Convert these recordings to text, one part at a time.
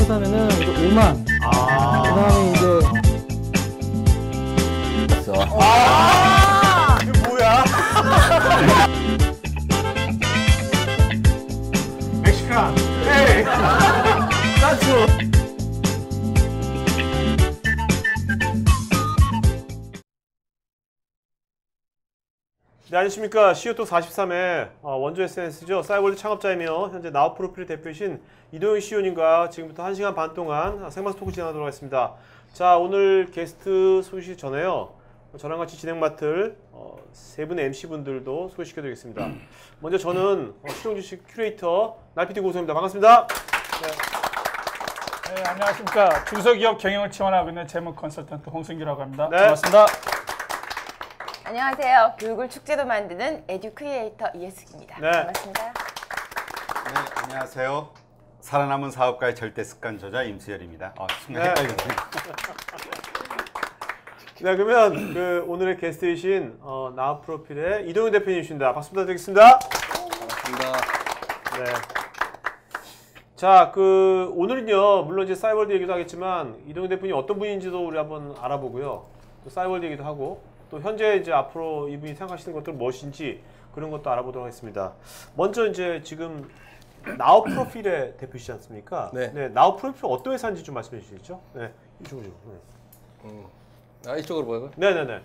잘못하면은 이제 5만. 그다음에 이제 이거 뭐야? 멕시칸. 헤이. 나초. 네, 안녕하십니까. CO2 43회 원조 SNS죠. 사이월드 창업자이며 현재 나우프로필 대표이신 이동영 CEO님과 지금부터 1시간 반 동안 생방송 토크 진행하도록 하겠습니다. 자, 오늘 게스트 소개시키기 전에요. 저랑 같이 진행 맡을 세 분의 MC분들도 소개시켜드리겠습니다. 먼저 저는 실용주식 큐레이터 날피디 고소입니다. 반갑습니다. 네, 안녕하십니까. 중소기업 경영을 지원하고 있는 재무 컨설턴트 홍승규라고 합니다. 네. 반갑습니다. 안녕하세요. 교육을 축제로 만드는 에듀 크리에이터 이예숙입니다. 네. 반갑습니다. 네, 안녕하세요. 살아남은 사업가의 절대 습관 저자 임수열입니다. 순간 네. 헷갈렸네요. 네, 그러면 오늘의 게스트이신 나우프로필의 이동영 대표님이십니다. 박수 부탁드리겠습니다. 반갑습니다. 네. 자, 오늘은요, 물론 이제 싸이월드 얘기도 하겠지만, 이동현 대표님 어떤 분인지도 우리 한번 알아보고요. 또 싸이월드 얘기도 하고, 또 현재 이제 앞으로 이분이 생각하시는 것들 무엇인지 그런 것도 알아보도록 하겠습니다. 먼저 이제 지금 나우프로필의 대표시지 않습니까? 네. 나우프로필 어떤 회사인지 좀 말씀해 주시죠. 네, 이쪽으로. 네. 이쪽으로 보여요. 네네네.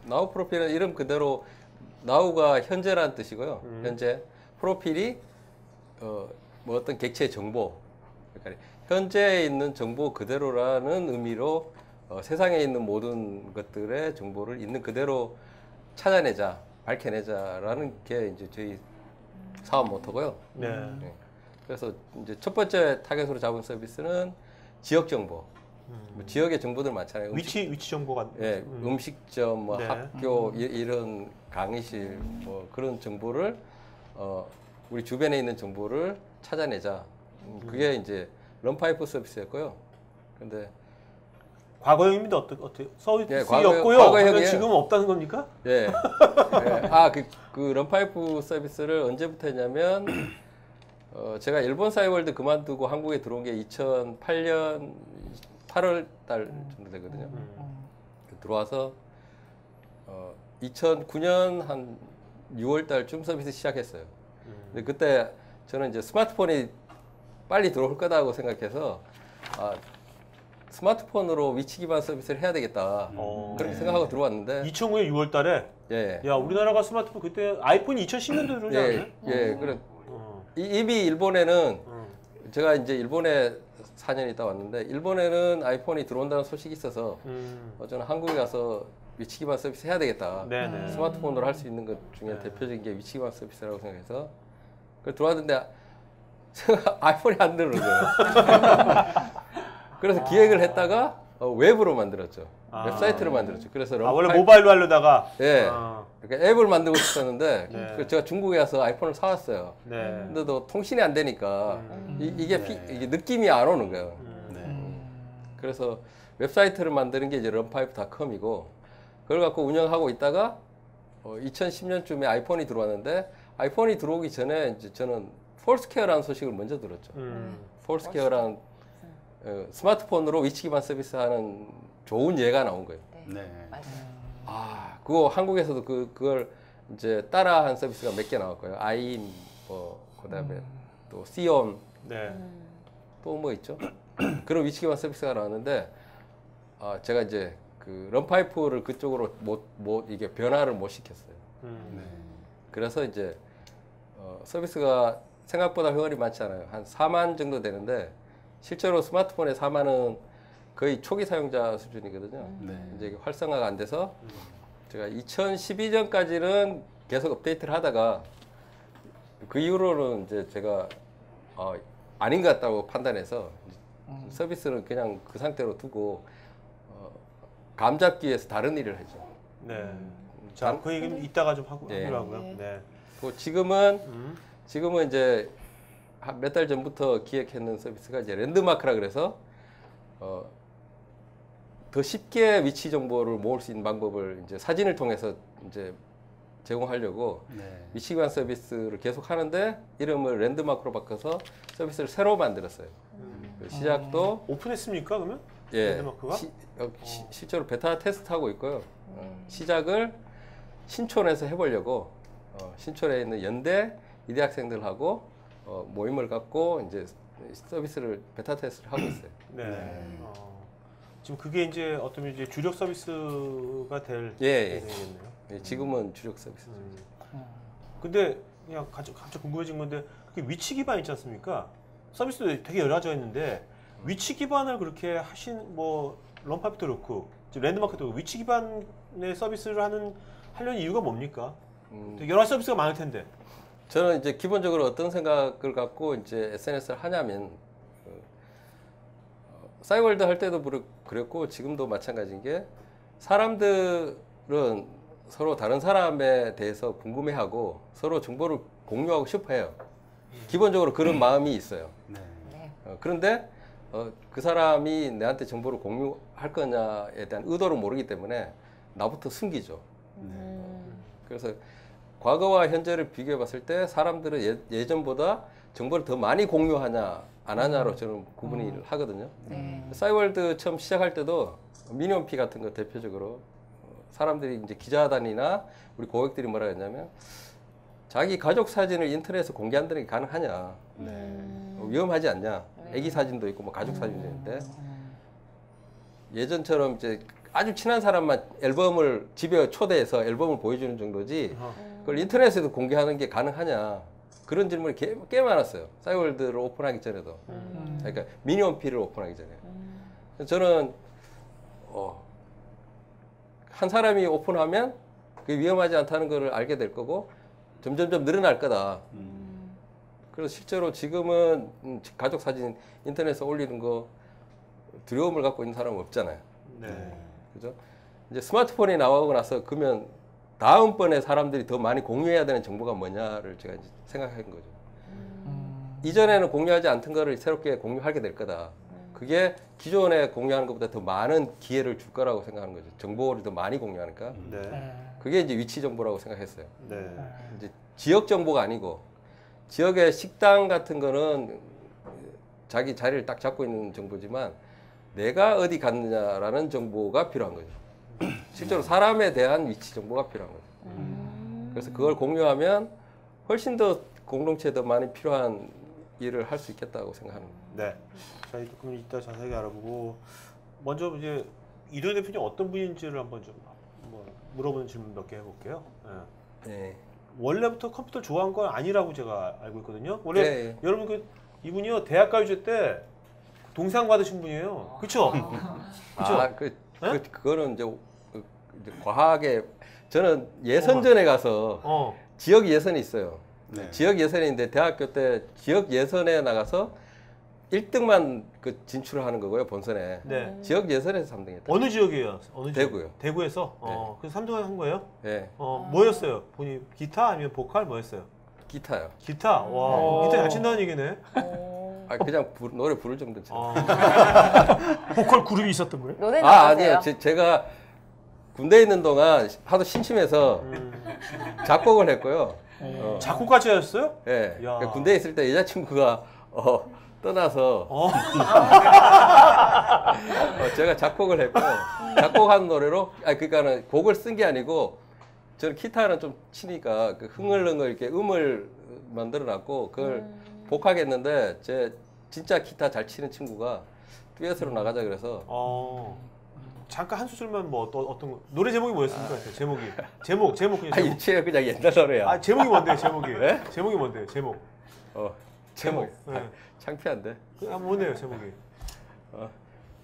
나우 프로필은 이름 그대로 나우가 현재라는 뜻이고요. 현재 프로필이 뭐 어떤 객체의 정보, 그러니까 현재에 있는 정보 그대로라는 의미로 세상에 있는 모든 것들의 정보를 있는 그대로 찾아내자, 밝혀내자라는 게 이제 저희 사업 모토고요. 네. 네. 그래서 이제 첫 번째 타겟으로 잡은 서비스는 지역 정보. 뭐 지역의 정보들 많잖아요. 위치 정보가. 예, 음식점, 뭐 네. 학교 이런 강의실 뭐 그런 정보를 우리 주변에 있는 정보를 찾아내자. 그게 이제 런파이프 서비스였고요. 근데 과거형입니다. 어떻게 서비스였고요. 과거형이에요. 지금은 없다는 겁니까? 예. 그 런파이프 서비스를 언제부터 했냐면 제가 일본 사이월드 그만두고 한국에 들어온 게 2008년 8월 달 정도 되거든요. 들어와서 2009년 한 6월 달쯤 서비스 시작했어요. 근데 그때 저는 이제 스마트폰이 빨리 들어올 거다고 생각해서 스마트폰으로 위치 기반 서비스를 해야 되겠다. 그렇게 생각하고 들어왔는데 2009년 6월 달에 예. 야, 우리나라가 스마트폰 그때 아이폰이 2010년도에 들어오지 않았나요? 예. 그래 이미 일본에는 제가 이제 일본에 4년 있다 왔는데 일본에는 아이폰이 들어온다는 소식이 있어서 저는 한국에 가서 위치 기반 서비스 해야 되겠다. 네네. 스마트폰으로 할 수 있는 것 중에 대표적인 게 위치 기반 서비스라고 생각해서 들어왔는데 아이폰이 안 들어오는 거예요. 그래서 기획을 했다가 웹으로 만들었죠. 웹사이트를 만들었죠. 그래서 원래 모바일로 하려다가 예. 그러니까 앱을 만들고 싶었는데 네. 그래서 제가 중국에 가서 아이폰을 사왔어요. 네. 근데 또 통신이 안 되니까 이게 느낌이 안 오는 거예요. 그래서 웹사이트를 만드는 게 이제 런파이프.com이고 그걸 갖고 운영하고 있다가 2010년쯤에 아이폰이 들어왔는데 아이폰이 들어오기 전에 이제 저는 폴스케어라는 소식을 먼저 들었죠. 폴스케어라는 스마트폰으로 위치 기반 서비스 하는 좋은 예가 나온 거예요. 네. 맞아요. 그거 한국에서도 그걸 이제 따라한 서비스가 몇 개 나왔고요. 아이인, 그다음에 또 시온, 네. 또 뭐 있죠? 그런 위치 기반 서비스가 나왔는데 제가 이제 그 런파이프를 그쪽으로 이게 변화를 못 시켰어요. 그래서 이제 서비스가 생각보다 회원이 많지 않아요. 한 4만 정도 되는데 실제로 스마트폰의 4만은 거의 초기 사용자 수준이거든요. 이제 이게 활성화가 안 돼서 제가 2012년까지는 계속 업데이트를 하다가 그 이후로는 이제 제가 아닌 것 같다고 판단해서 서비스는 그냥 그 상태로 두고 감 잡기 위해서 다른 일을 하죠. 네. 자, 그 얘기는 이따가 좀 하고요. 네. 지금은 이제 몇 달 전부터 기획했는 서비스가 이제 랜드마크라 그래서 더 쉽게 위치 정보를 모을 수 있는 방법을 이제 사진을 통해서 이제 제공하려고 위치 기반 서비스를 계속 하는데 이름을 랜드마크로 바꿔서 서비스를 새로 만들었어요. 그 시작도 오픈했습니까 그러면? 예, 랜드마크가? 실제로 베타 테스트하고 있고요. 시작을 신촌에서 해보려고 신촌에 있는 연대 이대 학생들하고 모임을 갖고 이제 서비스를 베타 테스트를 하고 있어요. 네. 지금 그게 이제 어쩌면 이제 주력 서비스가 될 예. 예정이겠네요. 예, 지금은 주력 서비스. 근데 그냥 갑자기 궁금해진 건데 그게 위치 기반 있지 않습니까? 서비스도 되게 여러 가지가 있는데 위치 기반을 그렇게 하신 뭐 런파이프도 그렇고 지금 랜드마크도 그렇고 위치 기반의 서비스를 하려는 이유가 뭡니까? 되게 여러 가지 서비스가 많을 텐데. 저는 이제 기본적으로 어떤 생각을 갖고 이제 SNS를 하냐면 싸이월드 할 때도 그랬고 지금도 마찬가지인 게 사람들은 서로 다른 사람에 대해서 궁금해하고 서로 정보를 공유하고 싶어해요. 기본적으로 그런 마음이 있어요. 네. 그런데 그 사람이 내한테 정보를 공유할 거냐에 대한 의도를 모르기 때문에 나부터 숨기죠. 그래서 과거와 현재를 비교해 봤을 때 사람들은 예전보다 정보를 더 많이 공유하냐 안 하냐로 저는 구분을 하거든요. 싸이월드 처음 시작할 때도 미니홈피 같은 거 대표적으로 사람들이 이제 기자단이나 우리 고객들이 뭐라 했냐면 자기 가족 사진을 인터넷에 공개한다는 게 가능하냐, 위험하지 않냐, 애기 사진도 있고 뭐 가족 사진도 있는데 예전처럼 이제 아주 친한 사람만 앨범을 집에 초대해서 앨범을 보여주는 정도지 그걸 인터넷에도 공개하는 게 가능하냐 그런 질문이 꽤 많았어요. 싸이월드를 오픈하기 전에도. 그러니까 미니홈피를 오픈하기 전에. 저는 한 사람이 오픈하면 그게 위험하지 않다는 걸 알게 될 거고 점점점 늘어날 거다. 그래서 실제로 지금은 가족 사진 인터넷에 올리는 거 두려움을 갖고 있는 사람은 없잖아요. 네. 그죠? 이제 스마트폰이 나오고 나서 그러면 다음번에 사람들이 더 많이 공유해야 되는 정보가 뭐냐를 제가 이제 생각한 거죠. 이전에는 공유하지 않던 거를 새롭게 공유하게 될 거다. 그게 기존에 공유하는 것보다 더 많은 기회를 줄 거라고 생각하는 거죠. 정보를 더 많이 공유하니까. 네. 그게 이제 위치 정보라고 생각했어요. 네. 이제 지역 정보가 아니고 지역의 식당 같은 거는 자기 자리를 딱 잡고 있는 정보지만 내가 어디 갔느냐라는 정보가 필요한 거죠. 실제로 사람에 대한 위치 정보가 필요한 거죠. 그래서 그걸 공유하면 훨씬 더 공동체에 더 많이 필요한 일을 할 수 있겠다고 생각하는 거예요. 네. 자, 조금 이따 자세하게 알아보고 먼저 이제 이도현 대표님 어떤 분인지를 한번 좀 물어보는 질문 몇 개 해볼게요. 네. 네. 원래부터 컴퓨터 좋아한 건 아니라고 제가 알고 있거든요. 원래 네. 여러분 이분이요 대학가요제 때 동상 받으신 분이에요. 그렇죠? 그거는 이제 과하게 저는 예선전에 가서 지역 예선이 있어요. 네. 지역 예선인데 대학교 때 지역 예선에 나가서 1등만 그 진출을 하는 거고요, 본선에. 네. 지역 예선에서 3등했다. 어느 지역이에요? 어느 지역? 대구요. 대구에서? 네. 그래서 3등 한 거예요? 네. 뭐였어요? 본인 기타 아니면 보컬 뭐였어요? 기타요. 기타? 와, 기타 잘 친다는 얘기네. 그냥 노래 부를 정도 죠. 보컬 그룹이 있었던 거예요? 노래 나오세요? 아니에요. 제가 군대에 있는 동안 하도 심심해서 작곡을 했고요. 작곡까지 하셨어요? 예. 야. 그 군대에 있을 때 여자친구가 떠나서 제가 작곡을 했고 작곡한 노래로 그러니까는 곡을 쓴 게 아니고 저는 기타는 좀 치니까 그 흥얼흥얼 이렇게 음을 만들어놨고 그걸 복하겠는데 제 진짜 기타 잘 치는 친구가 듀엣으로 나가자 그래서 잠깐 한 소절만 뭐 어떤 거 노래 제목이 뭐였습니까? 제목 그냥 유치해 그냥 옛날 노래야. 제목이 뭔데요? 제목이 네? 제목이 뭔데요? 제목 제목 네. 창피한데. 뭔데요? 제목이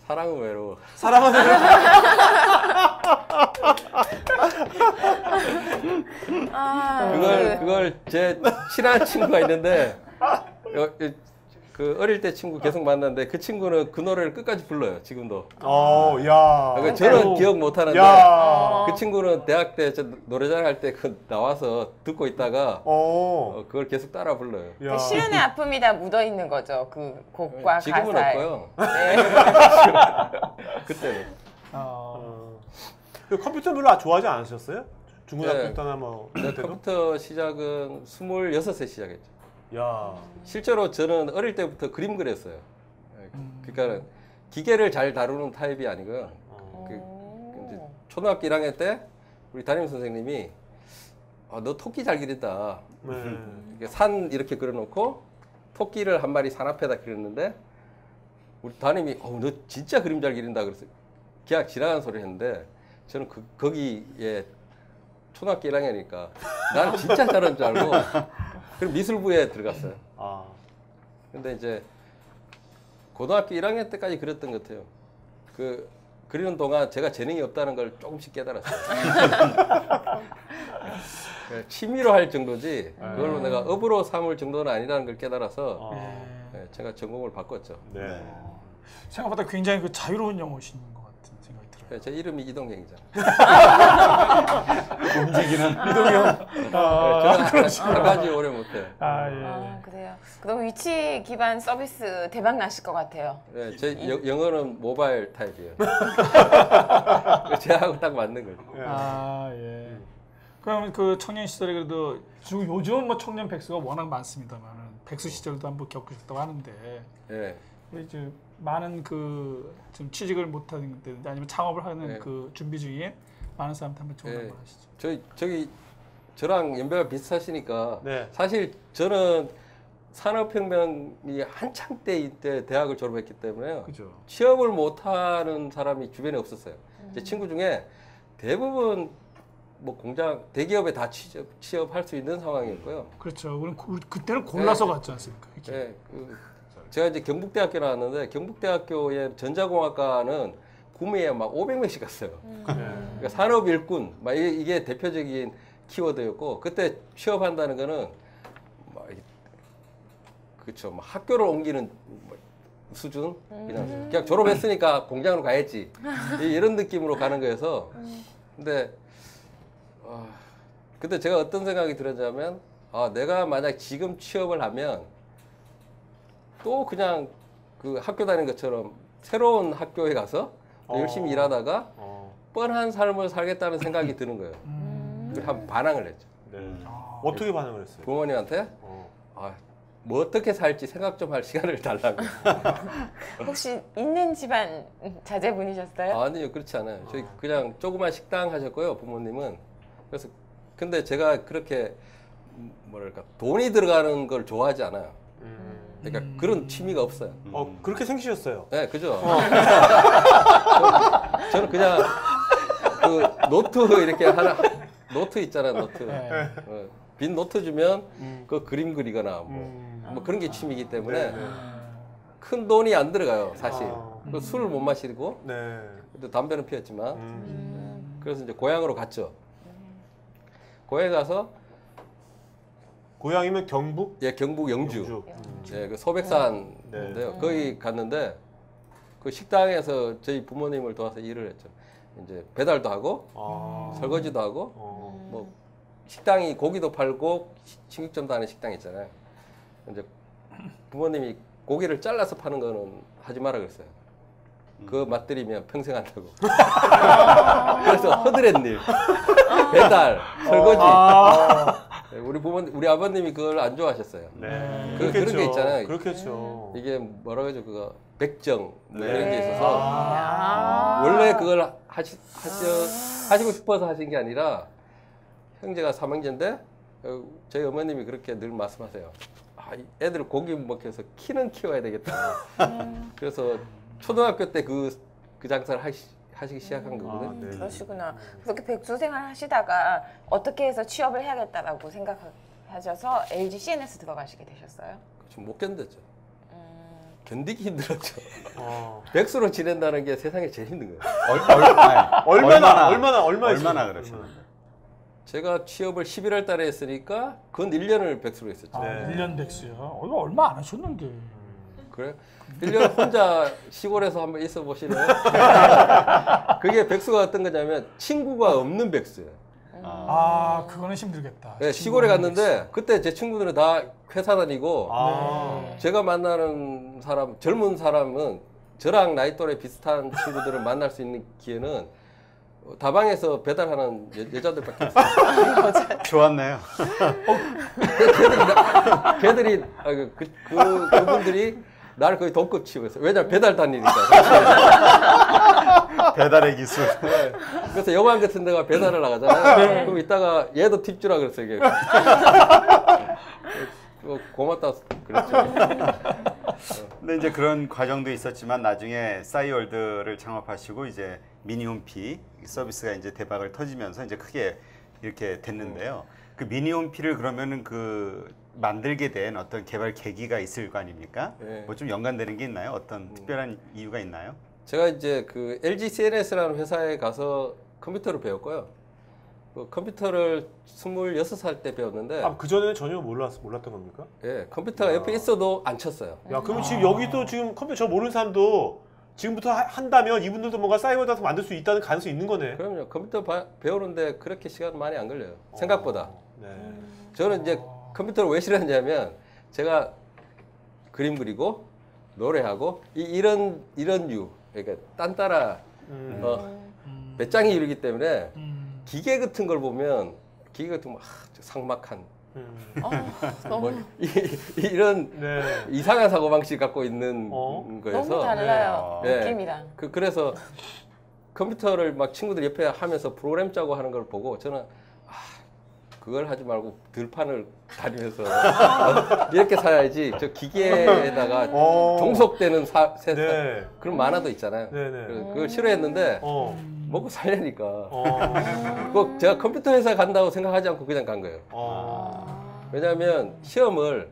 사랑은 외로워. 사랑하는 그걸 제 친한 친구가 있는데 그 어릴 때 친구 계속 만났는데 그 친구는 그 노래를 끝까지 불러요. 지금도. 야. 그러니까 저는 기억 못 하는데 야. 그 친구는 대학 때 저 노래자랑 할 때 그 나와서 듣고 있다가 그걸 계속 따라 불러요. 야. 시련의 아픔이 다 묻어 있는 거죠. 그 곡과 지금은 가사에. 없고요. 네. 그때는. 그 컴퓨터 별로 좋아하지 않으셨어요? 중고등학교 네. 때나 뭐 네, 그때도? 컴퓨터 시작은 26세 시작했죠. 야. 실제로 저는 어릴 때부터 그림 그렸어요. 그러니까 기계를 잘 다루는 타입이 아니고요. 이제 초등학교 1학년 때 우리 담임 선생님이 너 토끼 잘 그린다. 이렇게 산 이렇게 그려놓고 토끼를 한 마리 산 앞에다 그렸는데 우리 담임이 너 진짜 그림 잘 그린다 그래서 그냥 지나가는 소리 했는데 저는 거기에 초등학교 1학년이니까 나는 진짜 잘하는 줄 알고 그럼 미술부에 들어갔어요. 근데 이제 고등학교 1학년 때까지 그렸던 것 같아요. 그리는 동안 제가 재능이 없다는 걸 조금씩 깨달았어요. 취미로 할 정도지 그걸로 내가 업으로 삼을 정도는 아니라는 걸 깨달아서 제가 전공을 바꿨죠. 네. 생각보다 굉장히 그 자유로운 영어신 것 같은 생각이 들어요. 제 이름이 이동경이잖아요. 움직이는 이동형. 한 가지 오래 못해요. 그래요. 그럼 위치 기반 서비스 대박 나실 것 같아요. 네, 제 영어는 모바일 타입이에요. 제하고 딱 맞는 거죠. 예. 그러면 그 청년 시절에 그래도 요즘은 뭐 청년 백수가 워낙 많습니다만 백수 시절도 한번 겪으셨다고 하는데 예. 이제 많은 좀 취직을 못하는 때든지 아니면 창업을 하는 그 준비 중에 많은 사람한테 한번 조언 한번 하시죠. 저랑 연배가 비슷하시니까 네. 사실 저는 산업혁명이 한창 때일 때 대학을 졸업했기 때문에요. 그죠. 취업을 못하는 사람이 주변에 없었어요. 제 친구 중에 대부분 뭐 공장 대기업에 다 취업할 수 있는 상황이었고요. 그렇죠. 우리 그때는 골라서 갔지 않습니까? 네, 제가 이제 경북대학교 나왔는데 경북대학교의 전자공학과는 구미에 막 500명씩 갔어요. 그러니까 산업 일꾼 막 이게 대표적인 키워드였고 그때 취업한다는 거는 막 그렇죠. 막 학교를 옮기는 수준 그냥 졸업했으니까 공장으로 가야지 이런 느낌으로 가는 거여서 근데 제가 어떤 생각이 들었냐면 내가 만약 지금 취업을 하면 또 그냥 그 학교 다니는 것처럼 새로운 학교에 가서 열심히 일하다가 뻔한 삶을 살겠다는 생각이 드는 거예요. 그래서 한번 반항을 했죠. 네. 어떻게 반응을 했어요? 부모님한테 뭐 어떻게 살지 생각 좀 할 시간을 달라고. 혹시 있는 집안 자제분이셨어요? 아니요, 그렇지 않아요. 저희 그냥 조그만 식당 하셨고요, 부모님은. 그래서 근데 제가 그렇게 뭐랄까 돈이 들어가는 걸 좋아하지 않아요. 그러니까 그런 취미가 없어요. 그렇게 생기셨어요. 네, 그죠. 저는 그냥 그 노트 이렇게 하나 노트 있잖아요, 노트. 빈 노트 주면 그 그림 그리거나 뭐 그런 게 취미이기 때문에 큰 돈이 안 들어가요, 사실. 술을 못 마시고, 근데 담배는 피웠지만. 그래서 이제 고향으로 갔죠. 고향에 가서 고향이면 경북? 예, 경북 영주. 예, 그 소백산인데요. 거기 갔는데 그 식당에서 저희 부모님을 도와서 일을 했죠. 이제 배달도 하고 설거지도 하고 뭐 식당이 고기도 팔고 식육점도 하는 식당 있잖아요. 이제 부모님이 고기를 잘라서 파는 거는 하지 마라 그랬어요. 그 맛들이면 평생 한다고. 그래서 허드렛 일, 배달, 설거지. 우리 아버님이 그걸 안 좋아하셨어요. 네. 그런 게 있잖아요. 그렇겠죠. 이게 뭐라고 하죠? 그거 백정 뭐 이런 게 있어서 원래 그걸 하시고 싶어서 하신 게 아니라 형제가 삼형제인데 저희 어머님이 그렇게 늘 말씀하세요. 애들 고기 먹혀서 키는 키워야 되겠다. 그래서 초등학교 때 그 장사를 하시기 시작한 거거든요. 그러시구나. 그렇게 백수 생활 하시다가 어떻게 해서 취업을 해야겠다라고 생각하셔서 LG CNS 들어가시게 되셨어요? 좀 못 견뎠죠. 견디기 힘들었죠. 백수로 지낸다는 게 세상에 제일 힘든 거예요. 얼마나 그러시는데? 제가 취업을 11월 달에 했으니까 근 1년을 백수로 했었죠. 1년 백수요? 얼마 안 하셨는데. 그래? 1년 혼자 시골에서 한번 있어 보시면 그게 백수가 어떤 거냐면 친구가 없는 백수예요. 그거는 힘들겠다. 네, 시골에 갔는데 그때 제 친구들은 다 회사 다니고 제가 만나는 사람, 젊은 사람은 저랑 나이 또래 비슷한 친구들을 만날 수 있는 기회는 다방에서 배달하는 여자들밖에 없어요. 좋았네요. 걔들이 그분들이 나를 거의 동급 취급했어. 왜냐면 배달 다니니까. 배달의 기술. 네. 그래서 영화 같은 데가 배달을 나가잖아요. 그럼 이따가 얘도 팁 주라 그랬어요. 이게. 고맙다 그랬죠. 근데 이제 그런 과정도 있었지만 나중에 싸이월드를 창업하시고 이제 미니홈피 서비스가 이제 대박을 터지면서 이제 크게 이렇게 됐는데요. 그 미니홈피를 그러면은 그 만들게 된 어떤 개발 계기가 있을 거 아닙니까? 네. 뭐 좀 연관되는 게 있나요? 어떤 특별한 이유가 있나요? 제가 이제 그 LG CNS라는 회사에 가서 컴퓨터를 배웠고요. 그 컴퓨터를 26살 때 배웠는데, 아, 그 전에는 전혀 몰랐던 겁니까? 예, 컴퓨터가 옆에 있어도 안 쳤어요. 야, 그러면 지금 여기도 지금 컴퓨터 저 모르는 사람도 지금부터 한다면 이분들도 뭔가 사이버에서 만들 수 있다는 가능성이 있는 거네. 그럼요. 컴퓨터 배우는데 그렇게 시간 많이 안 걸려요. 생각보다. 네. 저는 이제 컴퓨터를 왜 싫어했냐면 제가 그림 그리고 노래하고 이런 유 그러니까 딴따라 배짱이 이르기 때문에 기계 같은 걸 보면 기계 같은 거 삭막한 너무 이런 네. 이상한 사고 방식 갖고 있는 너무 거여서 달라요. 네. 느낌이랑. 그래서 컴퓨터를 막 친구들 옆에 하면서 프로그램 짜고 하는 걸 보고 저는 그걸 하지 말고 들판을 다니면서 이렇게 살아야지 저 기계에다가 종속되는 네. 그런 만화도 있잖아요. 네네. 그걸 싫어했는데 먹고 살려니까 꼭 제가 컴퓨터 회사 간다고 생각하지 않고 그냥 간 거예요. 왜냐하면 시험을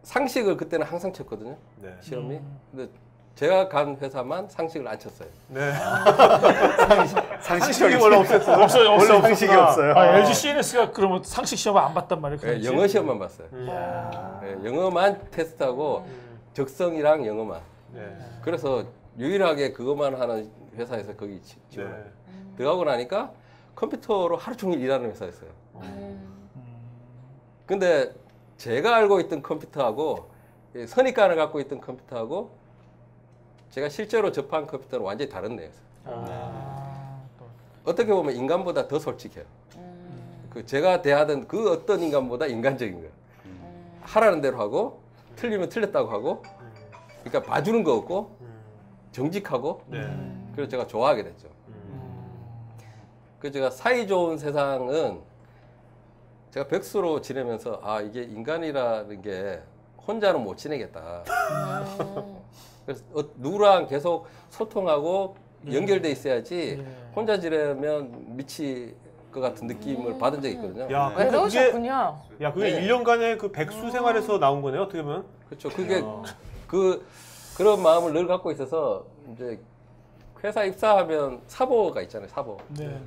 상식을 그때는 항상 쳤거든요. 네. 시험이. 근데 제가 간 회사만 상식을 안 쳤어요. 네. 상식이 원래 없었어. 없어요. 원래 없어요. 상식이 없어요. LG CNS가 그러면 상식 시험을 안 봤단 말이에요. 그 네, 당시에? 영어 시험만 봤어요. 음. 네, 영어만 테스트하고 적성이랑 영어만. 네. 그래서 유일하게 그것만 하는 회사에서 거기 지원을 네. 들어가고 나니까 컴퓨터로 하루 종일 일하는 회사였어요. 근데 제가 알고 있던 컴퓨터하고 선입관을 갖고 있던 컴퓨터하고 제가 실제로 접한 컴퓨터는 완전히 다른 내용이었어요. 어떻게 보면 인간보다 더 솔직해요. 그 제가 대하던 그 어떤 인간보다 인간적인 거예요. 하라는 대로 하고 틀리면 틀렸다고 하고 그러니까 봐주는 거 없고 정직하고 네. 그래서 제가 좋아하게 됐죠. 그래서 제가 사이 좋은 세상은 제가 백수로 지내면서 이게 인간이라는 게 혼자는 못 지내겠다. 그래서 누구랑 계속 소통하고 연결돼 있어야지 혼자 지내면 미칠 것 같은 느낌을 받은 적이 있거든요. 야, 그러니까 외로우셨군요. 그게 1년간의 그 백수 생활에서 나온 거네요, 어떻게 보면. 그렇죠. 그게 그런 마음을 늘 갖고 있어서 이제 회사 입사하면 사보가 있잖아요. 사보. 네.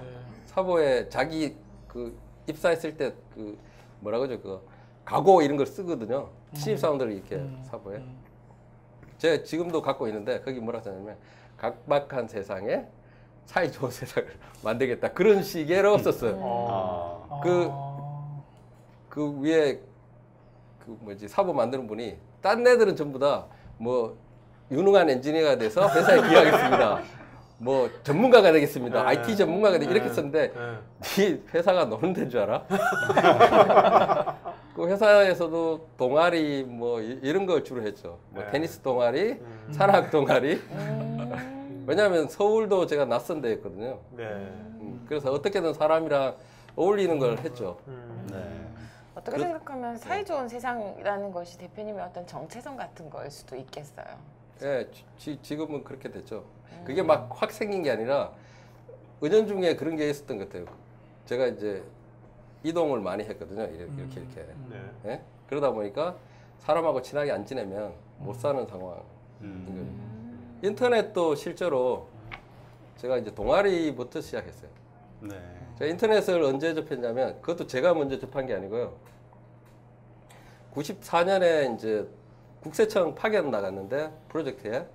사보에 자기 그 입사했을 때 그 뭐라 그러죠? 그 각오 이런 걸 쓰거든요. 신입사원들을 이렇게 사보에. 제가 지금도 갖고 있는데 거기 뭐라 하냐면 각박한 세상에 사이 좋은 세상을 만들겠다. 그런 식으로 썼어요. 그 위에 그 뭐지 사보 만드는 분이 딴 애들은 전부 다 뭐 유능한 엔지니어가 돼서 회사에 기여하겠습니다. 뭐 전문가가 되겠습니다. IT 전문가가 이렇게 썼는데 네 회사가 노는 데인 줄 알아? 그 회사에서도 동아리 뭐 이런 걸 주로 했죠. 뭐 테니스 동아리, 산악 동아리. 왜냐하면 서울도 제가 낯선 데였거든요. 네. 그래서 어떻게든 사람이랑 어울리는 걸 했죠. 어떻게 생각하면 사이좋은 세상이라는 것이 대표님의 어떤 정체성 같은 거일 수도 있겠어요. 예, 지금은 그렇게 됐죠. 그게 막 확 생긴 게 아니라 은연중에 그런 게 있었던 것 같아요. 제가 이제 이동을 많이 했거든요. 이렇게. 네. 예? 그러다 보니까 사람하고 친하게 안 지내면 못 사는 상황인 거죠. 인터넷도 실제로 제가 이제 동아리부터 시작했어요. 네. 제가 인터넷을 언제 접했냐면 그것도 제가 먼저 접한 게 아니고요. 94년에 이제 국세청 파견 나갔는데 프로젝트에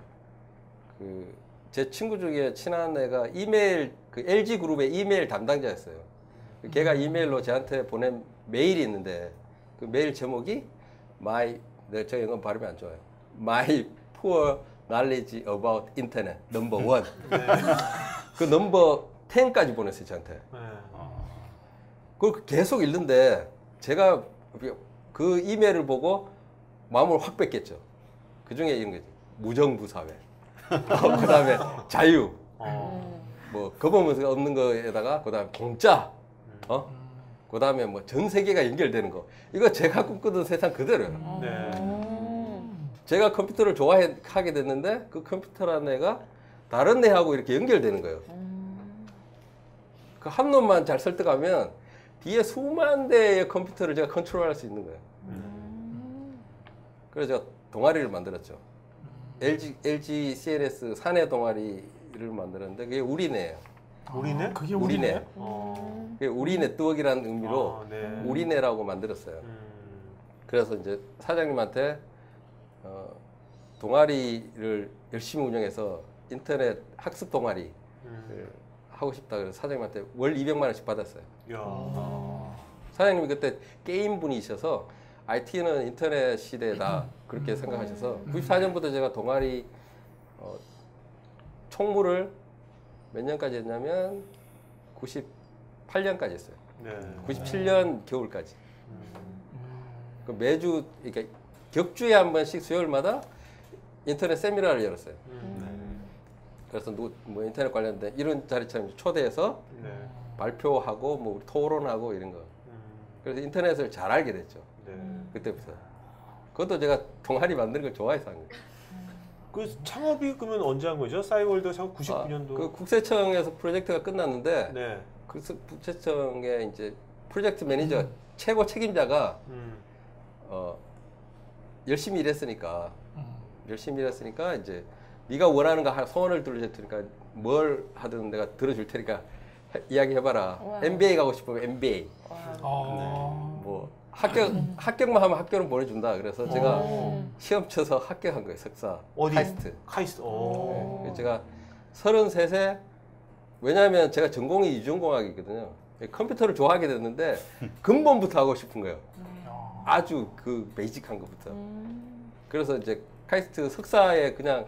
그 제 친구 중에 친한 애가 이메일 그 LG 그룹의 이메일 담당자였어요. 걔가 이메일로 저한테 보낸 메일이 있는데 그 메일 제목이 저 영어 발음이 안 좋아요. My poor knowledge about internet number 1. 그 넘버 10까지 보냈어요 저한테. 그걸 계속 읽는데 제가 그 이메일을 보고 마음을 확 뺏겼죠. 그 중에 이런 거지. 무정부 사회. 그다음에 자유. 뭐 거부감이 없는 거에다가 그다음에 공짜. 그다음에 뭐 전 세계가 연결되는 거. 이거 제가 꿈꾸던 세상 그대로예요. 네. 제가 컴퓨터를 좋아하게 됐는데 그 컴퓨터라는 애가 다른 애하고 이렇게 연결되는 거예요. 그 한 놈만 잘 설득하면 뒤에 수만 대의 컴퓨터를 제가 컨트롤할 수 있는 거예요. 그래서 제가 동아리를 만들었죠. LG CNS 사내 동아리를 만들었는데 그게 우리네예요. 우리네? 그게 우리네. 우리네. 그게 우리 네트워크라는 의미로 네. 우리네라고 만들었어요. 그래서 이제 사장님한테 동아리를 열심히 운영해서 인터넷 학습 동아리를 하고 싶다 그래서 사장님한테 월 200만 원씩 받았어요. 야. 사장님이 그때 게임 분이셔서 IT는 인터넷 시대다 그렇게 생각하셔서 94년부터 제가 동아리 총무를 몇 년까지 했냐면 98년까지 했어요. 네. 97년 겨울까지. 그 매주 그러니까 격주에 한 번씩 수요일마다 인터넷 세미나를 열었어요. 그래서 뭐 인터넷 관련된 이런 자리처럼 초대해서 네. 발표하고 뭐 토론하고 이런 거. 그래서 인터넷을 잘 알게 됐죠. 네. 그때부터. 그것도 제가 동아리 만드는 걸 좋아해서 한 거예요. 그 창업이 그러면 언제 한 거죠? 싸이월드 창업 99년도. 그 국세청에서 프로젝트가 끝났는데 네. 그 국세청의 이제 프로젝트 매니저 최고 책임자가 열심히 일했으니까 이제 네가 원하는 거 소원을 들어줄 테니까 뭘 하든 내가 들어줄 테니까 이야기해봐라. 우와. MBA 가고 싶으면 MBA. 뭐 합격만 하면 학교는 보내준다. 그래서 제가 시험 쳐서 합격한 거예요. 석사. 어디? 카이스트. 카이스트. 네. 그래서 제가 33세 왜냐하면 제가 전공이 유전공학이거든요. 컴퓨터를 좋아하게 됐는데 근본부터 하고 싶은 거예요. 아주 그 베이직한 것부터. 그래서 이제 카이스트 석사에 그냥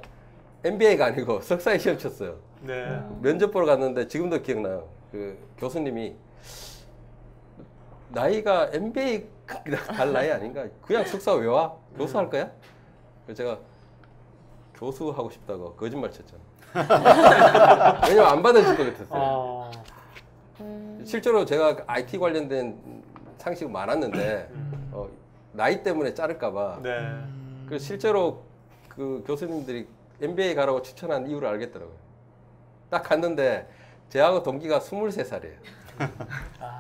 MBA가 아니고 석사에 시험 쳤어요. 네. 면접 보러 갔는데 지금도 기억나요. 그 교수님이 나이가 MBA 갈 나이 아닌가? 그냥 석사 왜 와? 교수 할 거야? 그래서 제가 교수 하고 싶다고 거짓말 쳤죠. 왜냐면 안 받아줄 것 같았어요. 실제로 제가 IT 관련된 상식이 많았는데 나이 때문에 자를까봐. 네. 그래서 실제로 그 교수님들이 MBA 가라고 추천한 이유를 알겠더라고요. 딱 갔는데 제하고 동기가 23살이에요.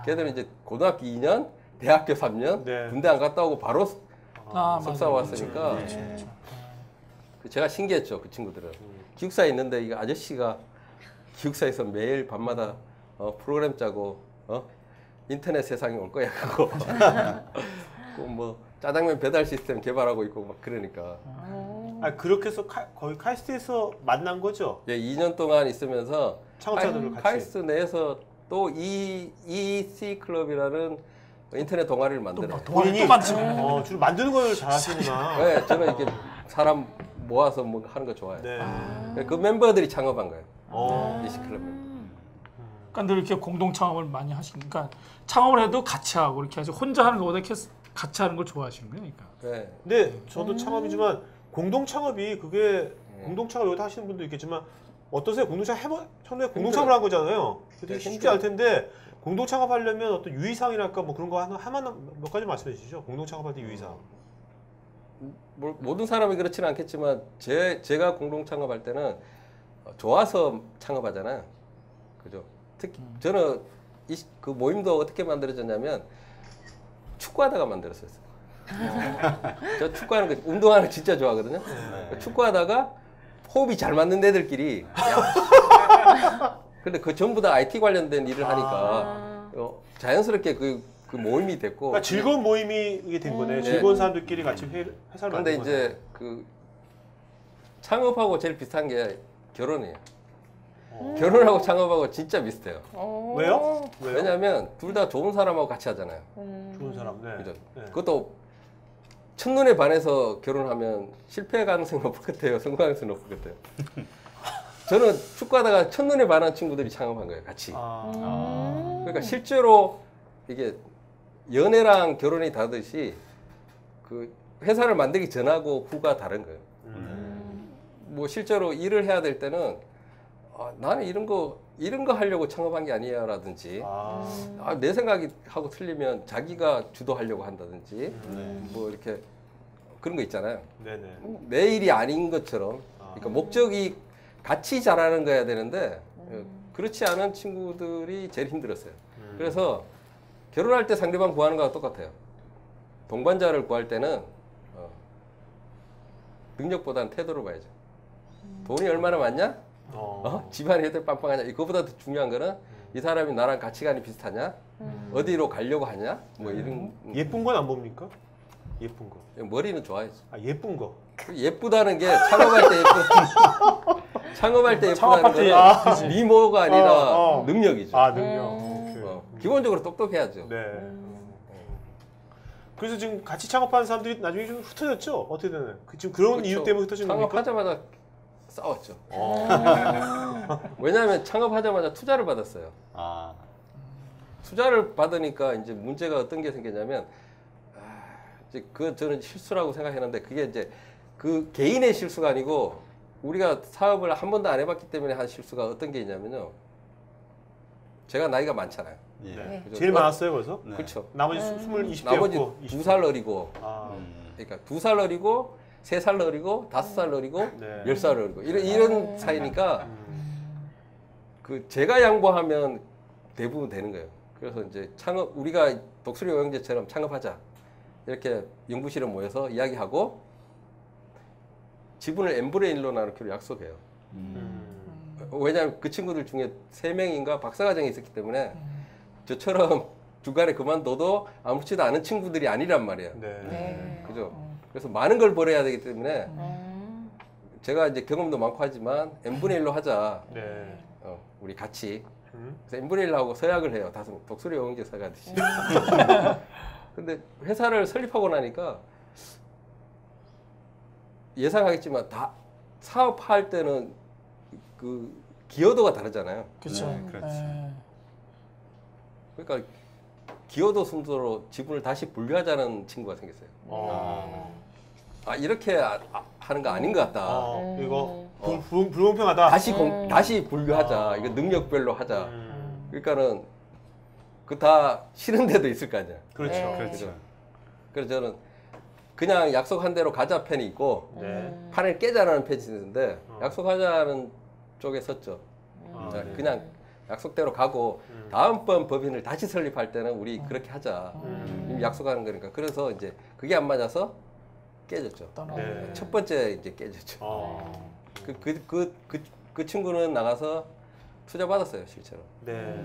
걔들은 이제 고등학교 2년, 대학교 3년, 네. 군대 안 갔다 오고 바로 석사 맞아요. 왔으니까 제가 신기했죠. 그 친구들은. 기숙사에 있는데 이 아저씨가 기숙사에서 매일 밤마다 프로그램 짜고 인터넷 세상이 올 거야 그거. 뭐 짜장면 배달 시스템 개발하고 있고 막 그러니까. 아 그렇게 해서 거의 카이스트에서 만난 거죠? 예, 2년 동안 있으면서 창업자들을 같이. 카이스트 내에서 또 EC 클럽이라는 인터넷 동아리를 만들어요. 본인이 주로 만드는 걸 잘하시구나. 네, 저는 이렇게 사람 모아서 뭐 하는 거 좋아해요. 네. 그 멤버들이 창업한 거예요. 어. EC 클럽 멤버. 그러니까 늘 이렇게 공동 창업을 많이 하시니까 창업을 해도 같이 하고 이렇게 해서 혼자 하는 것보다 이렇게 같이 하는 걸 좋아하시는 거니까. 네. 근데 저도 창업이지만 공동 창업이 그게 공동 창업 여기도 하시는 분도 있겠지만 어떠세요? 공동 창업 처음에 공동 창업을 한 거잖아요. 되게 쉽지 힘들어요. 않을 텐데 공동 창업하려면 어떤 유의사항이랄까 뭐 그런 거 하나 몇 가지 말씀해 주시죠. 공동 창업할 때 유의사항. 모든 사람이 그렇지는 않겠지만 제가 공동 창업할 때는 좋아서 창업하잖아요. 그죠? 특히 저는 그 모임도 어떻게 만들어졌냐면 축구하다가 만들었어요. 저 축구하는 거 운동하는 거 진짜 좋아하거든요. 축구하다가 호흡이 잘 맞는 애들끼리 근데 그 전부 다 IT 관련된 일을 하니까 자연스럽게 그 모임이 됐고 그러니까 즐거운 모임이 이게 된 거네요. 즐거운 사람들끼리 같이 회사를 그런데 만든 이제 그 창업하고 제일 비슷한 게 결혼이에요. 결혼하고 창업하고 진짜 비슷해요. 왜요? 왜냐하면 둘 다 좋은 사람하고 같이 하잖아요. 좋은 사람. 네. 그죠? 네. 그것도 첫눈에 반해서 결혼하면 실패 가능성이 높을 것 같아요. 성공 가능성이 높을 것 같아요. 저는 축구하다가 첫눈에 반한 친구들이 창업한 거예요. 같이. 그러니까 실제로 이게 연애랑 결혼이 다르듯이 그 회사를 만들기 전하고 후가 다른 거예요. 뭐 실제로 일을 해야 될 때는 나는 이런 거 하려고 창업한 게 아니야라든지 내 생각이 하고 틀리면 자기가 주도하려고 한다든지 뭐 이렇게 그런 거 있잖아요. 네네. 내 일이 아닌 것처럼 그러니까 목적이 같이 잘하는 거야 되는데 그렇지 않은 친구들이 제일 힘들었어요. 그래서 결혼할 때 상대방 구하는 거랑 똑같아요. 동반자를 구할 때는 능력보다는 태도를 봐야죠. 돈이 얼마나 많냐? 집안이 애들 빵빵하냐? 이거보다 더 중요한 거는 이 사람이 나랑 가치관이 비슷하냐? 어디로 가려고 하냐? 뭐 이런 예쁜 건 안 봅니까? 예쁜 거. 머리는 좋아야죠. 예쁜 거. 예쁘다는 게 창업할 때 창업할 때 창업할 예쁘다는 때 거는 미모가 아니라 능력이죠. 능력. 오케이. 기본적으로 똑똑해야죠. 네. 그래서 지금 같이 창업하는 사람들이 나중에 좀 흩어졌죠? 어떻게 되나요? 지금 그런 그렇죠. 이유 때문에 흩어진 겁니까? 창업하자마자 싸웠죠. 왜냐하면 창업하자마자 투자를 받았어요. 투자를 받으니까 이제 문제가 어떤 게 생겼냐면 이제 그 저는 실수라고 생각했는데 그게 이제 그 개인의 실수가 아니고 우리가 사업을 한 번도 안 해봤기 때문에 한 실수가 어떤 게 있냐면요. 제가 나이가 많잖아요. 네. 그죠? 제일 많았어요, 벌써? 네. 그렇죠. 나머지 20대였고. 나머지 2살 어리고, 아, 그러니까 2살 어리고, 3살 어리고, 5살 어리고, 네. 10살 어리고 이런 사이니까 그 제가 양보하면 대부분 되는 거예요. 그래서 이제 창업 우리가 독수리 오영재처럼 창업하자 이렇게 연구실에 모여서 이야기하고 지분을 n분의 1로 나누기로 약속해요. 왜냐하면 그 친구들 중에 3명인가 박사과정이 있었기 때문에 저처럼 중간에 그만둬도 아무렇지도 않은 친구들이 아니란 말이에요. 네. 그죠? 그래서 많은 걸 벌어야 되기 때문에 제가 이제 경험도 많고 하지만 n분의 1로 하자. 네. 우리 같이. 그래서 n분의 1하고 서약을 해요. 독수리 오영재 서약하듯이. 근데 회사를 설립하고 나니까 예상하겠지만 다 사업할 때는 그 기여도가 다르잖아요. 그렇죠. 그렇지. 그러니까 기여도 순서로 지분을 다시 분류하자는 친구가 생겼어요. 이렇게 하는 거 아닌 것 같다. 이거 불공평하다. 다시 분류하자. 이거 능력별로 하자. 그러니까는 그 다 싫은 데도 있을 거 아니야. 그렇죠. 네. 그렇죠. 그래서 저는 그냥 약속한 대로 가자 편이 있고 네. 판을 깨자라는 편이 있는데 약속하자는 쪽에 섰죠. 자, 네. 그냥 약속대로 가고 다음번 법인을 다시 설립할 때는 우리 그렇게 하자. 이미 약속하는 거니까. 그래서 이제 그게 안 맞아서 깨졌죠. 네. 첫 번째 이제 깨졌죠. 그 친구는 나가서 투자 받았어요, 실제로. 네.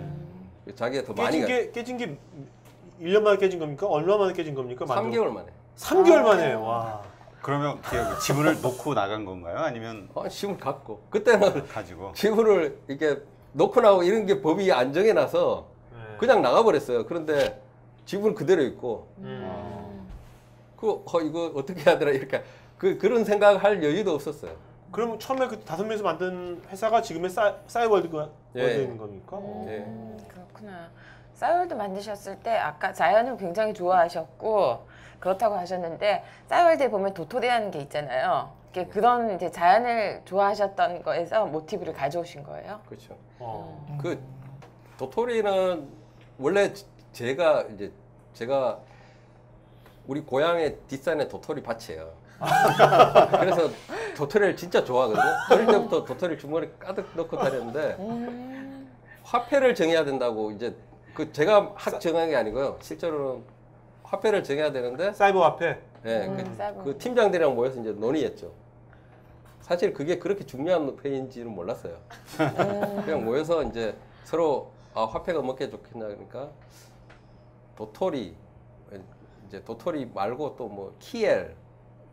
자기가 더 많이 깨진 게 1년 만에 깨진 겁니까? 얼마 만에 깨진 겁니까? 3개월 만에. 3개월 만에. 와. 그러면 지분을 놓고 나간 건가요? 아니면 지분을 갖고. 그때는 가지고? 지분을 이렇게 놓고 나오고 이런 게 법이 안 정해놔서 네. 그냥 나가버렸어요. 그런데 지분 그대로 있고, 이거 어떻게 해야 되나 이렇게 그런 생각할 여유도 없었어요. 그럼 처음에 그 5명에서 만든 회사가 지금의 싸이월드가 되는 겁니까? 예. 그렇구나. 싸이월드 만드셨을 때 아까 자연을 굉장히 좋아하셨고 그렇다고 하셨는데 싸이월드에 보면 도토리라는 게 있잖아요. 그런 이제 자연을 좋아하셨던 거에서 모티브를 가져오신 거예요? 그렇죠. 어. 그 도토리는 원래 제가 우리 고향의 뒷산에 도토리 밭이에요. 그래서 도토리를 진짜 좋아하거든요. 어릴 때부터 도토리 주머니에 가득 넣고 다녔는데 화폐를 정해야 된다고 이제 제가 학 정한 게 아니고요. 실제로는 화폐를 정해야 되는데 사이버 화폐. 네, 사이버. 그 팀장들이랑 모여서 이제 논의했죠. 사실 그게 그렇게 중요한 회의인지는 몰랐어요. 그냥 모여서 이제 서로 화폐가 먹게 좋겠냐 그러니까 도토리 이제 도토리 말고 또 뭐 키엘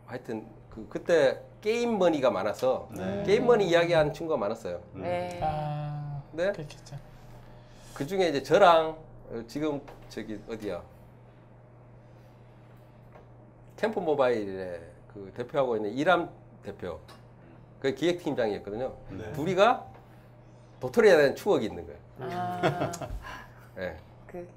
하여튼 그때 게임 머니가 많아서 게임 머니 이야기하는 친구가 많았어요. 네. 근데 그렇겠죠. 그 중에 이제 저랑 지금 어디야 캠프 모바일의 그 대표하고 있는 이람 대표 그 기획팀장이었거든요. 네. 둘이가 도토리에 대한 추억이 있는 거예요. 네.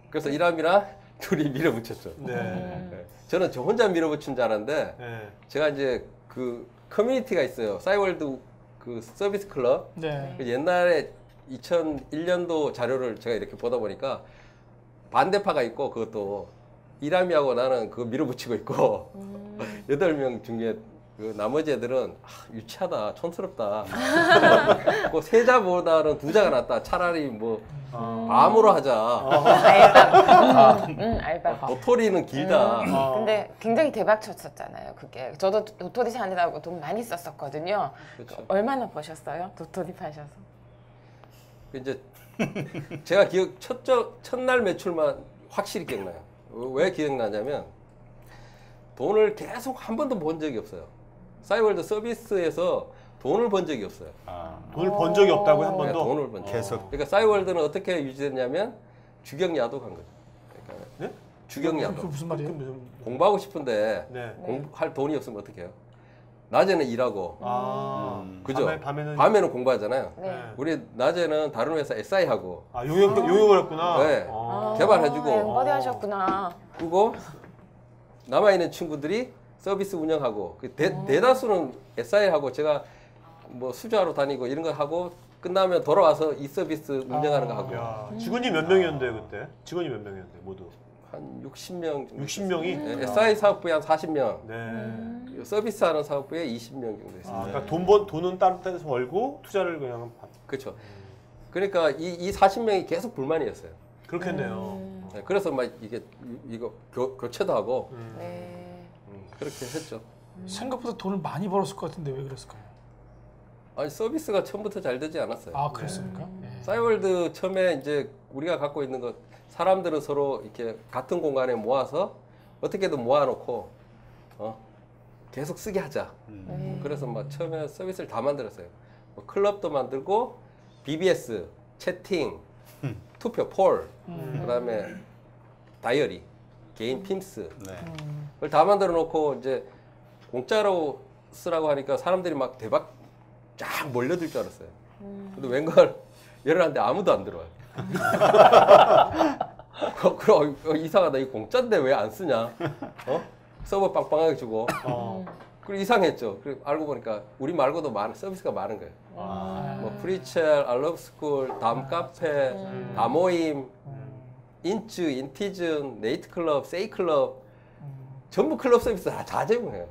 그래서 이람이랑 둘이 밀어붙였죠. 네. 네. 저는 저 혼자 밀어붙인 줄 알았는데 네. 제가 이제 그 커뮤니티가 있어요. 싸이월드 그 서비스 클럽 네. 그 옛날에 2001년도 자료를 제가 이렇게 보다 보니까 반대파가 있고 그것도 이람이하고 나는 그거 밀어붙이고 있고 8명 중에 그 나머지 애들은 유치하다, 촌스럽다. 그 세자보다는 두자가 낫다. 차라리 뭐 밤으로 하자. 알바. 도토리는 길다. 근데 굉장히 대박 쳤었잖아요. 그게 저도 도토리 사느라고 돈 많이 썼었거든요. 그렇죠. 얼마나 버셨어요? 도토리 파셔서? 이제 제가 첫날 매출만 확실히 기억나요. 왜 기억나냐면 돈을 계속 한 번도 번 적이 없어요. 싸이월드 서비스에서 돈을 번 적이 없어요. 돈을 번 적이 없다고 한 네, 번도. 돈을 번 적이 계속. 없어요. 그러니까 싸이월드는 어떻게 유지됐냐면 주경야독 한 거죠. 그러니까 네? 주경야독. 그 무슨 말이에요? 공부하고 싶은데 네. 공부할 돈이 없으면 어떻게 해요? 낮에는 일하고 그죠? 밤에는 공부하잖아요. 네. 우리 낮에는 다른 회사 SI 하고 용역을 했구나. 네. 개발해주고. 엠버디 하셨구나. 그리고 남아있는 친구들이 서비스 운영하고 대다수는 SI하고 제가 뭐 수주하러 다니고 이런 거 하고 끝나면 돌아와서 이 서비스 운영하는 거 하고 야, 직원이 몇 명이었는데 그때? 직원이 몇 명이었는데 모두? 한 60명 정도 60명이? 네, SI 사업부에 한 40명 네. 서비스하는 사업부에 20명 정도 있습니다. 그러니까 돈은 다른 데서 벌고 투자를 그냥 그렇죠. 그러니까 이 40명이 계속 불만이었어요. 그렇겠네요. 네, 그래서 막 이거 교체도 하고 네. 그렇게 했죠. 생각보다 돈을 많이 벌었을 것 같은데 왜 그랬을까요? 아니 서비스가 처음부터 잘 되지 않았어요. 아 그랬습니까? 네. 싸이월드 처음에 이제 우리가 갖고 있는 것 사람들은 서로 이렇게 같은 공간에 모아서 어떻게든 모아놓고 계속 쓰게 하자. 그래서 막 처음에 서비스를 다 만들었어요. 뭐 클럽도 만들고 BBS, 채팅, 투표, 폴, 그다음에 다이어리, 개인 팀스 네. 그걸 다 만들어 놓고 이제 공짜로 쓰라고 하니까 사람들이 막 대박 쫙 몰려들 줄 알았어요. 근데 웬걸 열어놨는데 아무도 안 들어와요. 그럼 이상하다. 이 공짜인데 왜 안 쓰냐? 서버 빵빵하게 주고. 그리고 이상했죠. 그리고 알고 보니까 우리 말고도 많은 서비스가 많은 거예요. 뭐 프리첼, 알럽스쿨, 담 카페, 다모임, 인츠, 인티즌, 네이트클럽, 세이클럽 전부 클럽 서비스 다 제공해요.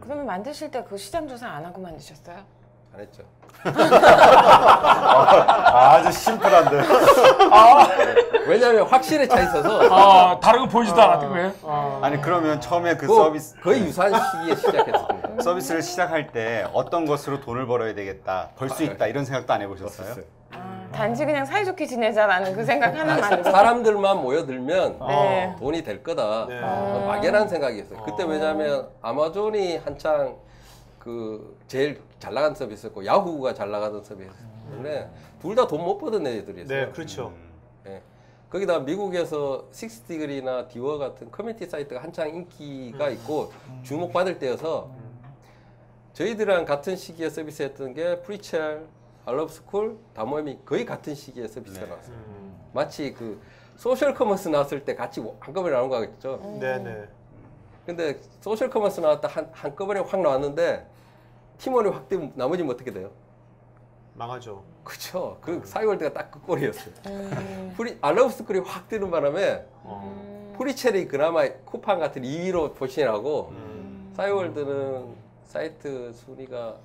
그러면 만드실 때 그 시장 조사 안 하고 만드셨어요? 안 했죠. 아주 심플한데. 왜냐하면 확실히 차 있어서 다른 거 보이지도 않았던 거예요? 아니 그러면 처음에 그 서비스 거의 유사한 시기에 시작했습니다. 서비스를 시작할 때 어떤 것으로 돈을 벌어야 되겠다, 벌 수 있다 이런 생각도 안 해보셨어요? 단지 그냥 사이좋게 지내자라는 그 생각 하나만. 사람들만 모여들면 네. 돈이 될 거다. 네. 막연한 생각이었어요. 그때 왜냐하면 아마존이 한창 그 제일 잘 나간 서비스였고 야후가 잘 나가던 서비스였는데 둘 다 돈 못 버는 애들이었어요. 네, 그렇죠. 예. 거기다 미국에서 6디그리나 디워 같은 커뮤니티 사이트가 한창 인기가 있고 주목받을 때여서 저희들이랑 같은 시기에 서비스했던 게 프리첼, 알럽스쿨, 다모임이 거의 같은 시기에 서비스가 나왔어요. 마치 그 소셜 커머스 나왔을 때 같이 한꺼번에 나온 거 같죠? 네네. 근데 소셜 커머스 나왔다 한꺼번에 확 나왔는데 팀원이 확 되면 나머지는 어떻게 돼요? 망하죠. 그쵸. 그 싸이월드가 딱 그 꼴이었어요. 알럽스쿨이 확 뜨는 바람에 프리첼이 그나마 쿠팡 같은 2위로 포진하고 싸이월드는 사이트 순위가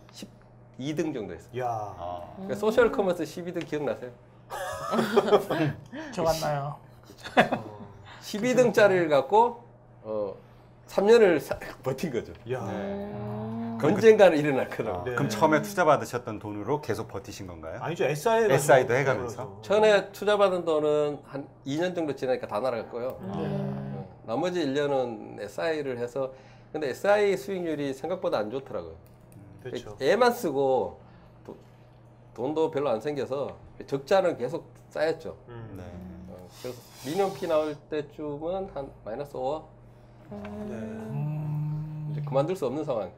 12등 정도 했어요. 이야. 그러니까 소셜 커머스 12등 기억나세요? 기억 안 나요. 12등짜리를 갖고 3년을 버틴 거죠. 이야. 언젠가는 일어날 거라고. 네. 그럼 처음에 투자 받으셨던 돈으로 계속 버티신 건가요? 아니죠. SI도 해가면서? 전에 투자받은 돈은 한 2년 정도 지나니까 다 날아갔고요. 나머지 1년은 SI를 해서 근데 SI 수익률이 생각보다 안 좋더라고요. 그렇죠. 애만 쓰고 돈도 별로 안 생겨서 적자는 계속 쌓였죠. 네. 그래서 미니홈피 나올 때쯤은 한 마이너스 5억 이제 그만둘 수 없는 상황.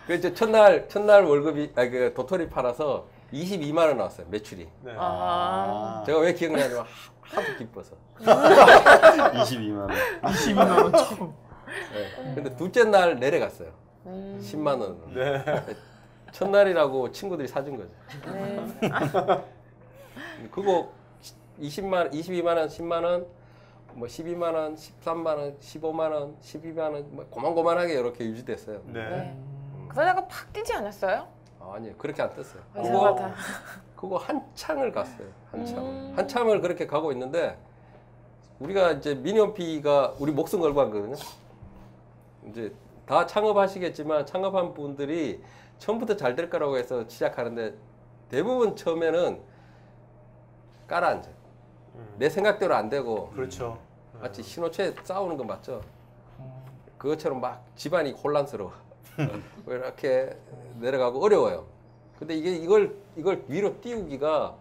그래서 첫날 월급이 그 도토리 팔아서 22만 원 나왔어요. 매출이. 네. 제가 왜 기억나냐면 하도 기뻐서. 22만 원. 22만 원 처음. 네. 근데 둘째 날 내려갔어요. 10만 원. 네. 첫날이라고 친구들이 사준 거죠. 네. 그거 20만, 22만 원, 10만 원, 뭐 12만 원, 13만 원, 15만 원, 12만 원, 뭐 고만고만하게 이렇게 유지됐어요. 네. 네. 그러다가 팍 뛰지 않았어요? 아니요, 그렇게 안 떴어요. 이상하다. 그거 한창을 갔어요. 한참을 그렇게 가고 있는데 우리가 이제 미니홈피가 우리 목숨 걸고 한 거거든요. 이제 다 창업하시겠지만 창업한 분들이 처음부터 잘 될 거라고 해서 시작하는데 대부분 처음에는 깔아앉아요. 내 생각대로 안 되고 그렇죠. 마치 신호체에 싸우는 거 맞죠? 그것처럼 막 집안이 혼란스러워. 이렇게 내려가고 어려워요. 근데 이걸 위로 띄우기가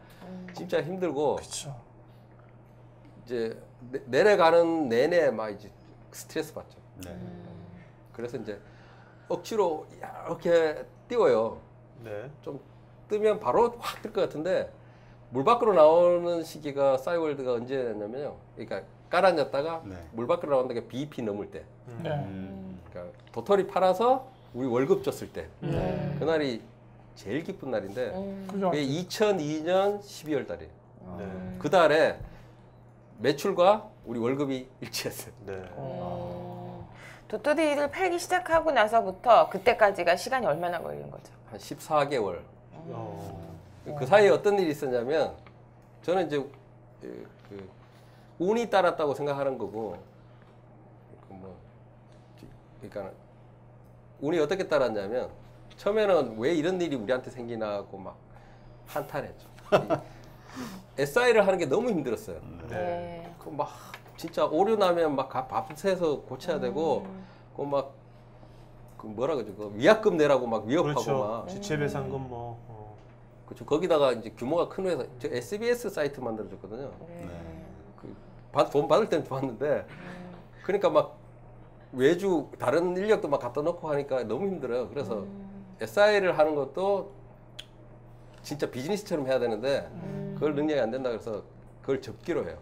진짜 힘들고 그렇죠. 이제 내려가는 내내 막 이제 스트레스 받죠. 네. 그래서 이제 억지로 이렇게 띄워요. 네. 좀 뜨면 바로 확 뜰 것 같은데 물 밖으로 나오는 시기가 싸이월드가 언제냐면요. 그러니까 깔아앉았다가 네. 물 밖으로 나온다는 게 BEP 넘을 때. 네. 그러니까 도토리 팔아서 우리 월급 줬을 때. 네. 그날이 제일 기쁜 날인데 그죠. 그게 2002년 12월 달이에요. 네. 그 달에 매출과 우리 월급이 일치했어요. 네. 도토리를 팔기 시작하고 나서부터 그때까지가 시간이 얼마나 걸린 거죠? 한 14개월. 어. 그 사이에 어떤 일이 있었냐면 저는 이제 그 운이 따랐다고 생각하는 거고 그러니까 운이 어떻게 따랐냐면 처음에는 왜 이런 일이 우리한테 생기나 하고 막 한탄했죠. SI를 하는 게 너무 힘들었어요. 네. 그 막 진짜 오류 나면 막 밤새서 고쳐야 되고 그 막 그 뭐라 그러죠? 그 위약금 내라고 막 위협하고 그렇죠. 막 지체배상금 뭐. 그렇죠. 거기다가 이제 규모가 큰 회사, 저 SBS 사이트 만들어줬거든요. 네. 돈 받을 때는 좋았는데, 그러니까 막 외주 다른 인력도 막 갖다 놓고 하니까 너무 힘들어요. 그래서 SI를 하는 것도 진짜 비즈니스처럼 해야 되는데 그걸 능력이 안 된다 그래서 그걸 접기로 해요.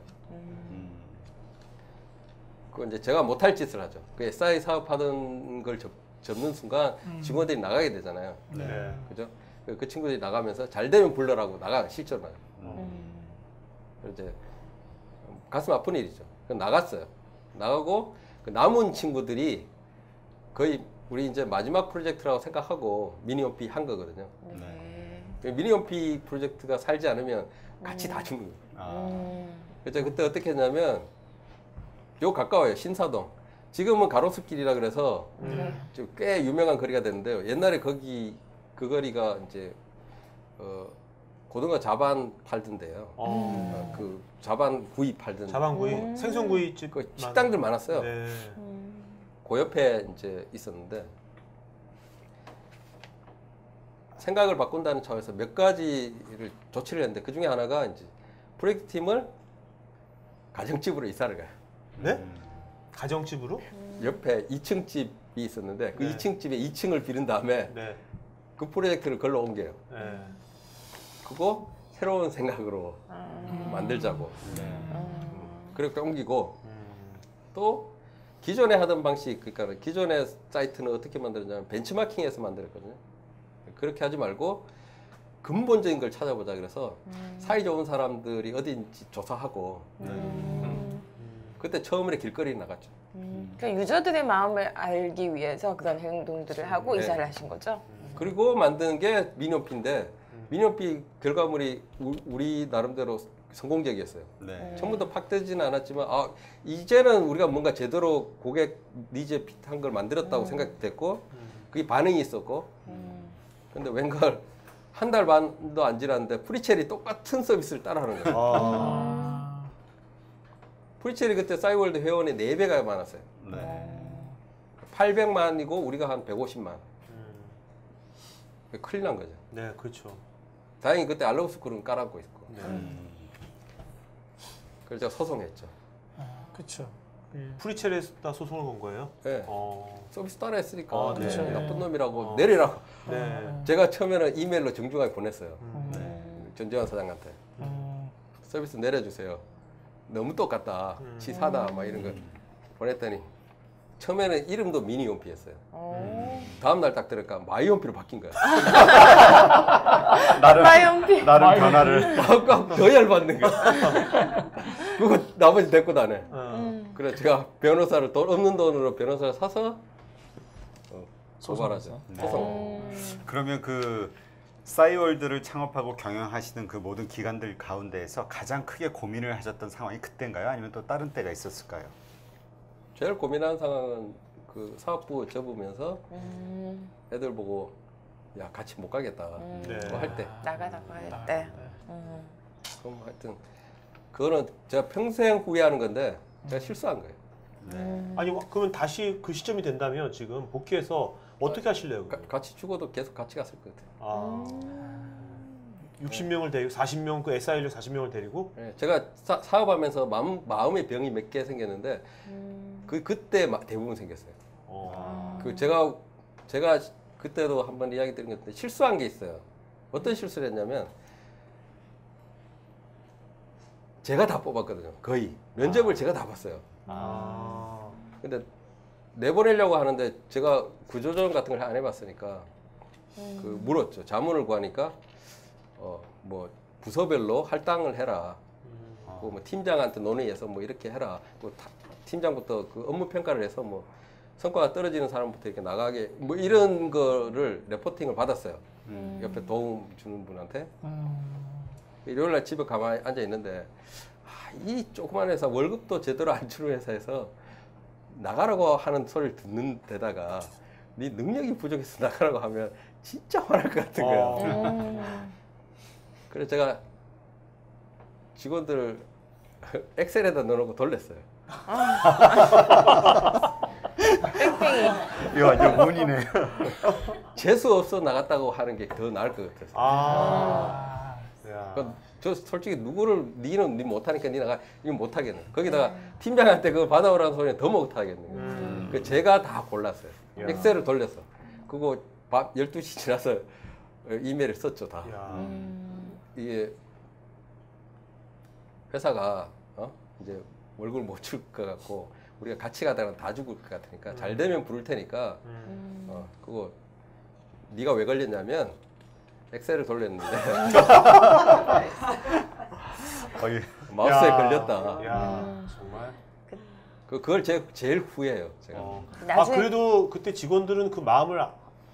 그건 이제 제가 못할 짓을 하죠. 그 SI 사업하던 걸 접는 순간 직원들이 나가게 되잖아요. 네. 그죠? 그 친구들이 나가면서 잘 되면 불러라고 나가 실제로 나요. 그래서 이제 가슴 아픈 일이죠. 그래서 나갔어요. 나가고 그 남은 친구들이 거의 우리 이제 마지막 프로젝트라고 생각하고 미니홈피 한 거거든요. 네. 미니홈피 프로젝트가 살지 않으면 같이 다 죽는 거예요. 아. 그래서 그때 어떻게 했냐면 요 가까워요. 신사동. 지금은 가로수길이라 그래서 좀 꽤 유명한 거리가 됐는데요. 옛날에 거기 그 거리가 이제 고등어 자반 팔던데요. 그 자반 구이 팔던 자반구이, 생선구이집. 그 식당들 많았어요. 네. 그 옆에 이제 있었는데 생각을 바꾼다는 차원에서 몇 가지를 조치를 했는데 그 중에 하나가 이제 프로젝트 팀을 가정집으로 이사를 가요. 네? 가정집으로? 옆에 2층 집이 있었는데 그 네. 2층 집에 2층을 비른 다음에 네. 그 프로젝트를 걸러 옮겨요. 네. 그거 새로운 생각으로 만들자고. 그렇게 옮기고 또 기존에 하던 방식, 그러니까 기존의 사이트는 어떻게 만들었냐면 벤치마킹해서 만들었거든요. 그렇게 하지 말고 근본적인 걸 찾아보자 그래서 사이 좋은 사람들이 어딘지 조사하고 그때 처음으로 길거리에 나갔죠. 그러니까 유저들의 마음을 알기 위해서 그런 행동들을 하고 네. 이사를 하신 거죠? 그리고 만든 게 미니홈피인데 미니홈피 결과물이 우리 나름대로 성공적이었어요. 네. 처음부터 팍 뜨지는 않았지만 이제는 우리가 뭔가 제대로 고객 니즈에 핏한 걸 만들었다고 생각됐고 그게 반응이 있었고 근데 웬걸 한 달 반도 안 지났는데 프리첼이 똑같은 서비스를 따라하는 거예요. 프리첼이 그때 싸이월드 회원이 4배가 많았어요. 네. 800만이고 우리가 한 150만. 큰일 난 거죠. 네, 그렇죠. 다행히 그때 알로우스쿨은 깔아놓고 있고. 네. 그래서 제가 소송했죠. 그렇죠. 프리첼에다 소송을 건 거예요? 네. 서비스 따라 했으니까 네. 나쁜 놈이라고 내리라고. 네. 제가 처음에는 이메일로 정중하게 보냈어요. 네. 전재환 사장한테. 서비스 내려주세요. 너무 똑같다. 치사다. 막 이런 거 보냈더니 처음에는 이름도 미니홈피였어요. 오. 다음 날 딱 들으니까 마이홈피로 바뀐 거야. 마이홈피. 나름 변화를. 아까 더 열받는 거야. 그거 나머지 데리고 다녀. 그래 제가 변호사를 돈 없는 돈으로 변호사를 사서 고발하죠. 소송. 그러면 그 싸이월드를 창업하고 경영하시는 그 모든 기관들 가운데에서 가장 크게 고민을 하셨던 상황이 그때인가요? 아니면 또 다른 때가 있었을까요? 제일 고민하는 상황은 그 사업부 접으면서 애들 보고 야 같이 못 가겠다 네. 뭐 할 때. 나가자고 할 때. 그럼 하여튼 그거는 제가 평생 후회하는 건데 제가 실수한 거예요. 아니 그러면 다시 그 시점이 된다면 지금 복귀해서 어떻게 하실래요? 같이 죽어도 계속 같이 갔을 것 같아요. 아, 60명을 데리고 40명 그 SI를 40명을 데리고 네, 제가 사업하면서 마음의 병이 몇 개 생겼는데 그때 대부분 생겼어요. 그 제가 그때도 한번 이야기 드린 것 같은데 실수한 게 있어요. 어떤 실수를 했냐면 제가 다 뽑았거든요. 거의 면접을 제가 다 봤어요. 근데 내보내려고 하는데 제가 구조조정 같은 걸 안 해봤으니까 그 물었죠. 자문을 구하니까 뭐 부서별로 할당을 해라. 뭐 팀장한테 논의해서 뭐 이렇게 해라. 뭐 팀장부터 그 업무 평가를 해서 뭐 성과가 떨어지는 사람부터 이렇게 나가게 뭐 이런 거를 레포팅을 받았어요. 옆에 도움 주는 분한테. 일요일 날 집에 가만히 앉아 있는데 이 조그만 회사 월급도 제대로 안 주는 회사에서 나가라고 하는 소리를 듣는 데다가 네 능력이 부족해서 나가라고 하면 진짜 화날 것 같은 거예요. 그래서 제가 직원들 엑셀에다 넣어놓고 돌렸어요. 뺑뺑이. 이거 완전 운이네. 재수 없어 나갔다고 하는 게 더 나을 것 같아서. 그러니까 저 솔직히 누구를 니 못하니까 니 나가 이건 못하겠네. 거기다가 팀장한테 그거 받아오라는 소리는 더 못하겠네. 그 제가 다 골랐어요. 엑셀을 돌렸어. 그거 밤 12시 지나서 이메일을 썼죠 다. 이게 회사가 이제 월급을 못 줄 것 같고 우리가 같이 가다가 다 죽을 것 같으니까 잘 되면 부를 테니까 그거 네가 왜 걸렸냐면 엑셀을 돌렸는데 마우스에 걸렸다. 야, 정말. 그걸 제일 후회해요. 제가 그래도 그때 직원들은 그 마음을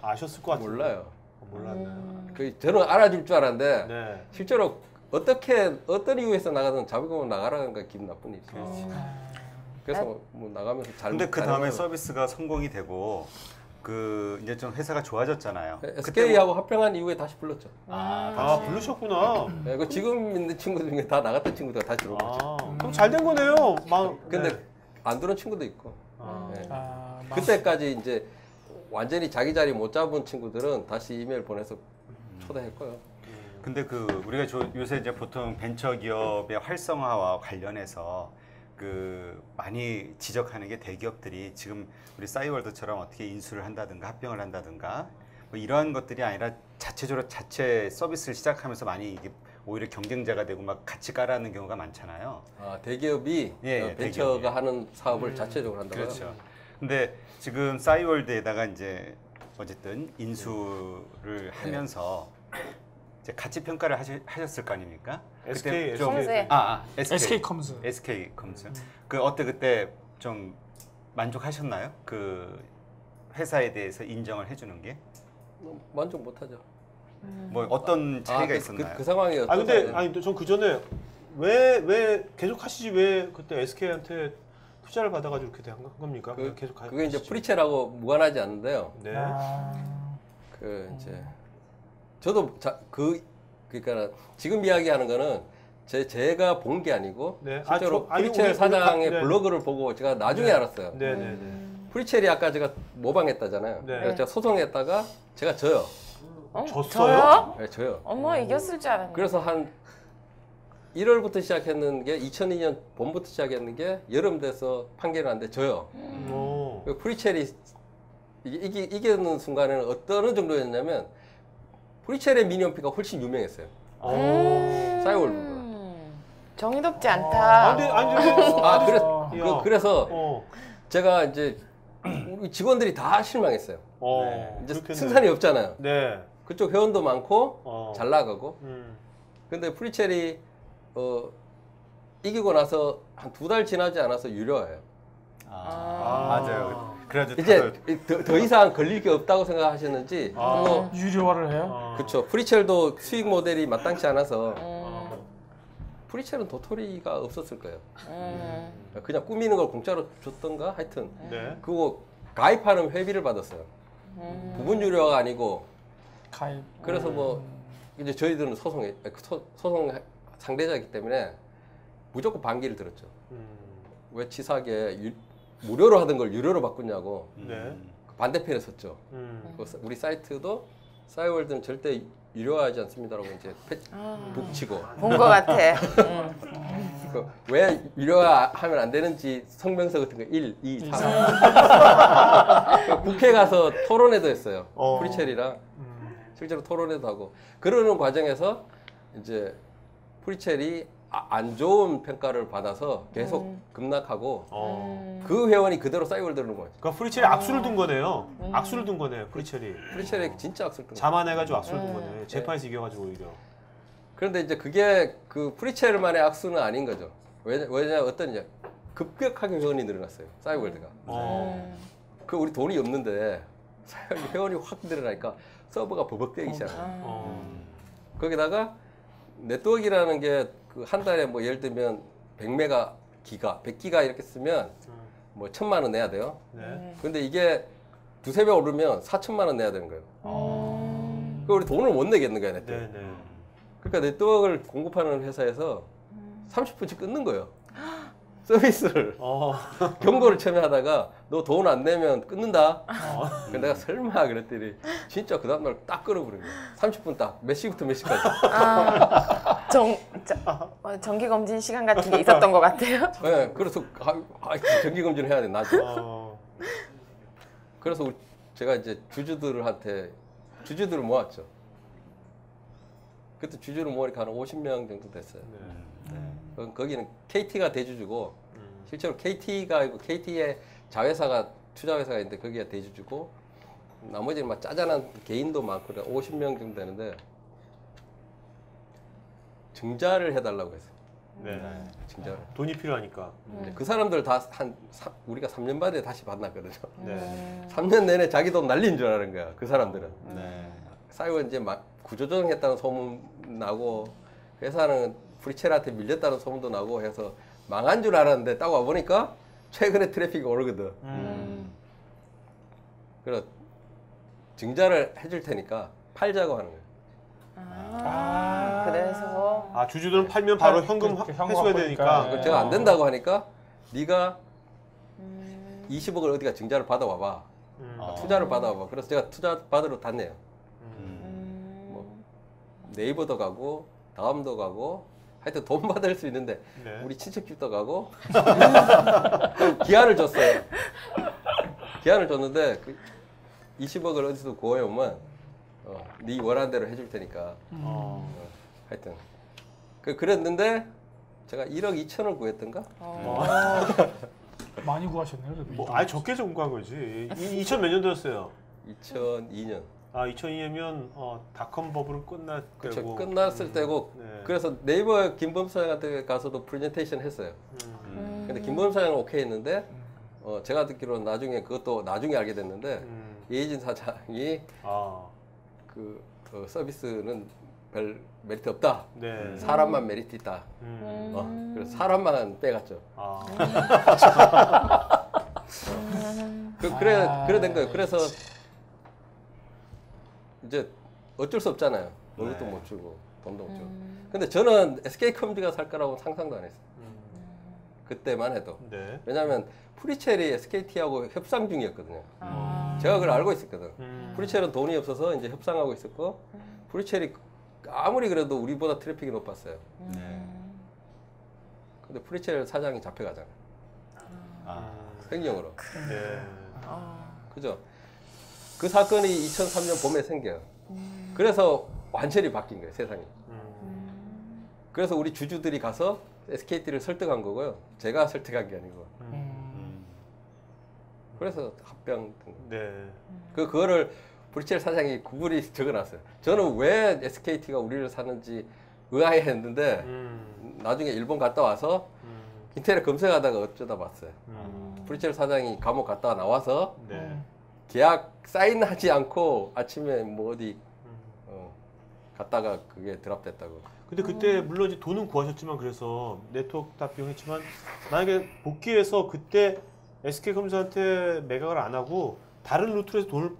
아셨을 것 같은데. 몰라요. 몰랐네. 저는 알아줄 줄 알았는데 네. 실제로 어떤 이유에서 나가든 자비공원 나가라는 게 기분 나쁜 일이죠. 그래서 뭐 나가면서 잘못. 근데 그 다음에 서비스가 성공이 되고 그 이제 좀 회사가 좋아졌잖아요. SK하고 합병한 이후에 다시 불렀죠. 부르셨구나. 네, 그 지금 있는 친구들 중에 다 나갔던 친구들 다시 들어온 거죠. 그럼 잘 된 거네요. 근데 안 들어온 친구도 있고. 네. 그때까지 이제 완전히 자기 자리 못 잡은 친구들은 다시 이메일 보내서 초대했고요. 근데 그 우리가 요새 이제 보통 벤처 기업의 활성화와 관련해서 그 많이 지적하는 게 대기업들이 지금 우리 싸이월드처럼 어떻게 인수를 한다든가 합병을 한다든가 뭐 이러한 것들이 아니라 자체적으로 자체 서비스를 시작하면서 많이 이게 오히려 경쟁자가 되고 막 같이 까라는 경우가 많잖아요. 대기업이 벤처가 대기업이. 하는 사업을 자체적으로 한다고요? 그렇죠. 근데 지금 싸이월드에다가 이제 어쨌든 인수를 하면서 이제 가치 평가를 하셨을 거 아닙니까? SK 컴스에. SK컴스. SK컴스. 그 그때 좀 만족하셨나요? 그 회사에 대해서 인정을 해주는 게? 만족 못하죠. 뭐 어떤 차이가 있었나요? 그 상황이 근데 전 그 전에 왜 계속 하시지 왜 그때 SK한테 투자를 받아가지고 이렇게 한 겁니까? 계속 그게 이제 프리첼하고 무관하지 않는데요. 네. 그 이제 저도 그러니까 지금 이야기하는 거는 제가 본 게 아니고 네. 실제로 프리첼 사장의 블로그를 보고 제가 나중에 알았어요. 네네네. 프리첼이 아까 제가 모방했다잖아요. 네. 그래서 제가 소송했다가 제가 져요. 졌어요? 저요? 네, 져요. 어머 이겼을 줄 알았네. 그래서 한 1월부터 시작했는 게 2002년 봄부터 시작했는 게 여름 돼서 판결이 났는데 져요. 그 프리첼이 이기는 순간에는 어느 정도였냐면 프리첼의 미니홈피가 훨씬 유명했어요. 싸이월드보다. 정의롭지 않다. 그래서 그래서 제가 이제 우리 직원들이 다 실망했어요. 이제 그렇겠네. 승산이 없잖아요. 네. 그쪽 회원도 많고 잘 나가고. 음. 근데 프리첼이 이기고 나서 한 2달 지나지 않아서 유료예요. 맞아요. 그래가지고 이제 더 이상 걸릴 게 없다고 생각하셨는지 뭐 유료화를 해요? 그렇죠. 프리첼도 수익 모델이 마땅치 않아서 프리첼은 도토리가 없었을 거예요. 그냥 꾸미는 걸 공짜로 줬던가 하여튼 네. 그거 가입하는 회비를 받았어요. 부분 유료가 아니고 가입. 그래서 뭐 이제 저희들은 소송 상대자이기 때문에 무조건 반기를 들었죠. 왜 치사하게 무료로 하던 걸 유료로 바꾸냐고 네. 반대편에 섰죠. 우리 사이트도 싸이월드는 절대 유료화하지 않습니다라고 이제 북치고 본 것 같아. 왜 유료화하면 안 되는지 성명서 같은 거 1, 2, 3 국회 가서 토론회도 했어요. 프리첼이랑 실제로 토론회도 하고 그러는 과정에서 이제 프리첼이 안 좋은 평가를 받아서 계속 급락하고 그 회원이 그대로 싸이월드로 온 거예요. 그러니까 프리첼이 악수를 둔 거네요. 악수를 둔 거네요. 프리첼이. 프리첼이 진짜 악sul 뜬 거예요. 자만해가지고 악수를 둔 거네. 재판에서 이겨가지고 오히려. 그런데 이제 그게 그 프리첼만의 악수는 아닌 거죠. 왜냐 어떤 이제 급격하게 회원이 늘어났어요. 싸이월드가. 그 우리 돈이 없는데 회원이 확 늘어나니까 서버가 버벅대기 시작해요. 거기다가 네트워크라는 게 그 한 달에 뭐 예를 들면 100메가 기가, 100기가 이렇게 쓰면 뭐 1,000만 원 내야 돼요. 네. 근데 이게 2~3배 오르면 4천만 원 내야 되는 거예요. 그 우리 돈을 못 내겠는 거야, 네트워크. 네. 그러니까 네트워크를 공급하는 회사에서 30분씩 끊는 거예요. 서비스를. 경고를 처음에 하다가 너 돈 안 내면 끊는다. 근데 내가 설마 그랬더니 진짜 그 다음날 딱 끊어버린 거예요. 30분 딱. 몇 시부터 몇 시까지. 정기 검진 시간 같은 게 있었던 것 같아요. 네, 그래서 정기검진을 해야 돼, 나중에. 그래서 제가 이제 주주들을 모았죠. 그때 주주를 모으니까 한 50명 정도 됐어요. 거기는 KT가 대주주고 실제로 KT가 아니고 KT의 자회사가 투자회사가 있는데 거기가 대주주고 나머지는 막 짜잔한 개인도 많고 50명 정도 되는데 증자를 해달라고 했어요. 네. 증자를. 돈이 필요하니까. 그 사람들 다 우리가 3년 만에 다시 만났거든요. 네. 3년 내내 자기 돈 날린 줄 아는 거야. 그 사람들은. 네. 싸이월드 이제 막 구조조정했다는 소문 나고 회사는 프리첼한테 밀렸다는 소문도 나고 해서 망한 줄 알았는데 딱 와보니까 최근에 트래픽이 오르거든. 그래서 증자를 해줄 테니까 팔자고 하는 거예요. 그래서 주주들은 팔면 바로 현금 현금 회수가 되니까. 네. 제가 안 된다고 하니까 네가 20억을 어디가 증자를 받아와봐. 투자를 받아와봐. 그래서 제가 투자 받으러 다녀요. 뭐 네이버도 가고 다음도 가고 하여튼 돈 받을 수 있는데 네. 우리 친척집도 가고 기한을 줬어요. 기한을 줬는데 그 20억을 어디서 구해오면 네 원하는 대로 해줄 테니까 하여튼 그랬는데 제가 1억 2천을 구했던가? 많이 구하셨네요. 그래도. 뭐, 아니 적게 공부한 거지. 2000 몇 년도였어요? 2002년. 2002년이면 닷컴 버블은 끝날 그렇죠. 때고. 끝났을 때고 네. 그래서 네이버 김범 사장한테 가서도 프레젠테이션 했어요. 근데 김범 사장은 오케이 했는데 제가 듣기로는 나중에 그것도 나중에 알게 됐는데 이혜진 사장이 그 서비스는 별 메리트 없다. 네. 사람만 메리트 있다. 그래서 사람만 빼갔죠. 그래 된 거예요. 그래서 이제 어쩔 수 없잖아요. 월급도 못 주고 돈도 못 주고. 근데 저는 SK컴퓨터가 살 거라고 상상도 안 했어요. 그때만 해도. 네. 왜냐하면 프리첼이 SKT하고 협상 중이었거든요. 제가 그걸 알고 있었거든. 프리첼은 돈이 없어서 이제 협상하고 있었고 프리첼이 아무리 그래도 우리보다 트래픽이 높았어요. 근데 프리첼 사장이 잡혀가잖아요. 횡령으로. 네. 그죠? 그 사건이 2003년 봄에 생겨요. 그래서 완전히 바뀐 거예요, 세상이. 그래서 우리 주주들이 가서 SKT를 설득한 거고요. 제가 설득한 게 아니고. 그래서 합병 네. 그거를 브리첼 사장이 구글이 적어놨어요. 저는 왜 SKT가 우리를 사는지 의아해했는데 나중에 일본 갔다 와서 인터넷 검색하다가 어쩌다 봤어요. 브리첼 사장이 감옥 갔다 나와서 네. 계약 사인하지 않고 아침에 뭐 어디 갔다가 그게 드랍됐다고. 근데 그때 물론 이제 돈은 구하셨지만 그래서 네트워크 다 비용했지만 만약에 복귀해서 그때 SK컴퓨터한테 매각을 안 하고 다른 루트로 해서 돈을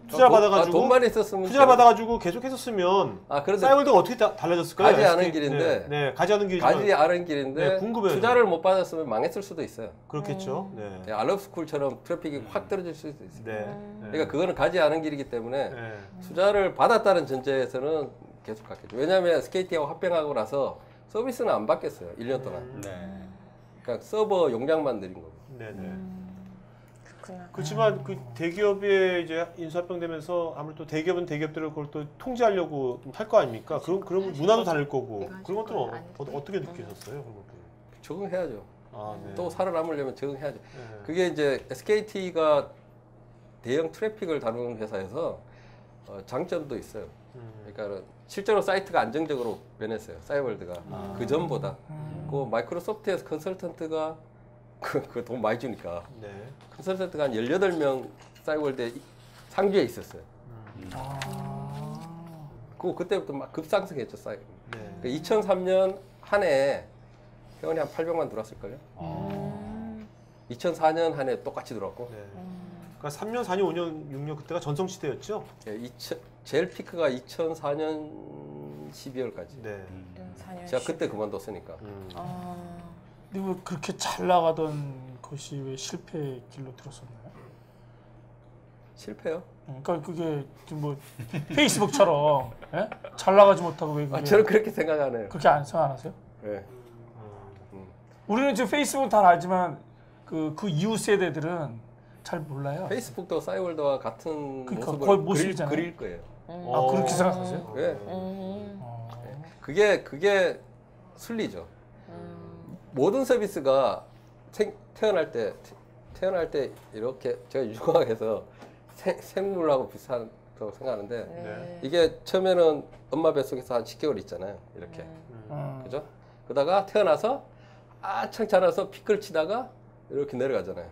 투자 받아가지고 돈만 있었으면 투자 받아가지고 계속 했었으면 그런데 싸이월드가 어떻게 달라졌을까요? 가지 않은 SK? 길인데 네, 가지 않은 길이지만 가지 않은 길인데 네, 궁금해요. 투자를 못 받았으면 망했을 수도 있어요. 그렇겠죠. 네. 알럽스쿨처럼 트래픽이 확 떨어질 수도 있어요. 네. 그러니까 그거는 가지 않은 길이기 때문에 네. 투자를 받았다는 전제에서는 계속 갔겠죠. 왜냐하면 SKT하고 합병하고 나서 서비스는 안 바뀌었어요. 1년 동안. 네. 그러니까 서버 용량만 늘린 거고. 네, 네. 그렇구나. 그렇지만 그 대기업에 이제 인수합병되면서 아무래도 대기업은 대기업들을 그걸 또 통제하려고 할 거 아닙니까? 그런 문화도 다를 거고 이거 하실 그런 것들은 거예요? 아니면 어떻게 느끼셨어요? 그런 것들? 적응해야죠. 아, 네. 또 살아남으려면 적응해야죠. 네. 그게 이제 SKT가 대형 트래픽을 다루는 회사여서 장점도 있어요. 그러니까 실제로 사이트가 안정적으로 변했어요. 싸이월드가 그 전보다. 그 마이크로소프트에서 컨설턴트가 그 돈 많이 주니까 네. 컨설턴트가 한 18명 싸이월드에 상주에 있었어요. 그때부터 막 급상승했죠. 싸이. 네. 2003년 한 해에 회원이 한 800만 들어왔을걸요. 2004년 한 해 똑같이 들어왔고 네. 그러니까 3년, 4년, 5년, 6년 그때가 전성시대였죠? 제일 피크가 2004년 12월까지. 네. 4년 제가 그때 그만뒀으니까. 근데 왜 그렇게 잘 나가던 것이 왜 실패의 길로 들었었나요? 실패요? 그러니까 그게 지금 뭐 페이스북처럼 예? 잘 나가지 못하고 왜 그게 저는 그렇게 생각 안 해요. 그렇게 생각 안 하세요? 네. 우리는 지금 페이스북은 다 알지만 그 이후 세대들은 잘 몰라요. 페이스북도 싸이월드와 같은 그러니까 모습을 거의 모습이잖아요. 그릴 거예요. 아 그렇게 생각하세요? 네. 그게 순리죠. 모든 서비스가 태어날 때 이렇게 제가 유학해서 생물하고 비슷하다고 생각하는데 네. 이게 처음에는 엄마 뱃속에서 한 10개월 있잖아요. 이렇게. 그죠? 그러다가 태어나서 아창 자라서 피클 치다가 이렇게 내려가잖아요.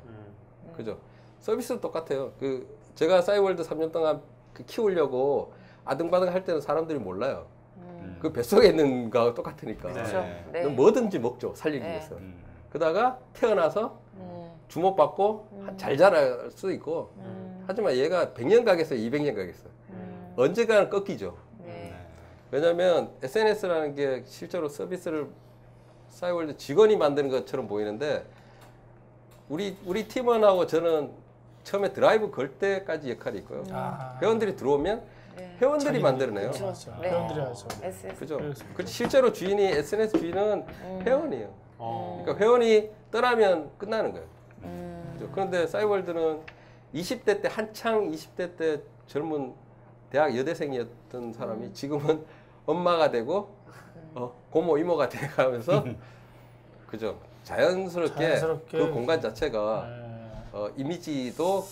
그죠? 서비스도 똑같아요. 제가 싸이월드 3년 동안 키우려고 아등바등 할 때는 사람들이 몰라요. 그 뱃속에 있는 거하고 똑같으니까. 그렇죠. 네. 뭐든지 먹죠. 살리기 네. 위해서. 그러다가 태어나서 주목받고 잘 자랄 수 있고 하지만 얘가 100년 가겠어요. 200년 가겠어요. 언젠가는 꺾이죠. 네. 왜냐하면 SNS라는 게 실제로 서비스를 싸이월드 직원이 만드는 것처럼 보이는데 우리 팀원하고 저는 처음에 드라이브 걸 때까지 역할이 있고요. 회원들이 들어오면 네. 회원들이 만들어내요. 맞아. 네. 회원들이 하죠. SS. 그죠? 그래서 실제로 주인이 SNS 주인은 회원이에요. 그러니까 회원이 떠나면 끝나는 거예요. 그죠? 그런데 싸이월드는 20대 때 한창 20대 때 젊은 대학 여대생이었던 사람이 지금은 엄마가 되고 고모 이모가 돼가면서 그죠? 자연스럽게 그 공간 자체가 이미지도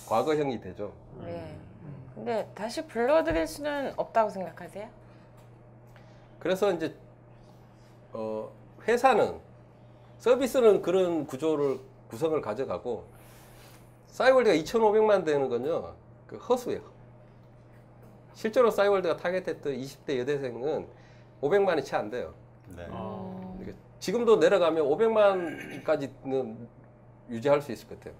과거형이 되죠. 네. 근데 다시 불러드릴 수는 없다고 생각하세요? 그래서 이제 회사는 서비스는 그런 구성을 가져가고 싸이월드가 2,500만 되는 건요 그 허수예요. 실제로 싸이월드가 타겟했던 20대 여대생은 500만이 채 안 돼요. 네. 지금도 내려가면 500만까지는 유지할 수 있을 것 같아요.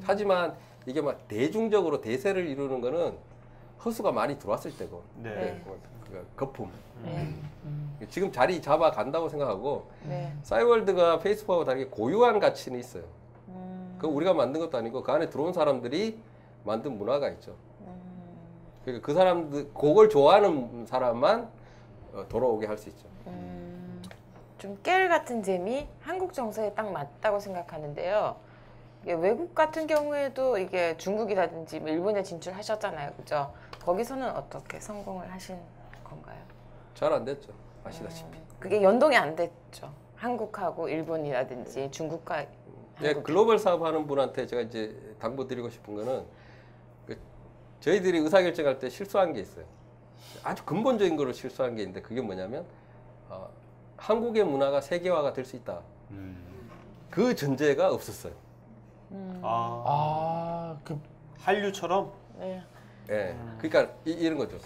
하지만 이게 막 대중적으로 대세를 이루는 거는 허수가 많이 들어왔을 때고 네. 거품. 네. 지금 자리 잡아 간다고 생각하고 네. 싸이월드가 페이스북하고 다르게 고유한 가치는 있어요. 그 우리가 만든 것도 아니고 그 안에 들어온 사람들이 만든 문화가 있죠. 그러니까 그 사람들 그걸 좋아하는 사람만 돌아오게 할 수 있죠. 좀 깨알 같은 재미 한국 정서에 딱 맞다고 생각하는데요. 이게 외국 같은 경우에도 이게 중국이라든지 뭐 일본에 진출하셨잖아요, 그죠? 거기서는 어떻게 성공을 하신 건가요? 잘 안 됐죠. 아시다시피. 그게 연동이 안 됐죠. 한국하고 일본이라든지 중국과 예, 글로벌 사업하는 분한테 제가 이제 당부드리고 싶은 거는 저희들이 의사결정할 때 실수한 게 있어요. 아주 근본적인 거로 실수한 게 있는데 그게 뭐냐면 한국의 문화가 세계화가 될 수 있다. 그 전제가 없었어요. 그 한류처럼. 네. 예, 그러니까 이런 거죠.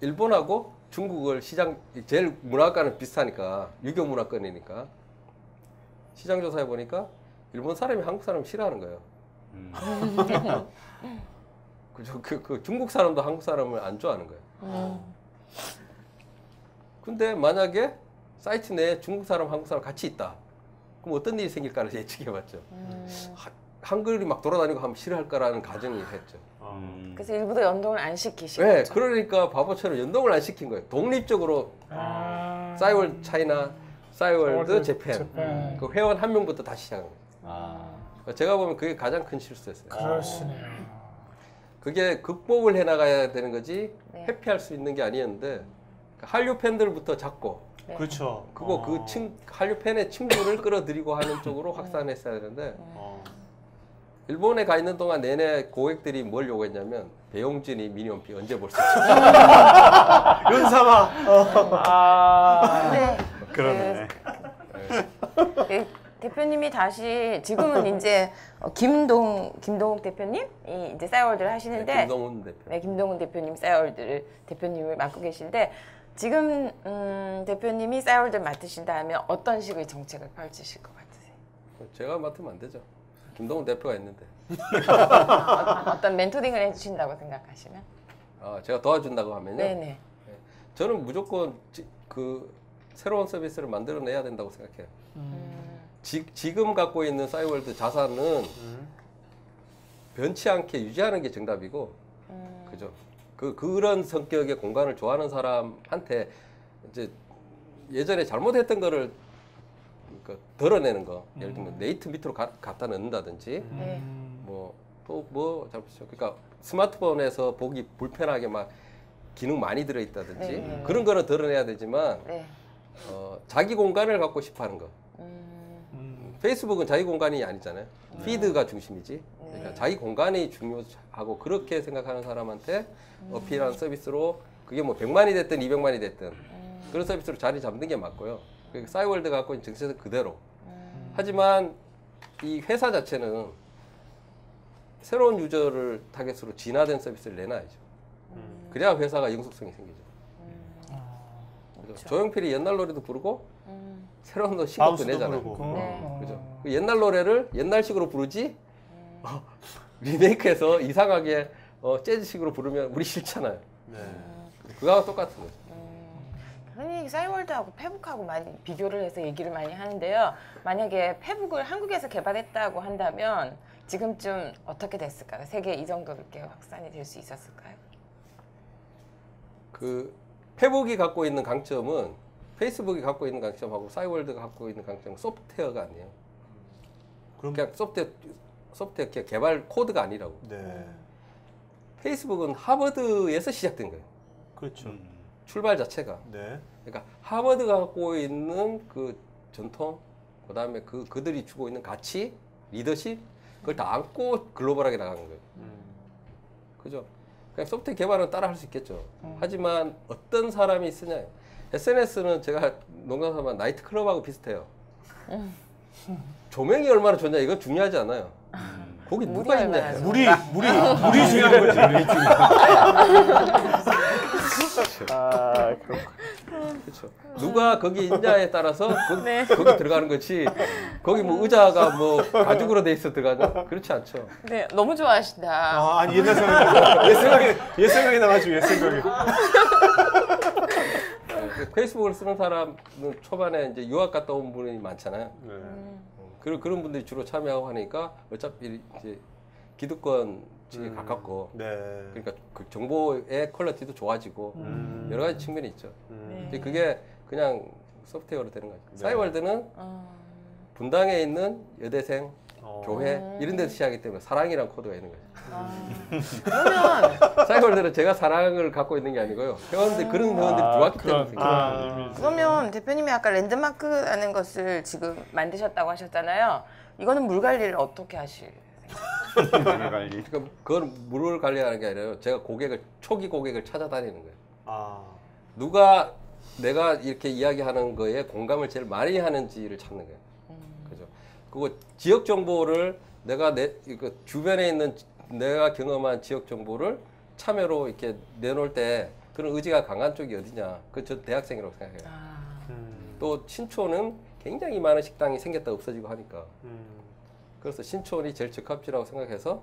일본하고 중국을 시장 제일 문화권은 비슷하니까 유교 문화권이니까 시장 조사해 보니까 일본 사람이 한국 사람 싫어하는 거예요. 그죠? 그 중국 사람도 한국 사람을 안 좋아하는 거예요. 근데 만약에 사이트 내에 중국 사람, 한국 사람 같이 있다. 그럼 어떤 일이 생길까를 예측해봤죠. 한글이 막 돌아다니고 하면 싫어할까라는 가정이 했죠. 그래서 일부러 연동을 안 시키시고. 네, 그러니까 바보처럼 연동을 안 시킨 거예요. 독립적으로 싸이월드 차이나, 싸이월드 재팬. 그 회원 한 명부터 다시 시작한 거예요. 제가 보면 그게 가장 큰 실수였어요. 그러시네요. 그게 극복을 해나가야 되는 거지 네. 회피할 수 있는 게 아니었는데 한류 팬들부터 잡고 네. 그렇죠. 그거 한류 팬의 친구를 끌어들이고 하는 쪽으로 확산했어야 되는데 일본에 가 있는 동안 내내 고객들이 뭘 요구했냐면 배용진이 미니홈피 언제 볼 수 있지? 윤삼아. 네. 그러네. 네, 대표님이 다시 지금은 이제 김동욱 대표님이 이제 싸이월드를 하시는데 김동훈 대표. 네, 김동훈 대표님 싸이월드를 대표님을 맡고 계신데 지금 대표님이 싸이월드를 맡으신다면 어떤 식의 정책을 펼치실 것 같으세요? 제가 맡으면 안 되죠. 김동훈 대표가 있는데. 어떤 멘토링을 해주신다고 생각하시면? 제가 도와준다고 하면요. 네네. 저는 무조건 그 새로운 서비스를 만들어내야 된다고 생각해요. 지금 갖고 있는 싸이월드 자산은 변치 않게 유지하는 게 정답이고, 그죠? 그런 성격의 공간을 좋아하는 사람한테 이제 예전에 잘못했던 거를 덜어내는 거, 예를 들면 네이트 밑으로 갖다 넣는다든지, 네. 또 뭐 잘못했죠. 그러니까 스마트폰에서 보기 불편하게 막 기능 많이 들어있다든지 네. 그런 거는 덜어내야 되지만 네. 자기 공간을 갖고 싶어하는 거. 페이스북은 자기 공간이 아니잖아요. 피드가 중심이지. 그러니까 자기 공간이 중요하고 그렇게 생각하는 사람한테 어필하는 서비스로 그게 뭐 100만이 됐든 200만이 됐든 그런 서비스로 자리 잡는 게 맞고요. 그러니까 싸이월드가 갖고 있는 정체는 그대로. 하지만 이 회사 자체는 새로운 유저를 타겟으로 진화된 서비스를 내놔야죠. 그래야 회사가 영속성이 생기죠. 그렇죠? 조용필이 옛날 노래도 부르고 새로운 거 신곡도 바운스도 내잖아요. 부르고. 네. 그죠? 그 옛날 노래를 옛날식으로 부르지 리메이크해서 이상하게 재즈식으로 부르면 우리 싫잖아요. 네. 그거하고 똑같은 거죠. 흔히 싸이월드하고 페북하고 많이 비교를 해서 얘기를 많이 하는데요. 만약에 페북을 한국에서 개발했다고 한다면 지금쯤 어떻게 됐을까요? 세계 이 정도로 이렇게 확산이 될 수 있었을까요? 그 페북이 갖고 있는 강점은 페이스북이 갖고 있는 강점하고 싸이월드가 갖고 있는 강점은 소프트웨어가 아니에요. 그냥 소프트웨어 개발 코드가 아니라고. 네. 페이스북은 하버드에서 시작된 거예요. 그렇죠. 출발 자체가. 네. 그러니까 하버드가 갖고 있는 그 전통, 그다음에 그들이 주고 있는 가치, 리더십 그걸 다 안고 글로벌하게 나가는 거예요. 그죠? 그냥 소프트웨어 개발은 따라 할 수 있겠죠. 하지만 어떤 사람이 쓰냐. SNS는 제가 농담삼아 나이트클럽하고 비슷해요. 조명이 얼마나 좋냐 이건 중요하지 않아요. 거기 누가 있냐. 물이 물이 중요한 거지. 그렇죠. 누가 거기 있냐에 따라서 네. 거기 들어가는 거지. 거기 뭐 의자가 뭐 가죽으로 돼 있어 들어가냐? 그렇지 않죠. 네, 너무 좋아하신다. 아니 옛날 옛 생각이 나가지고 옛 생각이. 페이스북을 쓰는 사람은 초반에 이제 유학 갔다 온 분이 많잖아요. 네. 그런 분들이 주로 참여하고 하니까 어차피 이제 기득권 측에 가깝고 네. 그러니까 그 정보의 퀄리티도 좋아지고 여러 가지 측면이 있죠. 이제 그게 그냥 소프트웨어로 되는 거죠. 네. 싸이월드는 분당에 있는 여대생, 교회 이런 데서 시작하기 때문에 사랑이란 코드가 있는 거죠. 그러면 싸이월드는 제가 사랑을 갖고 있는 게 아니고요. 회원들 그런 회원들이 들어왔기 때문에 생긴 거예요. 그러면 대표님이 아까 랜드마크라는 것을 지금 만드셨다고 하셨잖아요. 이거는 물 관리를 어떻게 하실? 관리. 그러니까 그건 물을 관리하는 게 아니라 제가 초기 고객을 찾아다니는 거예요. 아, 누가 내가 이렇게 이야기하는 거에 공감을 제일 많이 하는지를 찾는 거예요. 그죠? 그리고 지역 정보를 내가 이거 주변에 있는 내가 경험한 지역 정보를 참여로 이렇게 내놓을 때 그런 의지가 강한 쪽이 어디냐? 저 대학생이라고 생각해요. 또 신촌은 굉장히 많은 식당이 생겼다 없어지고 하니까. 그래서 신촌이 제일 적합지라고 생각해서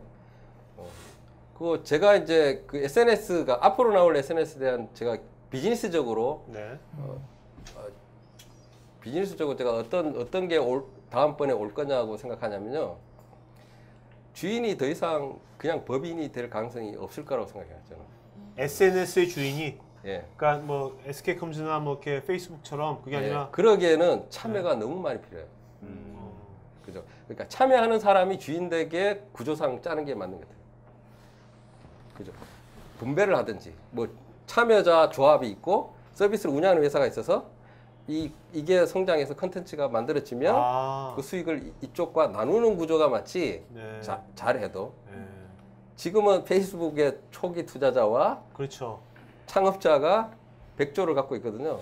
그거 제가 이제 그 SNS가 앞으로 나올 SNS에 대한 제가 비즈니스적으로 네. 비즈니스적으로 제가 어떤 게 다음번에 올 거냐고 생각하냐면요. 주인이 더 이상 그냥 법인이 될 가능성이 없을 거라고 생각해요, 저는. SNS의 주인이, 예. 그러니까 뭐 SK컴즈나 뭐 이렇게 페이스북처럼 그게 예. 아니라 그러기에는 참여가 너무 많이 필요해요. 그죠? 그러니까 참여하는 사람이 주인 되게 구조상 짜는 게 맞는 것 같아요. 그죠? 분배를 하든지, 뭐 참여자 조합이 있고 서비스를 운영하는 회사가 있어서 이게 성장해서 컨텐츠가 만들어지면 그 수익을 이쪽과 나누는 구조가 맞지. 네. 잘해도. 네. 지금은 페이스북의 초기 투자자와 그렇죠. 창업자가 100조를 갖고 있거든요.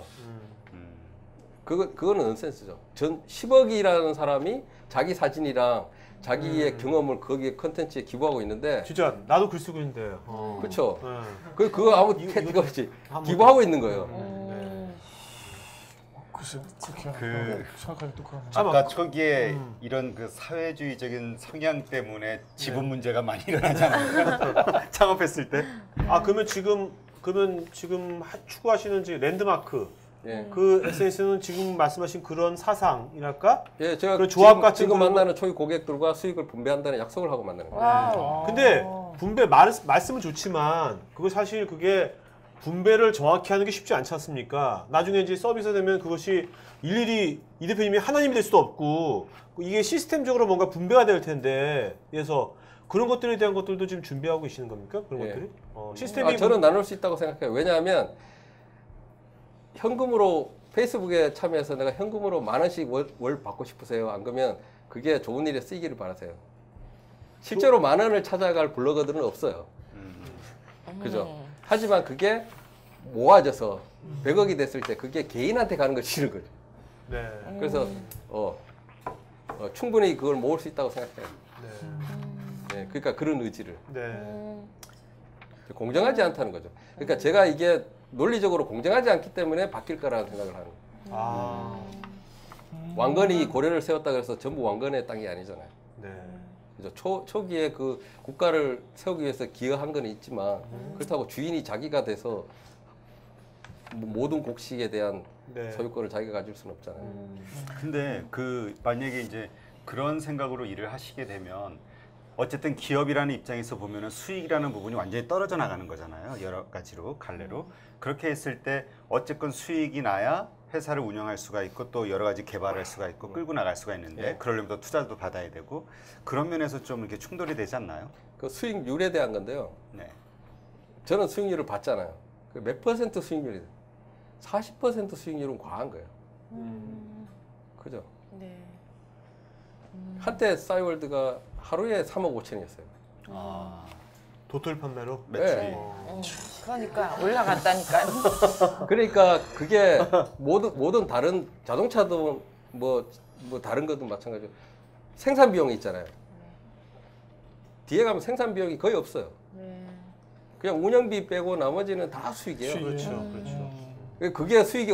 그거는 넌센스죠. 10억이라는 사람이 자기 사진이랑 자기의 경험을 거기에 컨텐츠에 기부하고 있는데. 진짜 나도 글 쓰고 있는데. 그렇죠. 네. 그거 아무 이거 없이 기부하고 있는 거예요. 글쎄 그렇게 생각하기 또 그러네. 아까 초기에 이런 그 사회주의적인 성향 때문에 지분 문제가 많이 일어나잖아요. 창업했을 때. 아, 그러면 지금 추구하시는 랜드마크 예. 그 SNS는 지금 말씀하신 그런 사상이랄까? 예, 제가 그런 조합 같은 지금 그런 만나는 초기 고객들과 수익을 분배한다는 약속을 하고 만나는 거예요. 와우. 근데 분배 말씀은 좋지만 그거 사실 그게 분배를 정확히 하는 게 쉽지 않지 않습니까? 나중에 이제 서비스가 되면 그것이 일일이 이 대표님이 하나님이 될 수도 없고 이게 시스템적으로 뭔가 분배가 될 텐데 그래서 그런 것들에 대한 것들도 지금 준비하고 계시는 겁니까? 그런 예. 것들이? 시스템이 저는 나눌 수 있다고 생각해요. 왜냐하면 현금으로 페이스북에 참여해서 내가 현금으로 10,000원씩 월 받고 싶으세요? 안 그러면 그게 좋은 일에 쓰이기를 바라세요. 실제로 10,000원을 찾아갈 블로거들은 없어요. 그죠? 하지만 그게 모아져서 100억이 됐을 때 그게 개인한테 가는 거 싫은 거죠. 네. 그래서 충분히 그걸 모을 수 있다고 생각해요. 네, 그러니까 그런 의지를. 네. 공정하지 않다는 거죠. 그러니까 제가 이게 논리적으로 공정하지 않기 때문에 바뀔 거라는 생각을 하는 거예요. 아. 왕건이 고려를 세웠다 그래서 전부 왕건의 땅이 아니잖아요. 네. 그죠? 초기에 그 국가를 세우기 위해서 기여한 건 있지만 그렇다고 주인이 자기가 돼서 모든 곡식에 대한 네. 소유권을 자기가 가질 수는 없잖아요. 근데 그 만약에 이제 그런 생각으로 일을 하시게 되면 어쨌든 기업이라는 입장에서 보면은 수익이라는 부분이 완전히 떨어져 나가는 거잖아요. 여러 가지로 갈래로. 그렇게 했을 때 어쨌건 수익이 나야 회사를 운영할 수가 있고 또 여러 가지 개발할 수가 있고 끌고 나갈 수가 있는데 예. 그러려면 또 투자도 받아야 되고 그런 면에서 좀 이렇게 충돌이 되지 않나요? 그 수익률에 대한 건데요. 네. 저는 수익률을 봤잖아요. 그 몇 퍼센트 수익률이 40% 수익률은 과한 거예요. 그죠? 네. 한때 싸이월드가 하루에 3억 5천이었어요. 아, 도토리 판매로? 매출이. 네. 그러니까 올라갔다니까. 그러니까 그게 모든 다른 자동차도 뭐 다른 것도 마찬가지로 생산 비용이 있잖아요. 뒤에 가면 생산 비용이 거의 없어요. 그냥 운영비 빼고 나머지는 다 수익이에요. 그렇죠. 그렇죠. 그게 수익이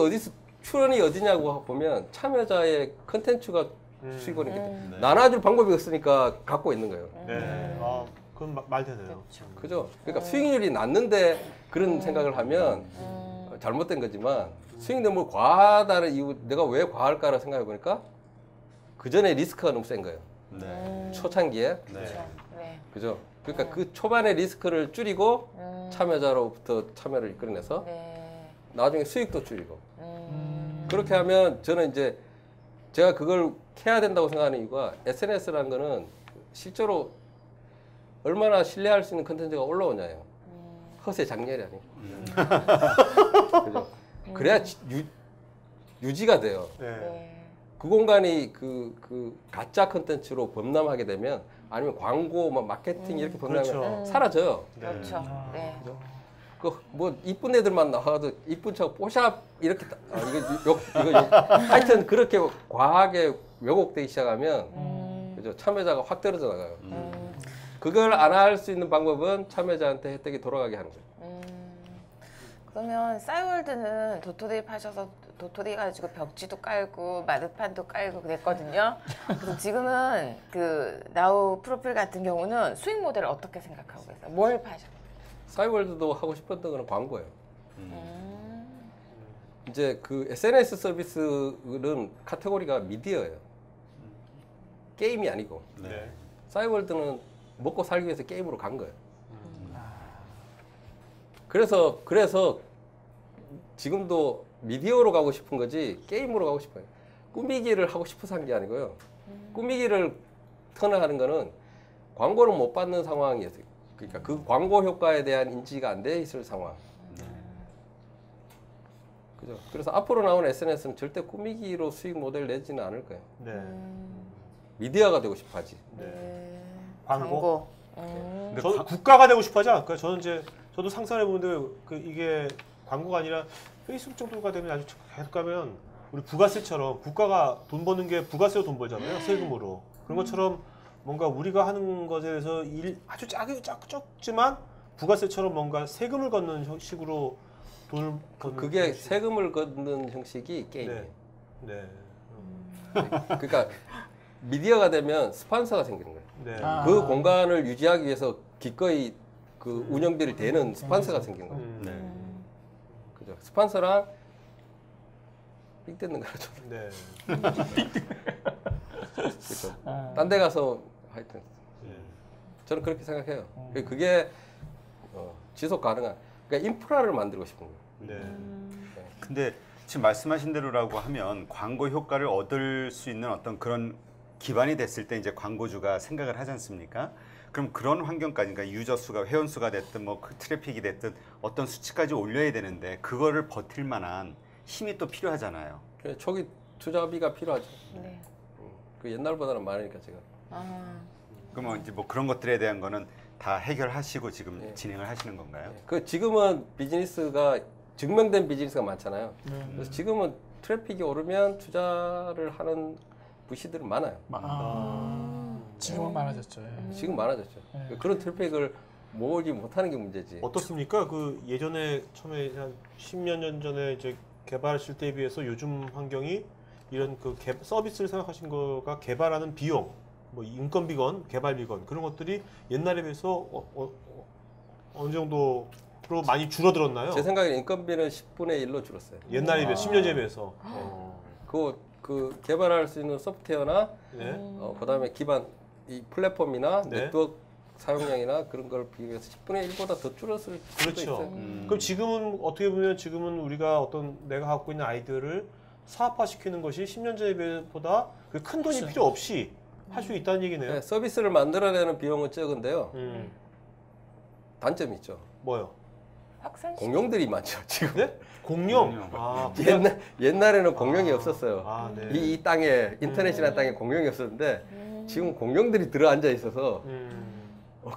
출원이 어디냐고 보면 참여자의 컨텐츠가 수익원이기 때문에 나눠줄 방법이 없으니까 갖고 있는 거예요. 네. 아, 그건 말 되네요. 그죠? 그러니까 수익률이 낮는데 그런 생각을 하면 잘못된 거지만 수익률이 뭐 과하다는 이유, 내가 왜 과할까를 생각해 보니까 그 전에 리스크가 너무 센 거예요. 네. 초창기에. 네. 네. 그죠? 그러니까 그 초반에 리스크를 줄이고 참여자로부터 참여를 이끌어내서 네. 나중에 수익도 줄이고. 그렇게 하면 저는 이제 제가 그걸 해야 된다고 생각하는 이유가 SNS라는 거는 실제로 얼마나 신뢰할 수 있는 컨텐츠가 올라오냐예요. 허세 장렬이 아니고. 그죠? 그래야 유지가 돼요. 네. 네. 그 공간이 그 가짜 컨텐츠로 범람하게 되면 아니면 광고, 뭐 마케팅 이렇게 범람하면 그렇죠. 사라져요. 그렇죠. 네. 그 뭐 이쁜 애들만 나와도 이쁜 척 뽀샵 이렇게 이거 하여튼 그렇게 과하게 왜곡되기 시작하면 그죠 참여자가 확 떨어져 나가요. 그걸 안 할 수 있는 방법은 참여자한테 혜택이 돌아가게 하는 거예요. 그러면 싸이월드는 도토리 파셔서 도토리 가지고 벽지도 깔고 마르판도 깔고 그랬거든요. 그래서 지금은 그 나우 프로필 같은 경우는 수익 모델을 어떻게 생각하고 계세요? 뭘 파셔? 싸이월드도 하고 싶었던 거는 광고예요. 이제 그 SNS 서비스는 카테고리가 미디어예요. 게임이 아니고. 네. 싸이월드는 먹고 살기 위해서 게임으로 간 거예요. 그래서 지금도 미디어로 가고 싶은 거지 게임으로 가고 싶어요. 꾸미기를 하고 싶어서 한 게 아니고요. 꾸미기를 턴하는 거는 광고를 못 받는 상황이었어요. 그러니까 그 광고 효과에 대한 인지가 안 돼 있을 상황. 그죠? 그래서 앞으로 나온 SNS는 절대 꾸미기로 수익 모델 내지는 않을 거예요. 네. 미디어가 되고 싶어 하지. 네. 광고? 근데 저는 국가가 되고 싶어 하지 않을까요? 저도 상상해 보는데 이게 광고가 아니라 페이스북 정도가 되면 아주 계속 가면 우리 부가세처럼 국가가 돈 버는 게 부가세로 돈 벌잖아요. 세금으로. 그런 것처럼 뭔가 우리가 하는 것에 대해서 아주 작지만 부가세처럼 뭔가 세금을 걷는 형식으로 돈을 걷는 그게 형식. 세금을 걷는 형식이 게임이에요. 네. 그러니까 미디어가 되면 스폰서가 생기는 거예요. 네. 그 공간을 유지하기 위해서 기꺼이 그 운영비를 대는 스폰서가 생기는 거예요. 네. 그죠? 스폰서랑 삑 뜯는 거죠. 네. 그렇죠. 딴 데 가서 하여튼 네. 저는 그렇게 생각해요. 그게 지속 가능한 그러니까 인프라를 만들고 싶은 거예요. 네. 근데 지금 말씀하신 대로라고 하면 광고 효과를 얻을 수 있는 어떤 그런 기반이 됐을 때 이제 광고주가 생각을 하지 않습니까? 그럼 그런 환경까지, 그러니까 유저 수가, 회원 수가 됐든 뭐 트래픽이 됐든 어떤 수치까지 올려야 되는데 그거를 버틸 만한 힘이 또 필요하잖아요. 초기 투자비가 필요하죠. 네. 그 옛날보다는 많으니까 제가. 그러면 이제 뭐 그런 것들에 대한 거는 다 해결하시고 지금 네. 진행을 하시는 건가요? 그 지금은 비즈니스가 증명된 비즈니스가 많잖아요. 네. 그래서 지금은 트래픽이 오르면 투자를 하는 부시들은 많아요. 지금은 많아졌죠. 예. 지금 많아졌죠. 그런 트래픽을 모으지 못하는 게 문제지. 어떻습니까? 그 예전에 처음에 한 10년 년 전에 이제 개발하실 때에 비해서 요즘 환경이 이런 그 서비스를 생각하신 거가 개발하는 비용, 뭐 인건비건 개발비건 그런 것들이 옛날에 비해서 어느 정도로 많이 줄어들었나요? 제 생각에는 인건비는 10분의 1로 줄었어요. 옛날에 비해서 10년 전에 비해서. 그 개발할 수 있는 소프트웨어나 네. 그다음에 기반 이 플랫폼이나 네. 네트워크 사용량이나 그런 걸 비교해서 10분의 1보다 더 줄었을 수도 그렇죠. 있어요. 그럼 지금은 어떻게 보면 지금은 우리가 어떤 내가 갖고 있는 아이디어를 사업화시키는 것이 10년 전보다 그 큰 돈이 필요 없이 할 수 있다는 얘기네요. 네, 서비스를 만들어내는 비용은 적은데요. 단점이 있죠. 뭐요? 확산 공용들이 많죠 지금. 네? 공룡. 공룡. 아, 옛날에는 공룡이 없었어요. 아, 네. 이 땅에 인터넷이라는 땅에 공룡이 없었는데 지금 공룡들이 들어 앉아 있어서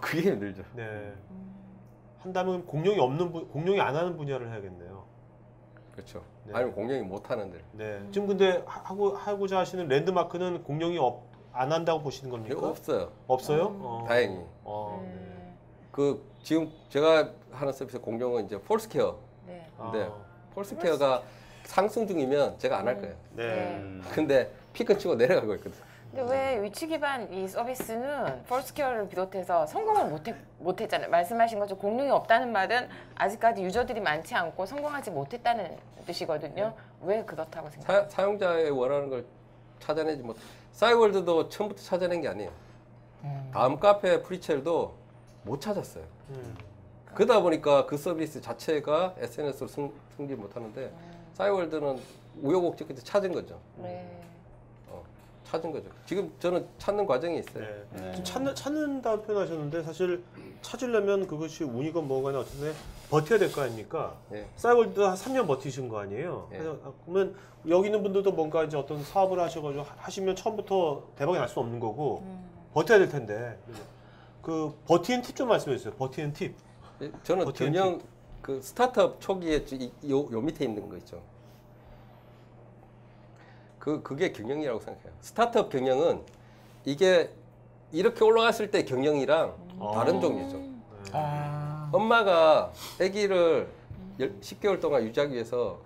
그게 힘들죠. 네. 한다면 공룡이 안 하는 분야를 해야겠네요. 그렇죠. 네. 아니면 공룡이 못 하는 데. 네. 지금 근데 하고자 하시는 랜드마크는 공룡이 안 한다고 보시는 겁니까? 없어요. 없어요? 다행히. 네. 그 지금 제가 하는 서비스 공룡은 이제 폴스케어. 네. 근데 폴스케어가 상승 중이면 제가 안 할 거예요. 네. 근데 피크 치고 내려가고 있거든. 근데 왜 위치 기반 이 서비스는 폴스케어를 비롯해서 성공을 못했잖아요. 말씀하신 것처럼 공룡이 없다는 말은 아직까지 유저들이 많지 않고 성공하지 못했다는 뜻이거든요. 왜 그렇다고 생각해요? 사용자의 원하는 걸 찾아내지 못. 싸이월드도 처음부터 찾아낸 게 아니에요. 다음 카페 프리첼도 못 찾았어요. 그러다 보니까 그 서비스 자체가 SNS로 승질 못 하는데 싸이월드는 우여곡절 끝에 찾은 거죠. 네. 찾은 거죠. 지금 저는 찾는 과정이 있어요. 네. 지금 찾는다고 표현하셨는데 사실 찾으려면 그것이 운이건 뭐건 어쨌든 버텨야 될 거 아닙니까? 네. 싸이월드 한 3년 버티신 거 아니에요? 네. 그래서 그러면 여기 있는 분들도 뭔가 이제 어떤 사업을 하셔가지고 하시면 처음부터 대박이 날 수 없는 거고 버텨야 될 텐데 그 버티는 팁 좀 말씀해 주세요. 버티는 팁. 저는 버티는 경영 그 스타트업 초기에 요 밑에 있는 거 있죠. 그게 경영이라고 생각해요. 스타트업 경영은 이게 이렇게 올라갔을 때 경영이랑 다른 종류죠. 엄마가 아기를 10개월 동안 유지하기 위해서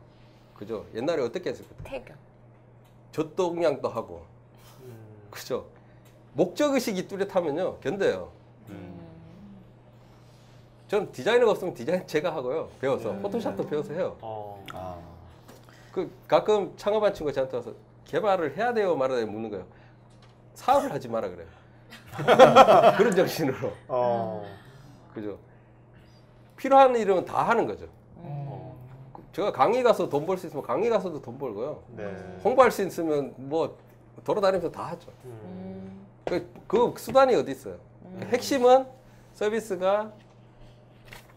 그죠? 옛날에 어떻게 했을까요? 태교. 젖동량도 하고 그죠? 목적 의식이 뚜렷하면요 견뎌요. 전 디자이너가 없으면 디자인 제가 하고요. 배워서 포토샵도 배워서 해요. 그 가끔 창업한 친구가 저한테 와서 개발을 해야 돼요 말아야 돼요 묻는 거예요. 사업을 하지 마라 그래요. 그런 정신으로. 그죠? 필요한 일은 다 하는 거죠. 제가 강의 가서 돈 벌 수 있으면 강의 가서도 돈 벌고요. 네. 홍보할 수 있으면 뭐 돌아다니면서 다 하죠. 그 수단이 어디 있어요? 핵심은 서비스가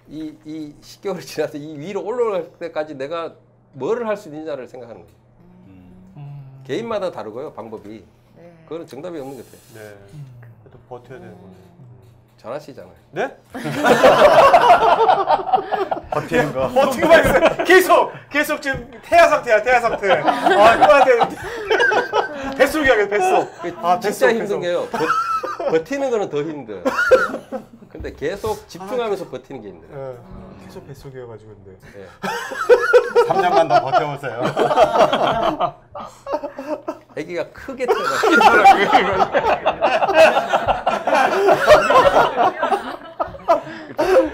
이 10개월이 지나서 이 위로 올라갈 때까지 내가 뭐를 할 수 있느냐를 생각하는 거죠. 개인마다 다르고요, 방법이. 네. 그거는 정답이 없는 것 같아요. 네. 또 버텨야 되는 거네. 잘하시잖아요. 네? 버티는 거. 버티고만 있어요. 계속 지금 태아 상태야, 태아 상태. 이거한테 뱃속이야, 뱃속. 진짜 힘든 게요. 버티는 거는 더 힘들어요. 근데 계속 집중하면서 버티는 게 힘들어요. 계속 뱃속이어가지고 근데. 네. 3년만 더 버텨보세요. 아기가 크게 태어났어요.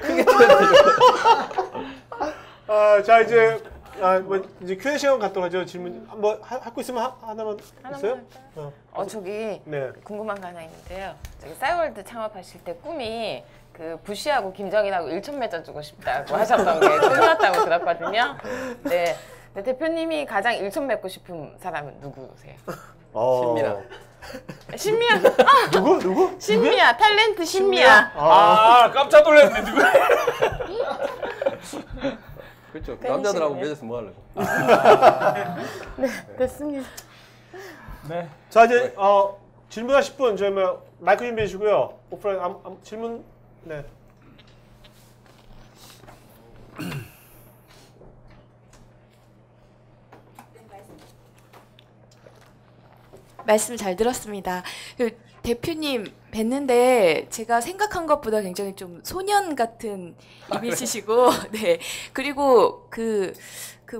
크게 태어나죠. 자 이제 뭐 이제 Q&A 시간 갖도록 하죠. 질문 뭐 할 거 있으면 하나만 있어요? 저기 네. 궁금한 거 하나 있는데요. 저기 싸이월드 창업하실 때 꿈이 그 부시하고 김정일하고 일천 맺어주고 싶다고 하셨던 게 꿈이었다고 들었거든요. 네. 근데 대표님이 가장 일천 맺고 싶은 사람은 누구세요? 신민아. 신미야. 누구? 신미야. 탤런트 신미야. 깜짝 놀랐네 누구? 그렇죠. 남자들하고 맺어서 뭐 하려고. 네, 됐습니다. 네. 자 이제 질문하실 분 저희 뭐 마이크 준비해 주시고요. 오프라인 질문 네. 말씀 잘 들었습니다. 그 대표님 뵀는데 제가 생각한 것보다 굉장히 좀 소년 같은 이미지시고, 네. 그리고 그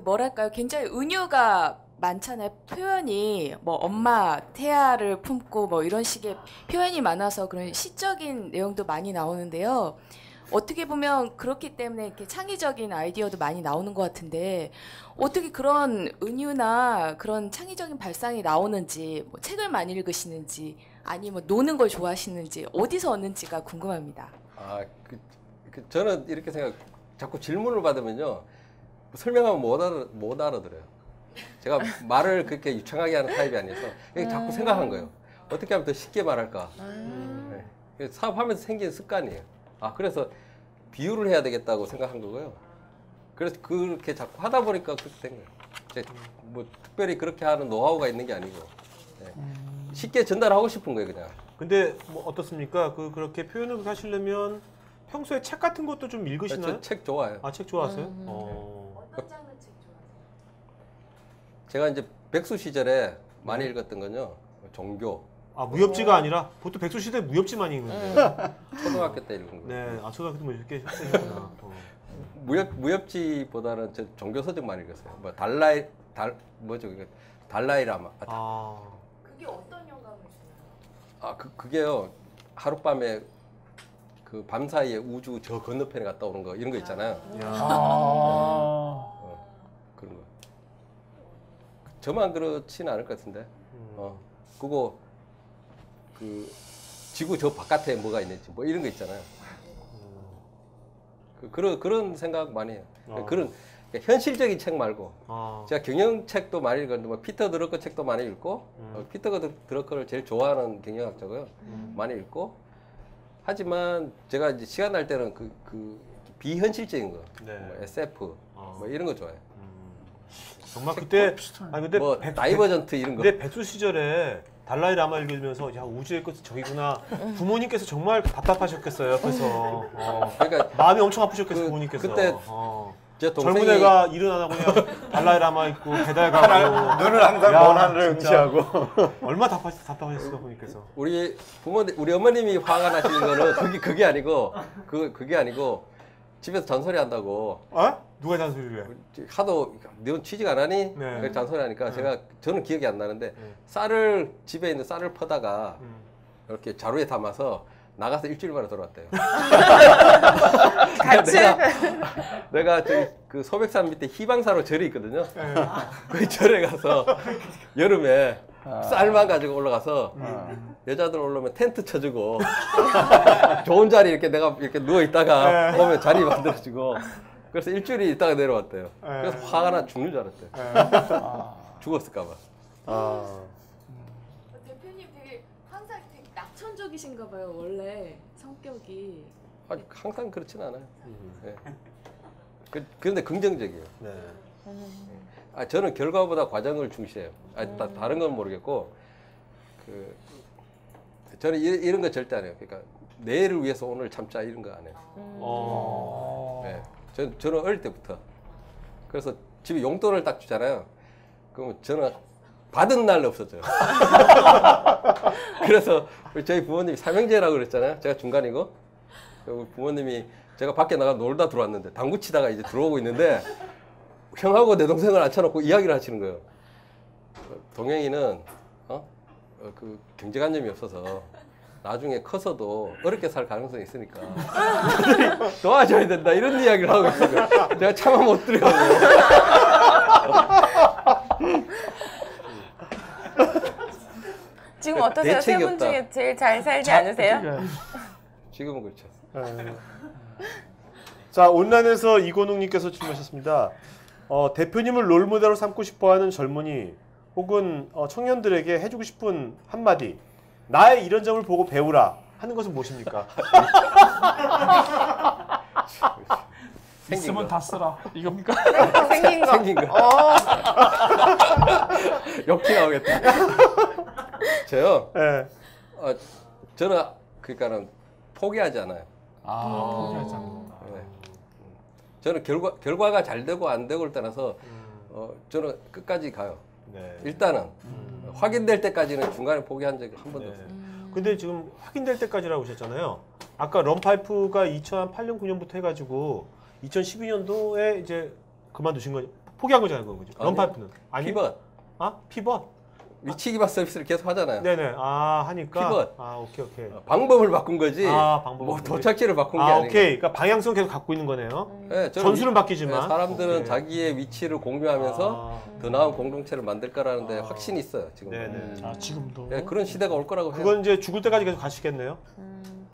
뭐랄까요, 굉장히 은유가 많잖아요. 표현이 뭐 엄마 태아를 품고 뭐 이런 식의 표현이 많아서 그런 시적인 내용도 많이 나오는데요. 어떻게 보면 그렇기 때문에 이렇게 창의적인 아이디어도 많이 나오는 것 같은데 어떻게 그런 은유나 그런 창의적인 발상이 나오는지, 뭐 책을 많이 읽으시는지 아니면 노는 걸 좋아하시는지 어디서 얻는지가 궁금합니다. 저는 이렇게 자꾸 질문을 받으면요 설명하면 못 알아들어요. 제가 말을 그렇게 유창하게 하는 타입이 아니어서 자꾸 생각한 거예요. 어떻게 하면 더 쉽게 말할까. 네. 사업하면서 생긴 습관이에요. 그래서 비유를 해야 되겠다고 생각한 거고요. 그래서 그렇게 자꾸 하다 보니까 그렇게 된 거예요. 뭐 특별히 그렇게 하는 노하우가 있는 게 아니고 네. 쉽게 전달하고 싶은 거예요, 그냥. 근데 뭐 어떻습니까? 그렇게 표현을 하시려면 평소에 책 같은 것도 좀 읽으시나요? 저 책 좋아해요. 책 좋아하세요? 어떤 장르 책 좋아하세요? 제가 이제 백수 시절에 많이 읽었던 건요, 종교. 무협지가 아니라 보통 백수 시대 무협지 많이 읽는데. 초등학교 때 읽은 거. 네, 초등학교 때 뭐 이렇게 쓰셨구나. 무협지보다는 저 종교 서적 많이 읽었어요. 뭐 달라이라마. 그게 어떤 영감을 주나요? 그게요. 하룻밤에 그 밤 사이에 우주 저 건너편에 갔다 오는 거 이런 거 있잖아요. 그런 거. 저만 그렇지는 않을 것 같은데. 그거 그 지구 저 바깥에 뭐가 있는지 뭐 이런 거 있잖아요. 그런 생각 많이 해요. 그런 그러니까 현실적인 책 말고 아. 제가 경영책도 많이 읽었는데 뭐 피터 드러커 책도 많이 읽고 피터 드러커를 제일 좋아하는 경영학자고요. 많이 읽고 하지만 제가 이제 시간 날 때는 그 비현실적인 거, 네. 뭐 SF 뭐 이런 거 좋아해요. 정말 그때 아니 근데 뭐 다이버전트 이런 거. 근데 백수 시절에 달라이 라마 읽으면서 야 우주의 끝은 저기구나. 부모님께서 정말 답답하셨겠어요. 옆에서 그러니까 마음이 엄청 아프셨겠어요. 그- 부모님께서. 그때 제 동생이 젊은 애가 일어나고 그냥 달라이 라마 있고 배달 가고 눈을 항상 야, 먼 하늘을 진짜. 응시하고. 얼마나 답답하셨을까 부모님께서. 우리 우리 어머님이 화가 나시는 거는 그게 아니고 그게 아니고 집에서 잔소리 한다고 누가 잔소리를 해? 하도 넌 취직 안 하니? 네. 그렇게 잔소리 하니까 저는 기억이 안 나는데 쌀을 집에 있는 쌀을 퍼다가 이렇게 자루에 담아서 나가서 일주일 만에 돌아왔대요. 같이 내가 저기 그 소백산 밑에 희방사로 절이 있거든요. 그 절에 가서 여름에 쌀만 가지고 올라가서 여자들 올라오면 텐트 쳐주고 좋은 자리 이렇게 내가 이렇게 누워 있다가 오면 자리 만들어주고 그래서 일주일 있다가 내려왔대요. 그래서 화가 나 죽는 줄 알았대요. 죽었을까봐. 대표님 되게 항상 되게 낙천적이신가 봐요. 원래 성격이. 아니, 항상 그렇진 않아요. 네. 그런데 긍정적이에요. 네. 저는 결과보다 과정을 중시해요. 다른 건 모르겠고, 저는 이런 거 절대 안 해요. 그러니까 내일을 위해서 오늘 참자 이런 거 안 해요. 네. 저는 어릴 때부터. 그래서 집에 용돈을 딱 주잖아요. 그러면 저는 받은 날 없어져요. 그래서 저희 부모님이 삼형제라고 그랬잖아요. 제가 중간이고. 그리고 부모님이 제가 밖에 나가 놀다 들어왔는데 당구 치다가 이제 들어오고 있는데 형하고 내 동생을 앉혀놓고 이야기를 하시는 거예요. 동영이는 그 경제관념이 없어서 나중에 커서도 어렵게 살 가능성이 있으니까 도와줘야 된다 이런 이야기를 하고 있어요. 제가 차마 못 들어가고. 지금 어떠세요? 세 대책이 분 없다. 중에 제일 잘 살지 않으세요? 지금은 그렇죠. 자 온라인에서 이건웅님께서 질문하셨습니다. 대표님을 롤모델로 삼고 싶어하는 젊은이 혹은 청년들에게 해주고 싶은 한마디. 나의 이런 점을 보고 배우라 하는 것은 무엇입니까? 있으면 다 쓰라 이겁니까? 생긴 거. 생긴 거. 욕티 나오겠다. 저요. 네. 저는 그러니까는 포기하지 않아요. 포기하지 않는다. 네. 저는 결과가 잘 되고 안 되고를 떠나서 저는 끝까지 가요. 네. 일단은 확인될 때까지는 중간에 포기한 적이 한 번도 없어요. 근데 지금 확인될 때까지라고 하셨잖아요. 아까 런파이프가 2008년 9년부터 해가지고 2012년도에 이제 그만두신 거 포기한 거잖아요, 그죠? 런파이프는 아니 피벗. 피벗. 위치 기반 서비스를 계속 하잖아요. 네네. 하니까. 피벗. 오케이. 방법을 바꾼 거지. 방법을 뭐 바꾼 도착지를 바꾼 게 아니고. 오케이. 그러니까 방향성 계속 갖고 있는 거네요. 네, 저는 전술은 바뀌지만. 사람들은 오케이. 자기의 위치를 공유하면서 더 나은 공동체를 만들 거라는데 확신이 있어요, 지금. 네네. 지금도. 네, 그런 시대가 올 거라고 해요. 그건 이제 죽을 때까지 계속 가시겠네요.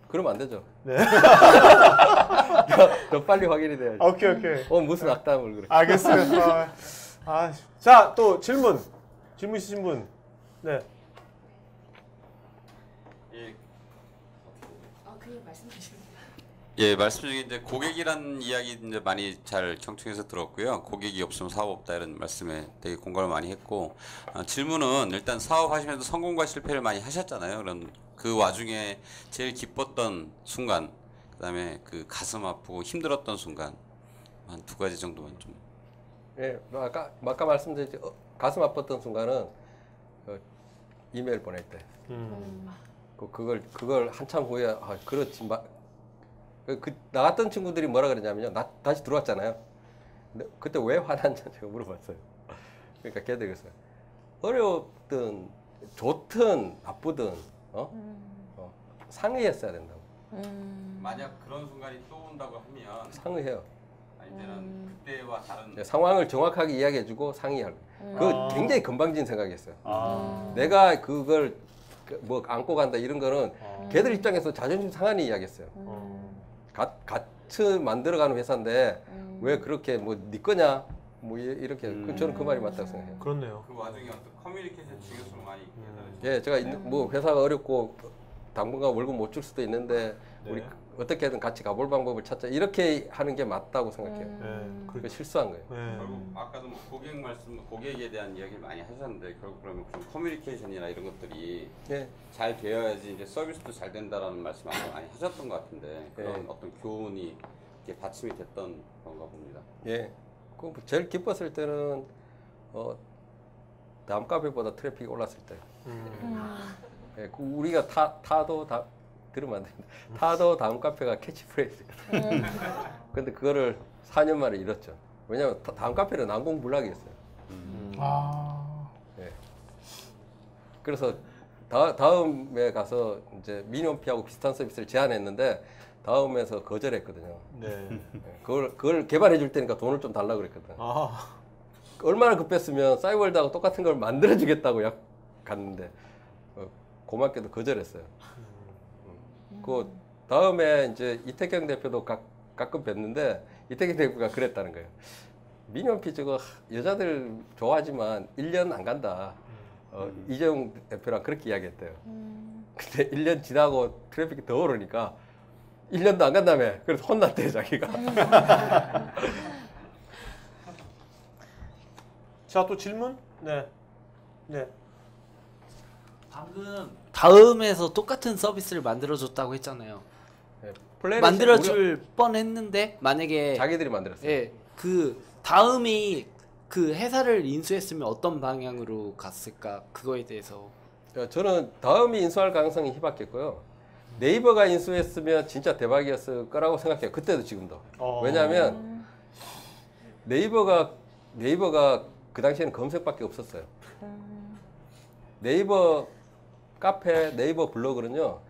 그러면 안 되죠. 네. 더 빨리 확인이 돼야지. 오케이. 무슨 악담을 그래. 알겠어요. 자, 또 질문 있으신 분. 네. 그냥 말씀 주시면. 예, 말씀 중에 이제 고객이란 이야기 이제 많이 잘 경청해서 들었고요. 고객이 없으면 사업 없다 이런 말씀에 되게 공감을 많이 했고 질문은 일단 사업하시면서 성공과 실패를 많이 하셨잖아요. 그럼 그 와중에 제일 기뻤던 순간, 그다음에 그 가슴 아프고 힘들었던 순간 한 두 가지 정도만 좀. 예, 아까 말씀드렸죠. 가슴 아팠던 순간은 이메일 보낼 때. 그걸 한참 후에 그렇지 나갔던 친구들이 뭐라 그러냐면요. 나 다시 들어왔잖아요. 근데 그때 왜 화났냐 제가 물어봤어요. 그러니까 걔들 그랬어요. 어려웠든 좋든 나쁘든 상의했어야 된다고. 만약 그런 순간이 또 온다고 하면 상의해요. 이제는 그때와 다른 상황을 정확하게 이야기해주고 상의하고. 그거 굉장히 건방진 생각이었어요. 내가 그걸 뭐 안고 간다 이런 거는 걔들 입장에서 자존심 상하는 이야기였어요. 같이 만들어가는 회사인데 왜 그렇게 뭐 네 거냐 뭐 이렇게 저는 그 말이 맞다고 생각해요. 그렇네요. 그 와중에 어떤 커뮤니케이션 중요성을 많이 얘기하잖아요. 예, 제가 뭐 회사가 어렵고 당분간 월급 못 줄 수도 있는데 네. 우리 어떻게든 같이 가볼 방법을 찾자 이렇게 하는 게 맞다고 생각해요. 네, 그 실수한 거예요. 네. 결국 아까도 뭐 고객에 대한 이야기를 많이 하셨는데 결국 그러면 좀 커뮤니케이션이나 이런 것들이 예. 잘 되어야지 이제 서비스도 잘 된다라는 말씀 아까 많이 하셨던 것 같은데 그런 어떤 교훈이 이렇게 받침이 됐던 건가 봅니다. 예. 그 제일 기뻤을 때는 다음 카페보다 트래픽이 올랐을 때. 예, 그 우리가 타도 들으면 안 됩니다. 타도 다음 카페가 캐치프레이즈. 근데 그거를 4년 만에 잃었죠. 왜냐하면 다음 카페는 난공불락이었어요. 예. 그래서 다음에 가서 이제 미니홈피하고 비슷한 서비스를 제안했는데 다음에서 거절했거든요. 네. 예, 그걸 개발해 줄 테니까 돈을 좀 달라고 그랬거든. 아, 얼마나 급했으면 싸이월드하고 똑같은 걸 만들어 주겠다고 갔는데 고맙게도 거절했어요. 그 다음에 이제 이태경 대표도 가끔 뵀는데 이태경 대표가 그랬다는 거예요. 미니홈피 저거 여자들 좋아하지만 1년 안 간다. 이재용 대표랑 그렇게 이야기했대요. 근데 1년 지나고 트래픽이 더 오르니까 1년도 안 간다며. 그래서 혼났대요, 자기가. 자, 또 질문? 네. 네. 방금 다음에서 똑같은 서비스를 만들어줬다고 했잖아요. 플래닛이 만들어줄 뻔했는데 만약에 자기들이 만들었어요. 예, 그 다음이 그 회사를 인수했으면 어떤 방향으로 갔을까 그거에 대해서 저는 다음이 인수할 가능성이 희박했고요. 네이버가 인수했으면 진짜 대박이었을 거라고 생각해요. 그때도 지금도. 왜냐하면 네이버가 그 당시에는 검색밖에 없었어요. 네이버 카페, 네이버 블로그는요.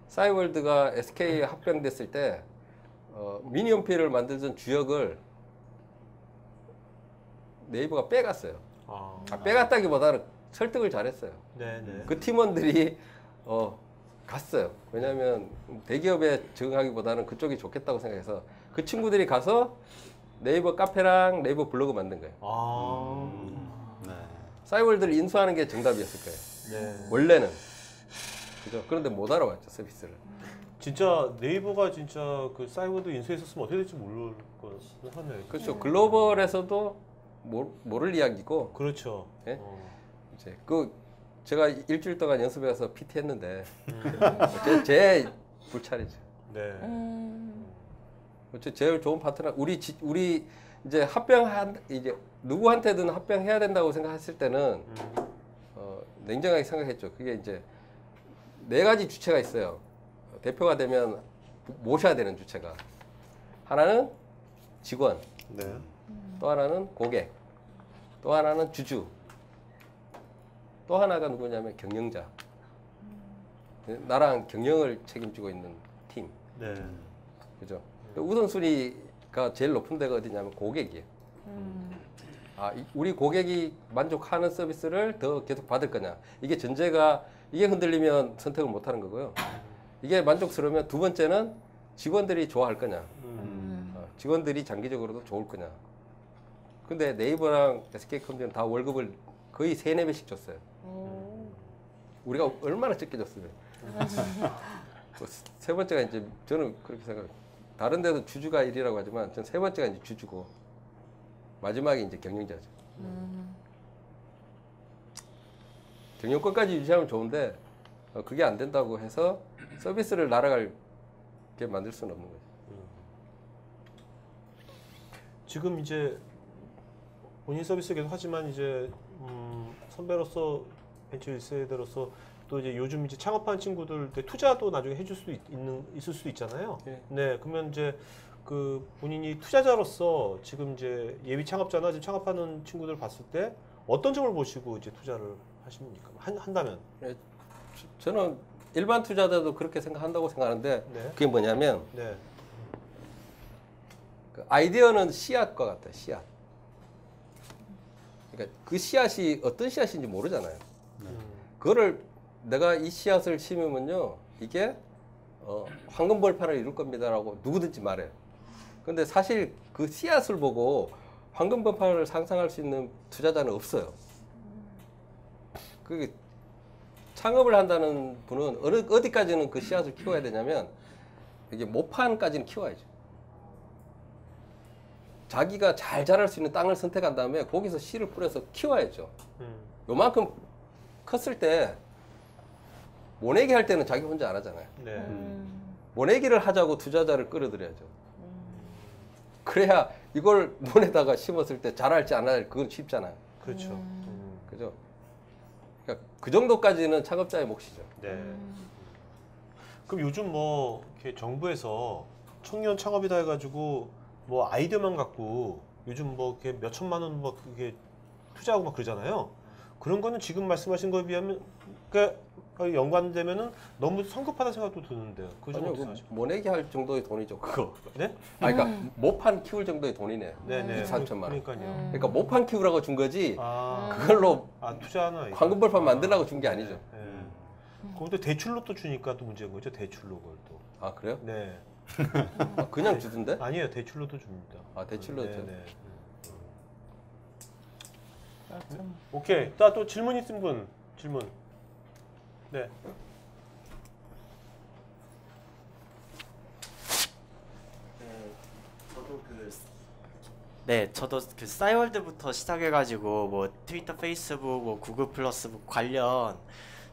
싸이월드가 SK에 합병됐을 때 미니홈피를 만들던 주역을 네이버가 빼갔어요. 빼갔다기보다는 설득을 잘했어요. 네, 네. 그 팀원들이 갔어요. 왜냐하면 대기업에 적응하기보다는 그쪽이 좋겠다고 생각해서 그 친구들이 가서 네이버 카페랑 네이버 블로그 만든 거예요. 네. 싸이월드를 인수하는 게 정답이었을 거예요. 네. 원래는. 그죠? 그런데 못 알아봤죠, 서비스를. 진짜 네이버가 진짜 그 싸이월드 인수했었으면 어떻게 될지 모를 거 하네요. 그렇죠. 글로벌에서도 모를 이야기고. 그렇죠. 예? 이제 제가 일주일 동안 연습해 가서 PT 했는데 제 불찰이죠. 네. 그렇죠. 제일 좋은 파트너 우리 이제 이제 누구한테든 합병해야 된다고 생각했을 때는 냉정하게 생각했죠. 그게 이제 4가지 주체가 있어요. 대표가 되면 모셔야 되는 주체가. 하나는 직원, 네. 또 하나는 고객, 또 하나는 주주, 또 하나가 누구냐면 경영자. 나랑 경영을 책임지고 있는 팀. 네. 그죠? 우선순위가 제일 높은 데가 어디냐면 고객이에요. 우리 고객이 만족하는 서비스를 더 계속 받을 거냐. 이게 전제가 이게 흔들리면 선택을 못 하는 거고요. 이게 만족스러우면 두 번째는 직원들이 좋아할 거냐. 직원들이 장기적으로도 좋을 거냐. 근데 네이버랑 SK컴퓨터는 다 월급을 거의 3-4배씩 줬어요. 우리가 얼마나 적게 줬으면. 세 번째가 이제 저는 그렇게 생각해요. 다른 데도 주주가 1이라고 하지만 전 세 번째가 이제 주주고 마지막에 이제 경영자죠. 경영권까지 유지하면 좋은데 그게 안 된다고 해서 서비스를 날아가게 만들 수는 없는 거죠. 지금 이제 본인 서비스 계속 하지만 이제 선배로서 벤처 1세대로서 또 이제 요즘 이제 창업하는 친구들 투자도 나중에 해줄 수 있을 수도 있잖아요. 네, 그러면 이제 그 본인이 투자자로서 지금 이제 예비 창업자나 지금 창업하는 친구들 봤을 때 어떤 점을 보시고 이제 투자를 하십니까? 한다면? 네, 저는 일반 투자자도 그렇게 생각한다고 생각하는데 네. 그게 뭐냐면 네. 그 아이디어는 씨앗과 같아요. 씨앗. 그러니까 그 씨앗이 어떤 씨앗인지 모르잖아요. 그거를 내가 이 씨앗을 심으면요 이게 황금벌판을 이룰 겁니다라고 누구든지 말해요. 근데 사실 그 씨앗을 보고 황금 분파를 상상할 수 있는 투자자는 없어요. 그게 창업을 한다는 분은 어디까지는 그 씨앗을 키워야 되냐면 이게 모판까지는 키워야죠. 자기가 잘 자랄 수 있는 땅을 선택한 다음에 거기서 씨를 뿌려서 키워야죠. 요만큼 컸을 때 모내기 할 때는 자기 혼자 안 하잖아요. 네. 모내기를 하자고 투자자를 끌어들여야죠. 그래야 이걸 모내다가 심었을 때 잘할지 안 할지 그건 쉽잖아요. 그렇죠. 그죠? 그러니까 그 정도까지는 창업자의 몫이죠. 네. 그럼 요즘 뭐 이렇게 정부에서 청년 창업이다 해가지고 뭐 아이디어만 갖고 요즘 뭐 이렇게 몇 천만 원 뭐 그게 투자하고 막 그러잖아요. 그런 거는 지금 말씀하신 거에 비하면 그러니까 연관되면은 너무 성급하다 생각도 드는데요. 그 아니요, 정도 그 모내기 할 정도의 돈이죠, 그거. 네? 아, 그러니까 모판 키울 정도의 돈이네. 네네. 3천만 원. 그러니까요. 그러니까 모판 키우라고 준 거지. 아, 그걸로 투자하나 황금벌판 만들라고 준 게 아니죠. 네. 그것도 대출로 또 주니까 또 문제인 거죠. 대출로 그걸 또. 아 그래요? 네. 아, 그냥 주던데? 아니에요. 대출로도 줍니다. 아 대출로 줘. 네. 오케이. 또 질문 있은 분 질문. 네. 저도 그 싸이월드부터 시작해가지고 뭐 트위터, 페이스북, 뭐 구글 플러스 관련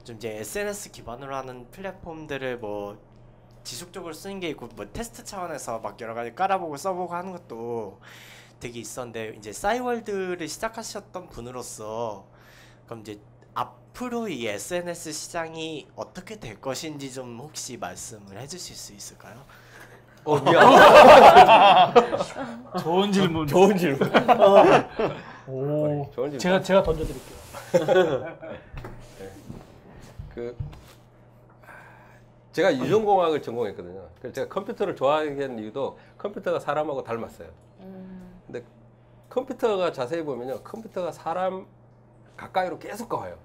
좀 이제 SNS 기반으로 하는 플랫폼들을 뭐 지속적으로 쓰는 게 있고 뭐 테스트 차원에서 막 여러 가지 깔아보고 써보고 하는 것도 되게 있었는데 이제 싸이월드를 시작하셨던 분으로서 그럼 이제 앞으로 이 SNS 시장이 어떻게 될 것인지 좀 혹시 말씀을 해주실 수 있을까요? 미안. 좋은 질문. 좋은 질문. 오, 좋은 질문. 제가 던져드릴게요. 그 제가 유전공학을 전공했거든요. 그래서 제가 컴퓨터를 좋아하게 된 이유도 컴퓨터가 사람하고 닮았어요. 근데 컴퓨터가 자세히 보면요, 컴퓨터가 사람 가까이로 계속 가요.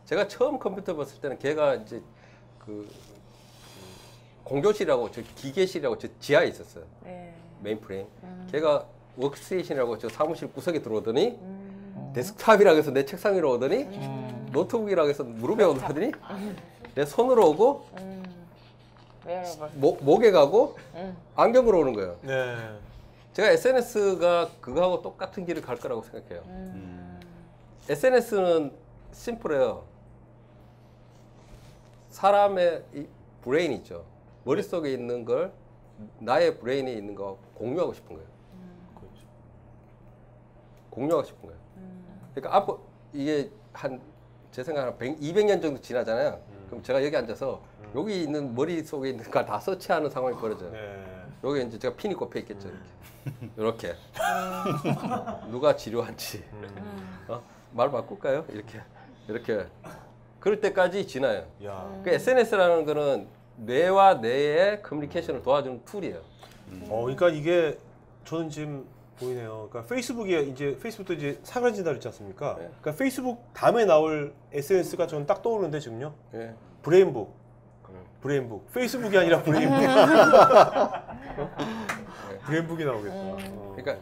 제가 처음 컴퓨터 봤을 때는 걔가 이제 그 공교실이라고 저 기계실이라고 저 지하에 있었어요. 네. 메인프레임. 걔가 워크스테이션이라고 저 사무실 구석에 들어오더니 데스크탑이라고 해서 내 책상 위로 오더니 노트북이라고 해서 무릎에 오더니 내 손으로 오고 목에 가고 안경으로 오는 거예요. 네. 제가 SNS가 그거하고 똑같은 길을 갈 거라고 생각해요. SNS는 심플해요. 사람의 이 브레인 있죠. 머릿속에 있는 걸 나의 브레인에 있는 거 공유하고 싶은 거예요. 공유하고 싶은 거예요. 그러니까 앞으로 이게 제 생각에 200년 정도 지나잖아요. 그럼 제가 여기 앉아서 여기 있는 머릿속에 있는 걸 다 서치하는 상황이 벌어져요. 네. 여기 이제 제가 핀이 꼽혀 있겠죠. 이렇게. 누가 지루한지. 말 바꿀까요? 이렇게. 그럴 때까지 지나요. 그 SNS라는 거는 뇌와 뇌의 커뮤니케이션을 도와주는 툴이에요. 그러니까 이게 저는 지금 보이네요. 그러니까 페이스북도 이제 사그라진다 그랬지 않습니까? 네. 그러니까 페이스북 다음에 나올 SNS가 저는 딱 떠오르는데 지금요. 네. 브레인북. 페이스북이 아니라 브레인북. 브레인북이 나오겠다. 그러니까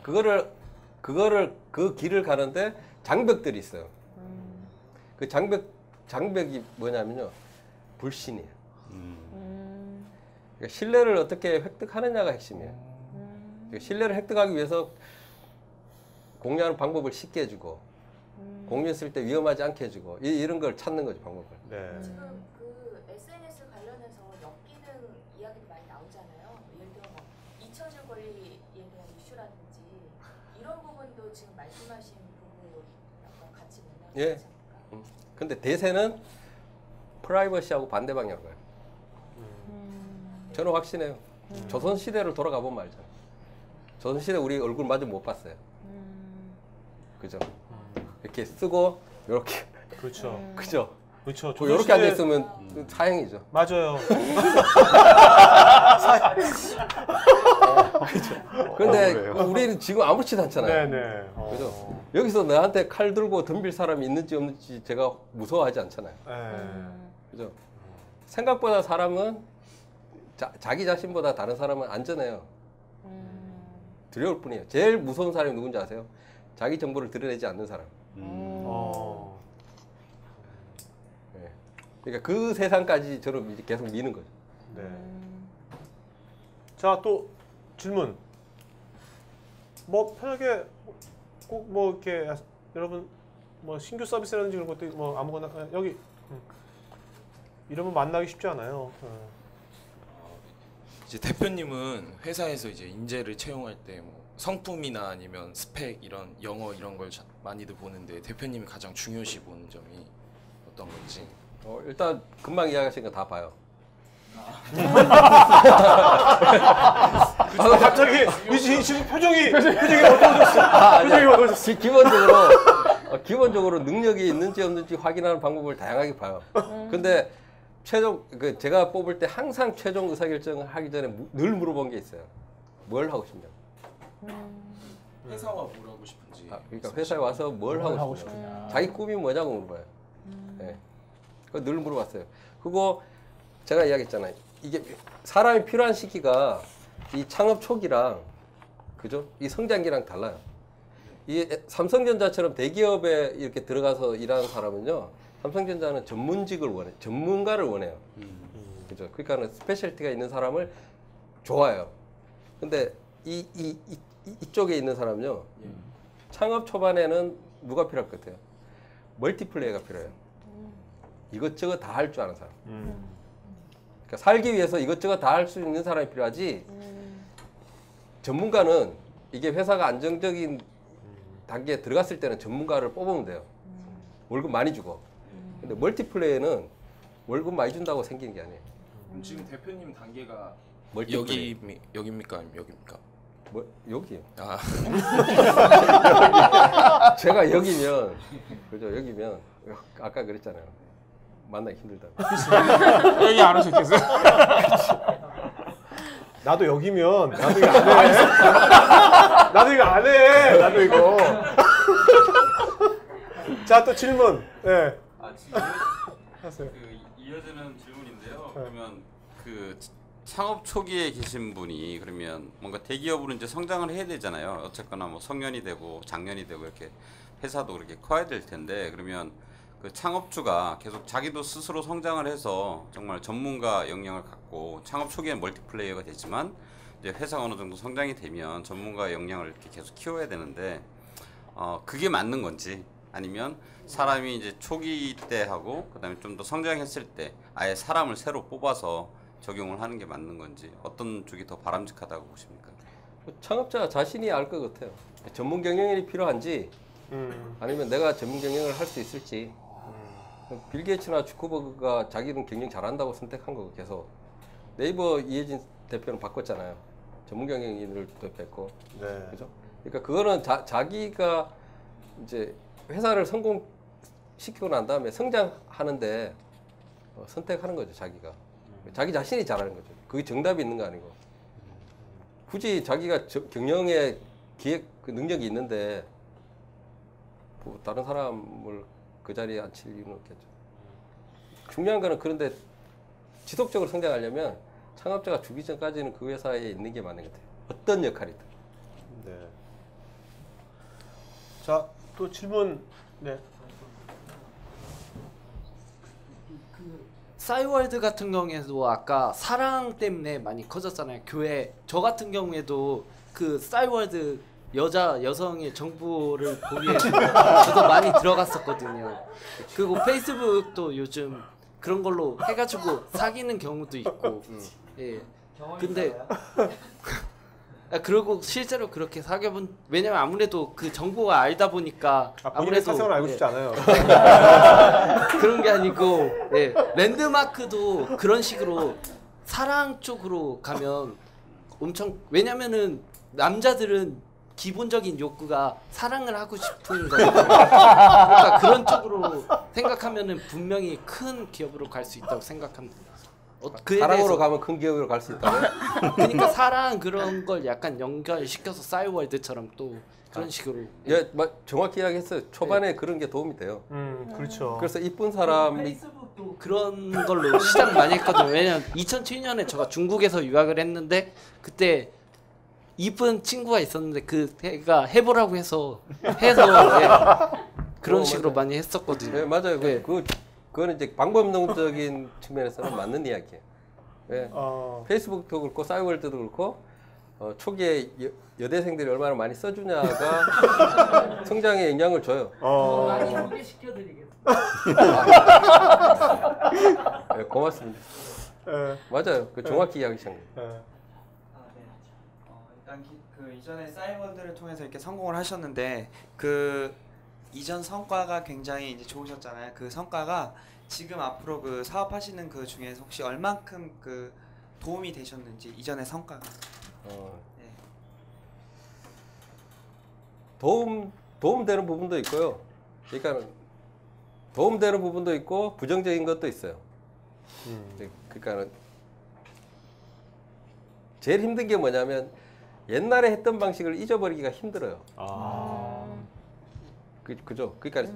그거를 그 길을 가는데 장벽들이 있어요. 그 장벽이 뭐냐면요, 불신이에요. 그러니까 신뢰를 어떻게 획득하느냐가 핵심이에요. 그러니까 신뢰를 획득하기 위해서 공유하는 방법을 쉽게 해주고, 공유했을 때 위험하지 않게 해주고, 이런 걸 찾는 거죠, 방법을. 네. 지금 그 SNS 관련해서 역기능 이야기도 많이 나오잖아요. 예를 들어 뭐 잊혀질 권리에 대한 이슈라든지 이런 부분도 지금 말씀하신 부분으로 약간 같이 맥락이 예. 있지 않을까? 근데 대세는 프라이버시하고 반대 방향으로 가요. 저는 확신해요. 조선시대를 돌아가 보면 알잖아요. 조선시대 우리 얼굴 마저 못 봤어요. 그죠? 이렇게 쓰고 이렇게. 그렇죠. 그죠? 그렇죠. 이렇게 앉아 있으면 사형이죠. 맞아요. 그죠? 근데 우리는 지금 아무렇지도 않잖아요. 네네. 그죠? 여기서 나한테 칼 들고 덤빌 사람이 있는지 없는지 제가 무서워하지 않잖아요. 그죠? 생각보다 사람은 자기 자신보다 다른 사람은 안전해요. 두려울 뿐이에요. 제일 무서운 사람이 누군지 아세요? 자기 정보를 드러내지 않는 사람. 네. 그러니까 그 세상까지 저는 이제 계속 미는 거죠. 네. 자, 또 질문. 뭐 편하게 꼭 뭐 이렇게 여러분 뭐 신규 서비스라든지 그런 것도 뭐 아무거나 여기 이러면 만나기 쉽지 않아요. 이제 대표님은 회사에서 이제 인재를 채용할 때 뭐 성품이나 아니면 스펙 이런 영어 이런 걸 많이들 보는데 대표님이 가장 중요시 보는 점이 어떤 건지. 일단 금방 이야기하신 거 다 봐요. 갑자기 유진 씨 표정이 어떠셨어? 표정이 어떠셨어? 기본적으로 능력이 있는지 없는지 확인하는 방법을 다양하게 봐요. 근데 최종 제가 뽑을 때 항상 최종 의사결정을 하기 전에 늘 물어본 게 있어요. 뭘 하고 싶냐? 회사와 뭘 하고 싶은지. 그러니까 회사에 와서 뭘 하고 싶냐? 자기 꿈이 뭐냐고 물어봐요. 네. 그거 늘 물어봤어요. 그리고 제가 이야기했잖아요. 이게 사람이 필요한 시기가 이 창업 초기랑 그죠? 이 성장기랑 달라요. 이 삼성전자처럼 대기업에 이렇게 들어가서 일하는 사람은요. 삼성전자는 전문직을 원해, 전문가를 원해요. 그죠? 그러니까는 스페셜티가 있는 사람을 좋아해요. 근데 이쪽에 있는 사람은요. 창업 초반에는 누가 필요할 것 같아요? 멀티플레이가 필요해요. 이것저것 다 할 줄 아는 사람. 그러니까 살기 위해서 이것저것 다 할 수 있는 사람이 필요하지. 전문가는 이게 회사가 안정적인 단계에 들어갔을 때는 전문가를 뽑으면 돼요. 월급 많이 주고. 근데 멀티플레이는 월급 많이 준다고 생기는 게 아니에요. 지금 대표님 단계가 멀티플레이. 여기입니까? 아니면 여기입니까? 뭐 여기요. 아. 제가 여기면 그죠? 여기면 아까 그랬잖아요. 만나기 힘들다고. 여기 안 오셨겠어요? 나도 여기면 나도 이거 안 해. 나도 이거 안 해. 나도 이거. 자, 또 질문. 네. 하세요. 이어지는 질문인데요. 그러면 창업 초기에 계신 분이 그러면 뭔가 대기업으로 이제 성장을 해야 되잖아요. 어쨌거나 뭐 성년이 되고 장년이 되고 이렇게 회사도 그렇게 커야 될 텐데 그러면 그 창업주가 계속 자기도 스스로 성장을 해서 정말 전문가 역량을 갖고 창업 초기엔 멀티플레이어가 되지만 이제 회사가 어느 정도 성장이 되면 전문가 역량을 이렇게 계속 키워야 되는데 그게 맞는 건지 아니면 사람이 이제 초기 때 하고 그다음에 좀 더 성장했을 때 아예 사람을 새로 뽑아서 적용을 하는 게 맞는 건지 어떤 쪽이 더 바람직하다고 보십니까? 창업자 자신이 알 것 같아요. 전문 경영인이 필요한지 아니면 내가 전문 경영을 할 수 있을지. 빌 게이츠나 주커버그가 자기는 경영 잘한다고 선택한 거고 계속. 네이버 이해진 대표는 바꿨잖아요. 전문 경영인을 또 뵙고. 네. 그죠? 그러니까 그거는 자기가 이제 회사를 성공시키고 난 다음에 성장하는데 선택하는 거죠, 자기가. 자기 자신이 잘하는 거죠. 그게 정답이 있는 거 아니고. 굳이 자기가 경영에 기획 능력이 있는데 뭐 다른 사람을 그 자리에 앉힐 이유는 없겠죠. 중요한 거는 그런데 지속적으로 성장하려면 창업자가 죽기 전까지는 그 회사에 있는 게 맞는 것 같아요. 어떤 역할이든. 네. 자, 또 질문. 네. 싸이월드 같은 경우에도 아까 사랑 때문에 많이 커졌잖아요. 교회 저 같은 경우에도 그 싸이월드 여성의 정보를 보기 위해서 저도 많이 들어갔었거든요. 그리고 페이스북도 요즘 그런 걸로 해가지고 사귀는 경우도 있고. 예. 근데 그리고 실제로 그렇게 사귀어본 왜냐면 아무래도 그 정보가 알다 보니까 본인의 사생활을 알고 싶지 않아요. 그런 게 아니고 예. 랜드마크도 그런 식으로 사랑 쪽으로 가면 엄청 왜냐면은 남자들은 기본적인 욕구가 사랑을 하고 싶은 거예요. 그러니까 그런 쪽으로 생각하면은 분명히 큰 기업으로 갈 수 있다고 생각합니다. 그에 사랑으로 대해서 가면 큰 기억으로 갈 수 있다고요? 그러니까 사랑 그런 걸 약간 연결시켜서 싸이월드처럼 또 그런 식으로 예, 정확히 이야기했어요. 초반에 그런 게 도움이 돼요. 그렇죠. 그래서 이쁜 사람이 페이스북도 그런 걸로 시작 많이 했거든요. 왜냐면 2007년에 제가 중국에서 유학을 했는데 그때 이쁜 친구가 있었는데 그 애가 해보라고 해서 예, 그런 식으로 많이 했었거든요. 네, 맞아요. 네. 그거는 이제 방법론적인 측면에서는 맞는 이야기예요. 예. 페이스북도 그렇고 싸이월드도 그렇고 초기에 여대생들이 얼마나 많이 써주냐가 성장에 영향을 줘요. 많이 소개시켜드리겠습니다. 네, 고맙습니다. 맞아요. 그 정확히 이야기하신 거예요. 일단 그 이전에 싸이월드를 통해서 이렇게 성공을 하셨는데 그 이전 성과가 굉장히 이제 좋으셨잖아요. 그 성과가 지금 앞으로 그 사업하시는 그 중에서 혹시 얼만큼 그 도움이 되셨는지 이전의 성과가. 네. 도움되는 부분도 있고요. 그러니까 도움되는 부분도 있고 부정적인 것도 있어요. 그러니까 제일 힘든 게 뭐냐면 옛날에 했던 방식을 잊어버리기가 힘들어요. 그죠? 그러니까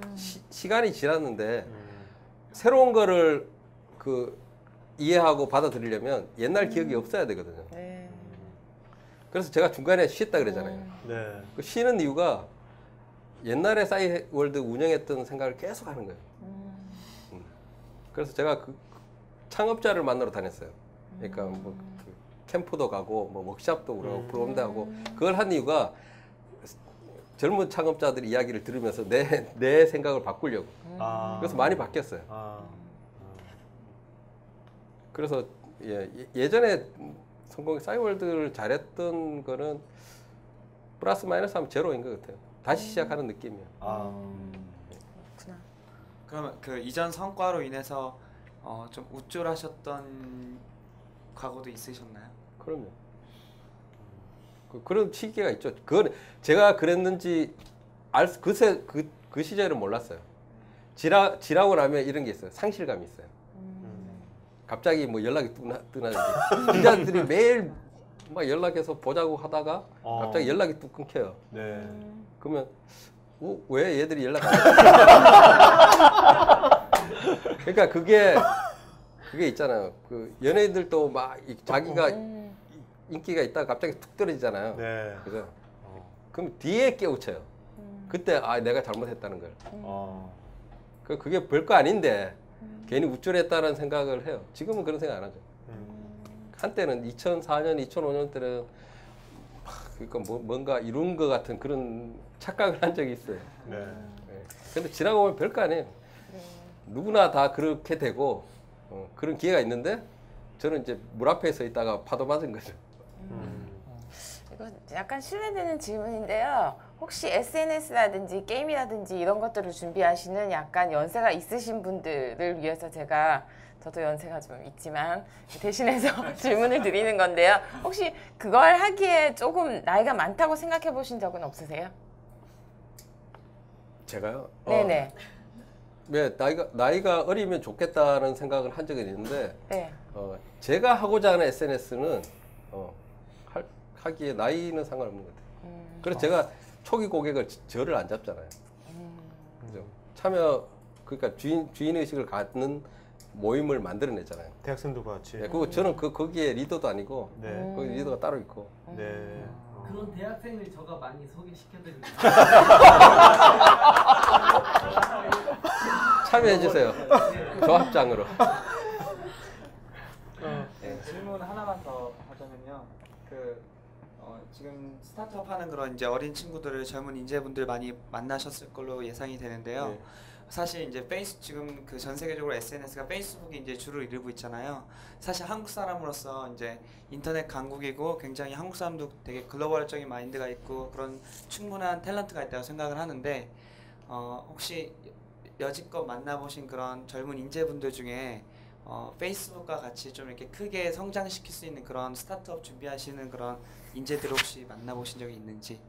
시간이 지났는데 새로운 거를 이해하고 받아들이려면 옛날 기억이 없어야 되거든요. 그래서 제가 중간에 쉬었다 그러잖아요. 그 쉬는 이유가 옛날에 싸이월드 운영했던 생각을 계속 하는 거예요. 그래서 제가 그 창업자를 만나러 다녔어요. 그러니까 뭐 캠프도 가고 뭐 워크숍도 그러고 프로그램도 하고 그걸 한 이유가 젊은 창업자들 이야기를 들으면서 내 생각을 바꾸려고. 그래서 많이 바뀌었어요. 그래서 예전에 싸이월드를 잘했던 거는 플러스 마이너스 하면 제로인 것 같아요. 다시 시작하는 느낌이에요. 그렇구나. 그러면 그 이전 성과로 인해서 좀 우쭐하셨던 과거도 있으셨나요? 그럼요. 그런 시기가 있죠. 그건 제가 그랬는지 그 시절은 몰랐어요. 지나고 나면 이런 게 있어요. 상실감이 있어요. 갑자기 뭐 연락이 뜨나든지 기자들이 매일 막 연락해서 보자고 하다가 갑자기 연락이 뚝 끊겨요. 그러면 왜 얘들이 연락 안 해? 그러니까 그게 있잖아요. 그 연예인들도 막 자기가 인기가 있다가 갑자기 툭 떨어지잖아요. 그죠? 그럼 뒤에 깨우쳐요. 그때 내가 잘못했다는 걸. 그게 별거 아닌데 괜히 우쭐했다는 생각을 해요. 지금은 그런 생각 안 하죠. 한때는 2004년, 2005년 때는 그러니까 뭔가 이룬 것 같은 그런 착각을 한 적이 있어요. 근데 지나고 보면 별거 아니에요. 누구나 다 그렇게 되고 그런 기회가 있는데 저는 이제 물 앞에 서 있다가 파도 맞은 거죠. 이거 약간 실례되는 질문인데요. 혹시 SNS라든지 게임이라든지 이런 것들을 준비하시는 약간 연세가 있으신 분들을 위해서 저도 연세가 좀 있지만 대신해서 질문을 드리는 건데요. 혹시 그걸 하기에 조금 나이가 많다고 생각해 보신 적은 없으세요? 제가요? 네네. 네, 나이가 어리면 좋겠다는 생각을 한 적은 있는데 네. 제가 하고자 하는 SNS는 하기에 나이는 상관없는 것 같아요. 그래서 제가 초기 고객을 저를 안 잡잖아요. 그죠? 그러니까 주인 의식을 갖는 모임을 만들어냈잖아요. 대학생도 같이. 그리고 저는 거기에 리더도 아니고 거기 리더가 따로 있고. 그런 대학생을 제가 많이 소개시켜드립니다. 참여해 주세요. 조합장으로. 네, 질문 하나만 더 하자면요. 지금 스타트업 하는 그런 이제 어린 친구들을 젊은 인재분들 많이 만나셨을 걸로 예상이 되는데요. 사실 이제 지금 그 전 세계적으로 SNS가 페이스북이 이제 주를 이루고 있잖아요. 사실 한국 사람으로서 이제 인터넷 강국이고 굉장히 한국 사람도 되게 글로벌적인 마인드가 있고 그런 충분한 탤런트가 있다고 생각을 하는데 혹시 여지껏 만나보신 그런 젊은 인재분들 중에 페이스북과 같이 좀 이렇게 크게 성장시킬 수 있는 그런 스타트업 준비하시는 그런 인재들 혹시 만나보신 적이 있는지?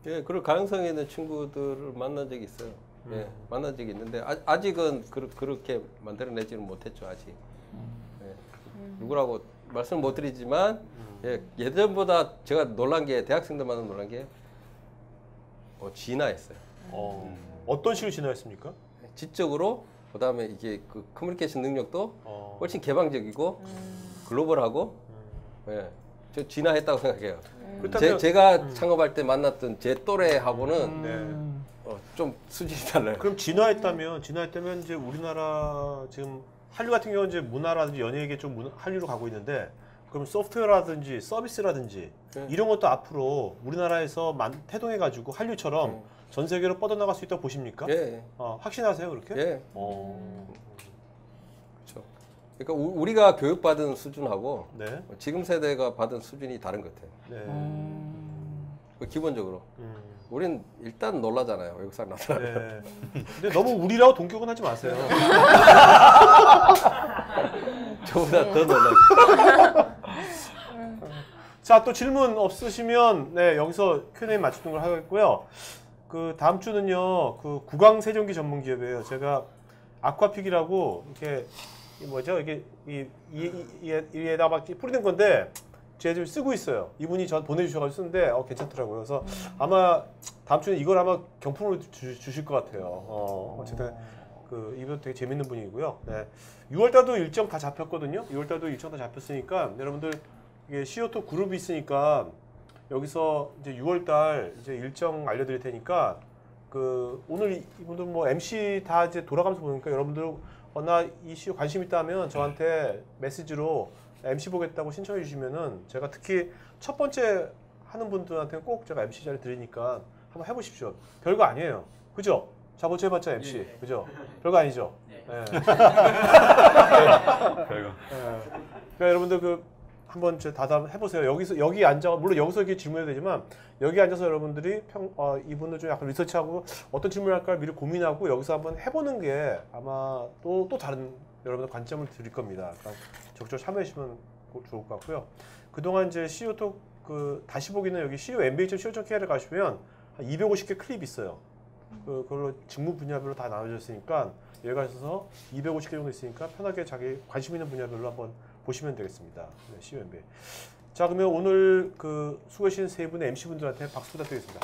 예, 그럴 가능성이 있는 친구들을 만난 적이 있어요. 예, 만난 적이 있는데 아직은 그렇게 만들어내지는 못했죠, 아직. 예. 누구라고 말씀 못 드리지만 예, 예전보다 제가 놀란 게 대학생들만 놀란 게 진화했어요. 어떤 식으로 진화했습니까? 지적으로 그다음에 이게 그 커뮤니케이션 능력도 훨씬 개방적이고 글로벌하고 예, 저 진화했다고 생각해요. 제가 창업할 때 만났던 제 또래하고는 좀 수준이 달라요. 그럼 진화했다면 이제 우리나라 지금 한류 같은 경우는 이제 문화라든지 연예계 쪽 한류로 가고 있는데 그럼 소프트웨어라든지 서비스라든지 이런 것도 앞으로 우리나라에서 태동해가지고 한류처럼 전 세계로 뻗어나갈 수 있다고 보십니까? 예. 확신하세요 그렇게? 예. 그렇죠. 그러니까 우리가 교육받은 수준하고 지금 세대가 받은 수준이 다른 것 같아요. 기본적으로. 우린 일단 놀라잖아요. 외국 사람 나타나면. 근데 너무 우리라고 동격은 하지 마세요. 저보다 더 놀라요. 자, 또 질문 없으시면 여기서 Q&A 맞추는 걸 하겠고요. 그 다음 주는요. 그 구강 세정기 전문 기업이에요. 제가 아쿠아픽이라고 이렇게 뭐죠? 이게 이에다가 막 뿌리는 건데 제가 지금 쓰고 있어요. 이분이 전 보내주셔가지고 쓰는데 괜찮더라고요. 그래서 아마 다음 주에 이걸 아마 경품으로 주실 것 같아요. 어쨌든 이분 되게 재밌는 분이고요. 6월달도 일정 다 잡혔거든요. 6월달도 일정 다 잡혔으니까 여러분들 이게 CO2 그룹이 있으니까 여기서 이제 6월달 이제 일정 알려드릴 테니까 오늘 이분들 뭐 MC 다 이제 돌아가면서 보니까 여러분들 나 이 CO 관심 있다면 저한테 메시지로 MC 보겠다고 신청해 주시면은 제가 특히 첫 번째 하는 분들한테는 꼭 제가 MC 자리 드리니까 한번 해보십시오. 별거 아니에요. 그죠? 저번 주에 해봤자 MC. 그죠? 별거 아니죠? 별거. 그러니까 여러분들 한번 다담 해보세요. 여기 앉아, 물론 여기서 이렇게 질문해도 되지만 여기 앉아서 여러분들이 이분들 좀 약간 리서치하고 어떤 질문을 할까 미리 고민하고 여기서 한번 해보는 게 아마 또 다른 여러분들 관점을 드릴 겁니다. 그러니까 적극적으로 참여해주시면 좋을 것 같고요. 그동안 이제 CO2 다시 보기는 여기 co.mba.co.kr에 가시면 한 250개 클립이 있어요. 그걸로 직무 분야별로 다 나눠져 있으니까 여기 가셔서 250개 정도 있으니까 편하게 자기 관심 있는 분야별로 한번 보시면 되겠습니다. co.mba. 자, 그러면 오늘 수고하신 세 분의 MC분들한테 박수 부탁드리겠습니다.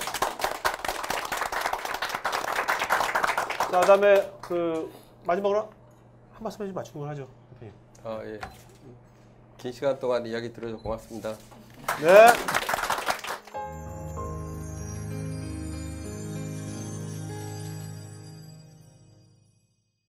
자, 그다음에 마지막으로 한 말씀 해주시면 맞추는 걸 하죠, 대표님. 예. 긴 시간 동안 이야기 들어줘서 고맙습니다. 네.